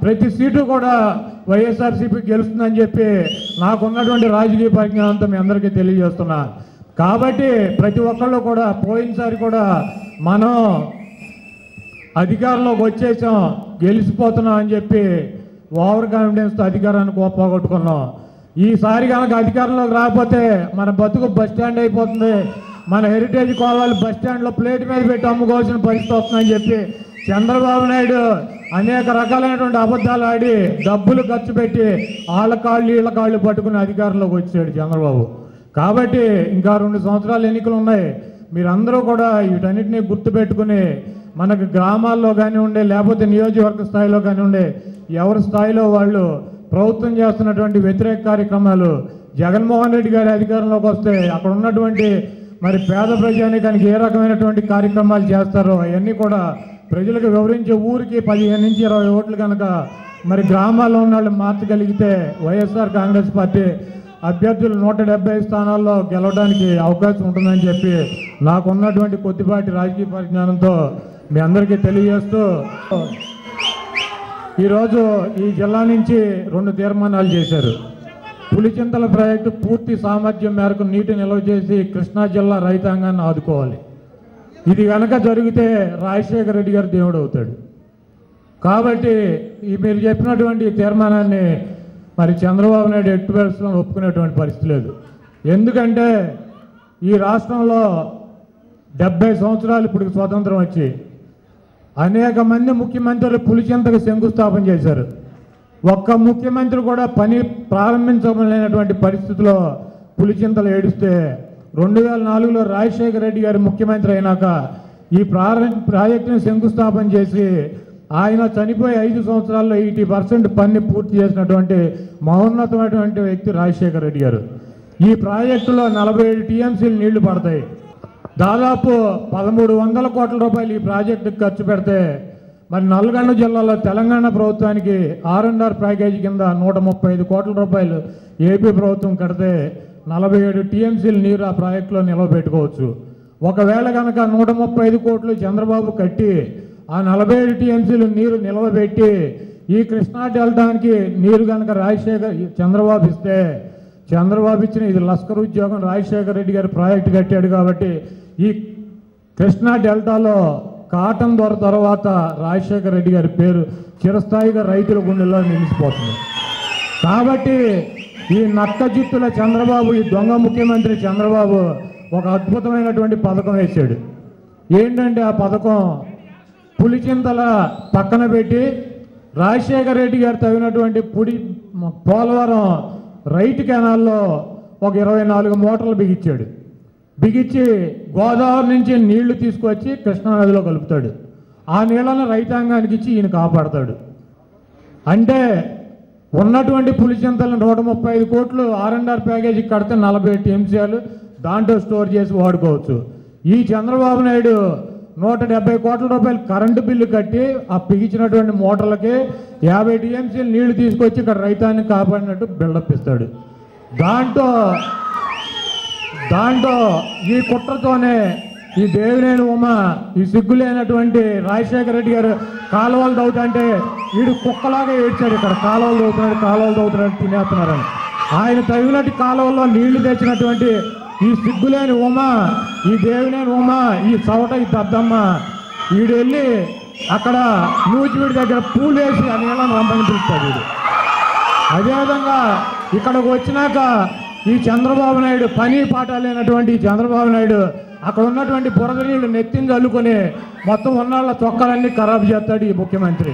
ప్రతి సీటు కూడా వైఎస్ఆర్సీపీ గెలుస్తుందని చెప్పి నాకున్నటువంటి రాజకీయ పరిజ్ఞానంతో మీ అందరికీ తెలియజేస్తున్నా. కాబట్టి ప్రతి ఒక్కళ్ళు కూడా పోయినసారి కూడా మనం అధికారంలోకి వచ్చేసాం, గెలిచిపోతున్నాం అని చెప్పి ఓవర్ కాన్ఫిడెన్స్తో అధికారాన్ని పోగొట్టుకున్నాం. ఈసారి కనుక అధికారంలోకి రాకపోతే మన బతుకు బస్టాండ్ అయిపోతుంది, మన హెరిటేజ్ కోవాలి బస్టాండ్లో ప్లేట్ మీద పెట్టి అమ్ముకోవాల్సిన పరిస్థితి వస్తుందని చెప్పి చంద్రబాబు నాయుడు అనేక రకాలైనటువంటి అబద్ధాలు ఆడి డబ్బులు ఖర్చు పెట్టి వాళ్ళ కాళ్ళు వీళ్ళ కాళ్ళు పట్టుకుని అధికారంలోకి వచ్చాడు చంద్రబాబు. కాబట్టి ఇంకా 2 సంవత్సరాలు ఎన్నికలు ఉన్నాయి. మీరందరూ కూడా వీటన్నిటినీ గుర్తుపెట్టుకుని మనకు గ్రామాల్లో కానివ్వండి, లేకపోతే నియోజకవర్గ స్థాయిలో కానివ్వండి, ఎవరి స్థాయిలో వాళ్ళు ప్రభుత్వం చేస్తున్నటువంటి వ్యతిరేక కార్యక్రమాలు జగన్మోహన్ రెడ్డి గారి అధికారంలోకి వస్తే అక్కడ ఉన్నటువంటి మరి పేద ప్రజానీకానికి ఏ రకమైనటువంటి కార్యక్రమాలు చేస్తారో అవన్నీ కూడా ప్రజలకు వివరించే ఊరికి 15 నుంచి 20 ఓట్లు కనుక మరి గ్రామాల్లో ఉన్న వాళ్ళు మార్చగలిగితే వైఎస్ఆర్ కాంగ్రెస్ పార్టీ అభ్యర్థులు 175 స్థానాల్లో గెలవడానికి అవకాశం ఉంటుందని చెప్పి నాకున్నటువంటి కొద్దిపాటి రాజకీయ పరిజ్ఞానంతో మీ అందరికీ తెలియజేస్తూ ఈరోజు ఈ జిల్లా నుంచి 2 తీర్మానాలు చేశారు. పులిచింతల ప్రాజెక్టు పూర్తి సామర్థ్యం మేరకు నీటి నిల్వ చేసి కృష్ణా జిల్లా రైతాంగాన్ని ఆదుకోవాలి. ఇది కనుక జరిగితే రాజశేఖర రెడ్డి గారు దేవుడు అవుతాడు. కాబట్టి ఈ మీరు చెప్పినటువంటి తీర్మానాన్ని మరి చంద్రబాబు నాయుడు ఎట్టి పరిస్థితుల్లో ఒప్పుకునేటువంటి పరిస్థితి లేదు. ఎందుకంటే ఈ రాష్ట్రంలో 70 సంవత్సరాలు ఇప్పుడు స్వాతంత్రం వచ్చి అనేక మంది ముఖ్యమంత్రులు పులిచింతకు శంకుస్థాపన చేశారు. ఒక్క ముఖ్యమంత్రి కూడా పని ప్రారంభించలేనటువంటి పరిస్థితిలో పులిచింతలు ఏడుస్తే 2004లో రాజశేఖర రెడ్డి గారు ముఖ్యమంత్రి అయినాక ఈ ప్రాజెక్టును శంకుస్థాపన చేసి ఆయన చనిపోయి 5 సంవత్సరాల్లో 80% పని పూర్తి చేసినటువంటి మహోన్నతమైనటువంటి వ్యక్తి రాజశేఖర రెడ్డి గారు. ఈ ప్రాజెక్టులో 47 టీఎంసీలు నీళ్లు పడతాయి. దాదాపు 1300 కోట్ల రూపాయలు ఈ ప్రాజెక్టుకు ఖర్చు పెడితే మరి నల్గొండ జిల్లాలో తెలంగాణ ప్రభుత్వానికి R&R ప్యాకేజీ కింద 135 కోట్ల రూపాయలు ఏపీ ప్రభుత్వం కడితే 47 టీఎంసీలు నీరు ఆ ప్రాజెక్టులో నిలవబెట్టుకోవచ్చు. ఒకవేళ కనుక 135 కోట్లు చంద్రబాబు కట్టి ఆ 47 టీఎంసీలు నీరు నిలవబెట్టి ఈ కృష్ణా డెల్టానికి నీరు కనుక చంద్రబాబు ఇస్తే చంద్రబాబు ఇచ్చిన ఇది లష్కర్ ఉద్యోగం రాజశేఖర రెడ్డి గారు ప్రాజెక్టు కట్టాడు కాబట్టి ఈ కృష్ణా డెల్టాలో కాటన్ దొర తర్వాత రాజశేఖర రెడ్డి గారి పేరు చిరస్థాయిగా రైతుల గుండెల్లో నిలిచిపోతుంది. కాబట్టి ఈ నక్క జిత్తుల చంద్రబాబు, ఈ దొంగ ముఖ్యమంత్రి చంద్రబాబు ఒక అద్భుతమైనటువంటి పథకం వేశాడు. ఏంటంటే ఆ పథకం పులిచింతల పక్కన పెట్టి రాజశేఖర రెడ్డి గారు తవ్వినటువంటి పోలవరం రైట్ కెనాల్లో ఒక 24 మోటార్లు బిగించాడు. బిగించి గోదావరి నుంచి నీళ్లు తీసుకొచ్చి కృష్ణానదిలో కలుపుతాడు. ఆ నీళ్లను రైతాంగానికి ఇచ్చి ఈయన కాపాడతాడు. అంటే ఉన్నటువంటి పులిచింతలను 135 కోట్లు R&R ప్యాకేజీ కడితే 40 టీఎంసీలు దాంట్లో స్టోర్ చేసి వాడుకోవచ్చు. ఈ చంద్రబాబు నాయుడు 170 కోట్ల రూపాయలు కరెంటు బిల్లు కట్టి ఆ బిగించినటువంటి మోటార్లకి 50 టీఎంసీలు నీళ్లు తీసుకొచ్చి ఇక్కడ రైతాన్ని కాపాడినట్టు బిల్డప్ ఇస్తాడు. దాంట్లో ఈ కుట్రతోనే ఈ దేవినేని ఉమ, ఈ సిగ్గులేనటువంటి రాజశేఖర రెడ్డి గారు కాలువలు తవ్వుతుంటే వీడు కుక్కలాగా ఏడ్చాడు. ఇక్కడ కాలువలు తవ్వుతున్నాడు తినేస్తున్నారని. ఆయన తవ్వినట్టు కాలువల్లో నీళ్లు తెచ్చినటువంటి ఈ సిగ్గులేని ఉమ, ఈ దేవినేని ఉమ, ఈ చవట, ఈ దద్దమ్మ వీడు వెళ్ళి అక్కడ నూజివీడి దగ్గర పూలేసి ఆ నీళ్ళని రంపని పిలుస్తాడు వీడు. అదేవిధంగా ఇక్కడికి వచ్చినాక ఈ చంద్రబాబు నాయుడు పని పాట లేనటువంటి చంద్రబాబు నాయుడు అక్కడ ఉన్నటువంటి బురద నీళ్లు నెత్తిని చల్లుకొని మొత్తం ఉన్నాళ్ళ చొక్కాలన్నీ ఖరాబు చేస్తాడు ఈ ముఖ్యమంత్రి.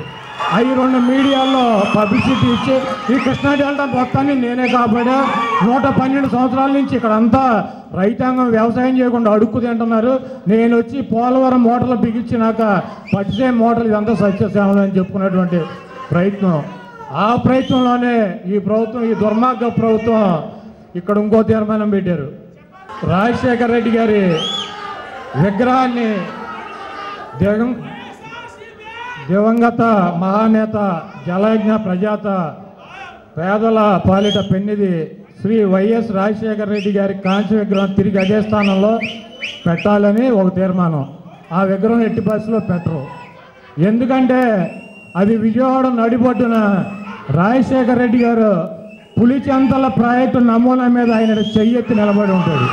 అవి 2 మీడియాల్లో పబ్లిసిటీ ఇచ్చి ఈ కృష్ణా డెల్టా మొత్తాన్ని నేనే కాపాడా, 112 సంవత్సరాల నుంచి ఇక్కడ అంతా రైతాంగం వ్యవసాయం చేయకుండా అడుక్కు తింటున్నారు, నేను వచ్చి పోలవరం మోటార్లు బిగించినాక పట్టిసే మోటార్లు ఇదంతా సత్యసేవలు అని చెప్పుకున్నటువంటి ప్రయత్నం. ఆ ప్రయత్నంలోనే ఈ ప్రభుత్వం, ఈ దుర్మార్గ ప్రభుత్వం ఇక్కడ ఇంకో తీర్మానం పెట్టారు. రాజశేఖర రెడ్డి గారి విగ్రహాన్ని దివంగత మహానేత జలయజ్ఞ ప్రజాత పేదల పాలిట పెన్నిది శ్రీ వైఎస్ రాజశేఖర రెడ్డి గారి కాంస్య విగ్రహం తిరిగి అదే స్థానంలో పెట్టాలని ఒక తీర్మానం. ఆ విగ్రహం ఎట్టి బస్సులో పెట్టరు. ఎందుకంటే అది విజయవాడ నడిబొడ్డున రాజశేఖర రెడ్డి గారు పులిచింతల ప్రాజెక్టు నమూనా మీద ఆయన చెయ్యెత్తి నిలబడి ఉంటాడు.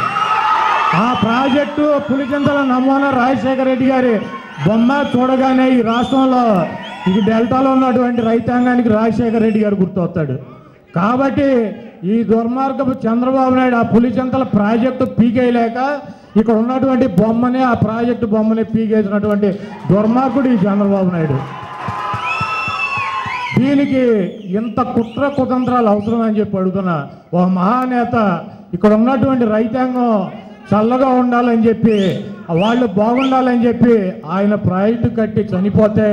ఆ ప్రాజెక్టు పులిచింతల నమూనా రాజశేఖర రెడ్డి గారి బొమ్మ చూడగానే ఈ రాష్ట్రంలో ఈ డెల్టాలో ఉన్నటువంటి రైతాంగానికి రాజశేఖర రెడ్డి గారు గుర్తొస్తాడు. కాబట్టి ఈ దుర్మార్గపు చంద్రబాబు నాయుడు ఆ పులిచింతల ప్రాజెక్టు పీకేయలేక ఇక్కడ ఉన్నటువంటి బొమ్మని, ఆ ప్రాజెక్టు బొమ్మని పీకేసినటువంటి దుర్మార్గుడు ఈ చంద్రబాబు నాయుడు. దీనికి ఇంత కుట్ర కుతంత్రాలు అవసరమని చెప్పి అడుగుతున్నా. ఒక మహానేత ఇక్కడ ఉన్నటువంటి రైతాంగం చల్లగా ఉండాలని చెప్పి, వాళ్ళు బాగుండాలని చెప్పి ఆయన ప్రాజెక్టు కట్టి చనిపోతే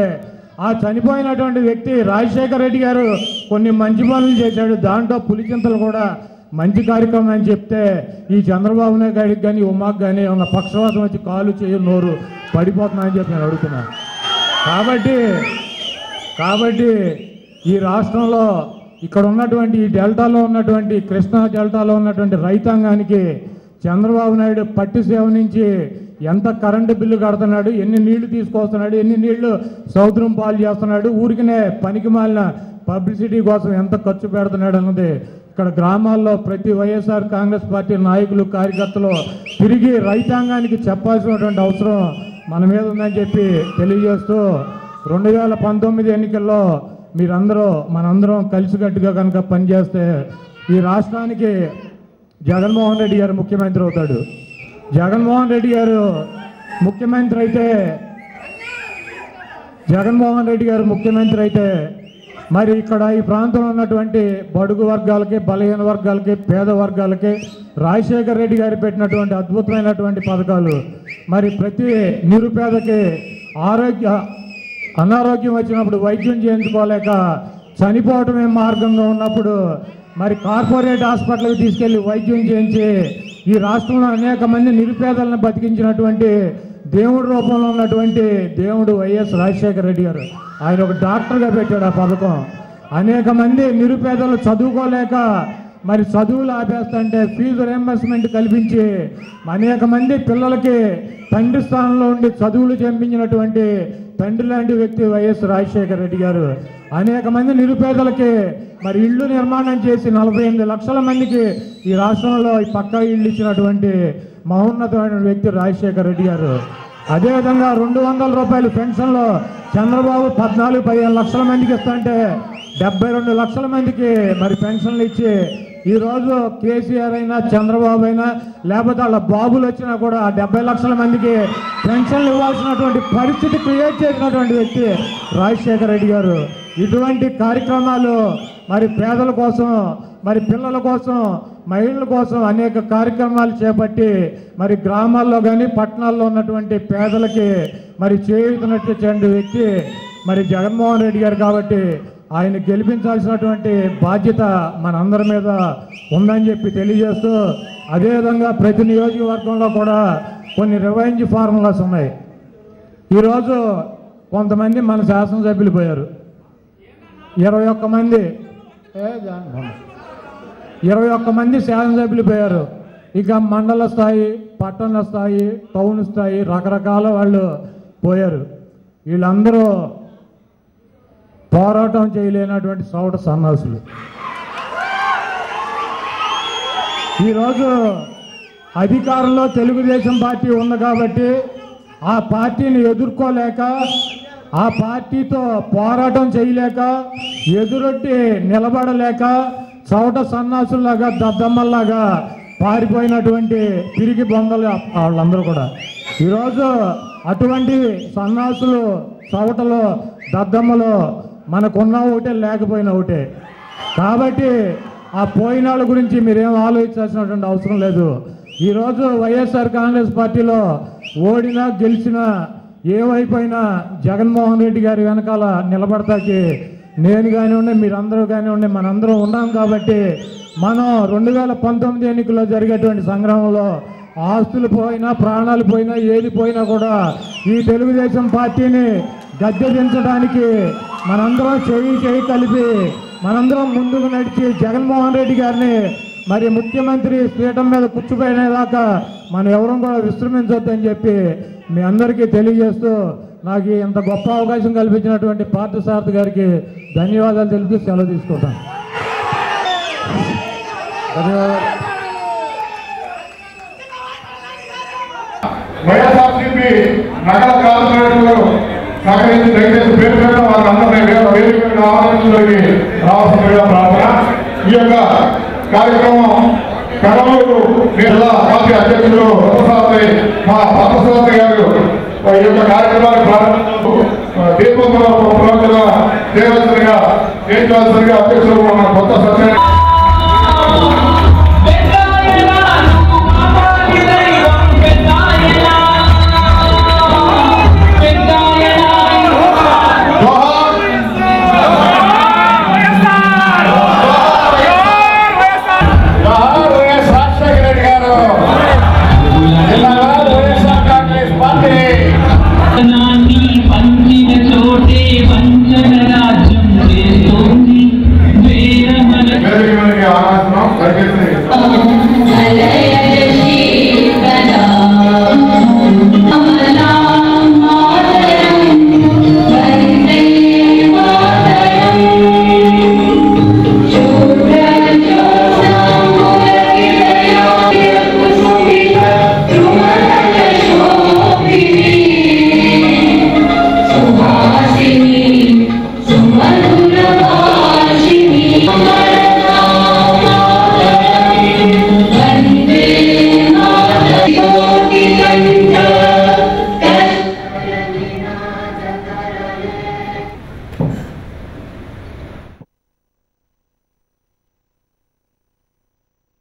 ఆ చనిపోయినటువంటి వ్యక్తి రాజశేఖర రెడ్డి గారు కొన్ని మంచి పనులు చేశాడు, దాంట్లో పులిచింతలు కూడా మంచి కార్యక్రమం అని చెప్తే ఈ చంద్రబాబు నాయుడు గారికి కానీ ఉమాకు కానీ ఉన్న పక్షవాతం వచ్చి కాలు చేయ నోరు పడిపోతున్నాయని చెప్పి నేను అడుగుతున్నాను. కాబట్టి ఈ రాష్ట్రంలో ఇక్కడ ఉన్నటువంటి ఈ డెల్టాలో ఉన్నటువంటి కృష్ణా డెల్టాలో ఉన్నటువంటి రైతాంగానికి చంద్రబాబు నాయుడు పట్టి సేవ నుంచి ఎంత కరెంటు బిల్లు కడుతున్నాడు, ఎన్ని నీళ్లు తీసుకొస్తున్నాడు, ఎన్ని నీళ్లు సముద్రం పాలు చేస్తున్నాడు, ఊరికినే పనికి మాలిన పబ్లిసిటీ కోసం ఎంత ఖర్చు పెడుతున్నాడు అన్నది ఇక్కడ గ్రామాల్లో ప్రతి వైఎస్ఆర్ కాంగ్రెస్ పార్టీ నాయకులు కార్యకర్తలు తిరిగి రైతాంగానికి చెప్పాల్సినటువంటి అవసరం మన మీద ఉందని చెప్పి తెలియజేస్తూ 2019 ఎన్నికల్లో మనందరం కలిసికట్టుగా కనుక పనిచేస్తే ఈ రాష్ట్రానికి జగన్మోహన్ రెడ్డి గారు ముఖ్యమంత్రి అవుతాడు. జగన్మోహన్ రెడ్డి గారు ముఖ్యమంత్రి అయితే మరి ఇక్కడ ఈ ప్రాంతంలో ఉన్నటువంటి బడుగు వర్గాలకి, బలహీన వర్గాలకి, పేద వర్గాలకి రాజశేఖర రెడ్డి గారు పెట్టినటువంటి అద్భుతమైనటువంటి పథకాలు మరి ప్రతి నిరుపేదకి అనారోగ్యం వచ్చినప్పుడు వైద్యం చేయించుకోలేక చనిపోవటమే మార్గంగా ఉన్నప్పుడు మరి కార్పొరేట్ హాస్పిటల్కి తీసుకెళ్లి వైద్యం చేయించి ఈ రాష్ట్రంలో అనేక మంది నిరుపేదలను బతికించినటువంటి దేవుడి రూపంలో ఉన్నటువంటి దేవుడు వైఎస్ రాజశేఖర రెడ్డి గారు. ఆయన ఒక డాక్టర్గా పెట్టాడు ఆ పథకం. అనేక మంది నిరుపేదలు చదువుకోలేక మరి చదువులు ఆపేస్తుంటే ఫీజు రియంబర్స్మెంట్ కల్పించి అనేక మంది పిల్లలకి తండ్రి స్థానంలో ఉండి చదువులు చెంపించినటువంటి తండ్రి లాంటి వ్యక్తి వైఎస్ రాజశేఖర రెడ్డి గారు. అనేక మంది నిరుపేదలకి మరి ఇళ్ళు నిర్మాణం చేసి 48 లక్షల మందికి ఈ రాష్ట్రంలో ఈ పక్కా ఇళ్ళు ఇచ్చినటువంటి మహోన్నతమైన వ్యక్తి రాజశేఖర రెడ్డి గారు. అదేవిధంగా 200 రూపాయలు పెన్షన్లో చంద్రబాబు 14-15 లక్షల మందికి ఇస్తుంటే 72 లక్షల మందికి మరి పెన్షన్లు ఇచ్చి ఈరోజు కేసీఆర్ అయినా చంద్రబాబు అయినా లేకపోతే వాళ్ళ బాబులు వచ్చినా కూడా 70 లక్షల మందికి పెన్షన్లు ఇవ్వాల్సినటువంటి పరిస్థితి క్రియేట్ చేసినటువంటి వ్యక్తి రాజశేఖర రెడ్డి గారు. ఇటువంటి కార్యక్రమాలు మరి పేదల కోసం, మరి పిల్లల కోసం, మహిళల కోసం అనేక కార్యక్రమాలు చేపట్టి మరి గ్రామాల్లో కానీ పట్టణాల్లో ఉన్నటువంటి పేదలకి మరి చేయుతున్నటువంటి వ్యక్తి మరి జగన్మోహన్ రెడ్డి గారు. కాబట్టి ఆయన గెలిపించాల్సినటువంటి బాధ్యత మనందరి మీద ఉందని చెప్పి తెలియజేస్తూ, అదేవిధంగా ప్రతి నియోజకవర్గంలో కూడా కొన్ని రివెంజ్ ఫార్ములాస్ ఉన్నాయి. ఈరోజు కొంతమంది మన శాసనసభ్యులు పోయారు, 21 మంది శాసనసభ్యులు పోయారు. ఇక మండల స్థాయి, పట్టణ స్థాయి, టౌన్ స్థాయి రకరకాల వాళ్ళు పోయారు. వీళ్ళందరూ పోరాటం చేయలేనటువంటి సౌట సన్నాసులు. ఈరోజు అధికారంలో తెలుగుదేశం పార్టీ ఉంది కాబట్టి ఆ పార్టీని ఎదుర్కోలేక, ఆ పార్టీతో పోరాటం చేయలేక, ఎదురొట్టి నిలబడలేక చౌట సన్నాసుల్లాగా దద్దమ్మల్లాగా పారిపోయినటువంటి తిరిగి బొందలు వాళ్ళందరూ కూడా. ఈరోజు అటువంటి సన్నాసులు, చౌటలు, దద్దమ్మలు మనకున్న ఒకటే, లేకపోయినా ఒకటే. కాబట్టి ఆ పోయిన వాళ్ళ గురించి మీరేం ఆలోచించాల్సినటువంటి అవసరం లేదు. ఈరోజు వైఎస్ఆర్ కాంగ్రెస్ పార్టీలో ఓడినా గెలిచినా ఏమైపోయినా జగన్మోహన్ రెడ్డి గారి వెనకాల నిలబడతాకి నేను కానివ్వండి, మీరందరూ కానివ్వండి, మనందరం ఉన్నాం. కాబట్టి మనం 2019 ఎన్నికల్లో జరిగేటువంటి సంగ్రామంలో ఆస్తులు పోయినా, ప్రాణాలు పోయినా, ఏది పోయినా కూడా ఈ తెలుగుదేశం పార్టీని గద్దె దించడానికి మనందరం చేయి కలిపి మనందరం ముందుకు నడిచి జగన్మోహన్ రెడ్డి గారిని మరి ముఖ్యమంత్రి పీఠం మీద కూర్చుపోయినేదాకా మనం ఎవరం కూడా విశ్రమించొద్దని చెప్పి మీ అందరికీ తెలియజేస్తూ, నాకు ఇంత గొప్ప అవకాశం కల్పించినటువంటి పార్థసారథి గారికి ధన్యవాదాలు తెలుపుతూ సెలవు తీసుకుంటాను. వైఎస్ఆర్సీపీ నగర కార్పొరేటర్లు సహకరించి దయచేసి పేరు పెట్టడం వాళ్ళందరినీ వేదికగా ఆలోచనలోకి రావాల్సిందిగా ప్రార్థన. ఈ యొక్క కార్యక్రమం కడలూరు జిల్లా పార్టీ అధ్యక్షులు పార్థసారథి గారు ఈ యొక్క కార్యక్రమాన్ని ప్రారంభించు దీపంలో చేయవలసిందిగా అధ్యక్షులు మన కొత్త సత్య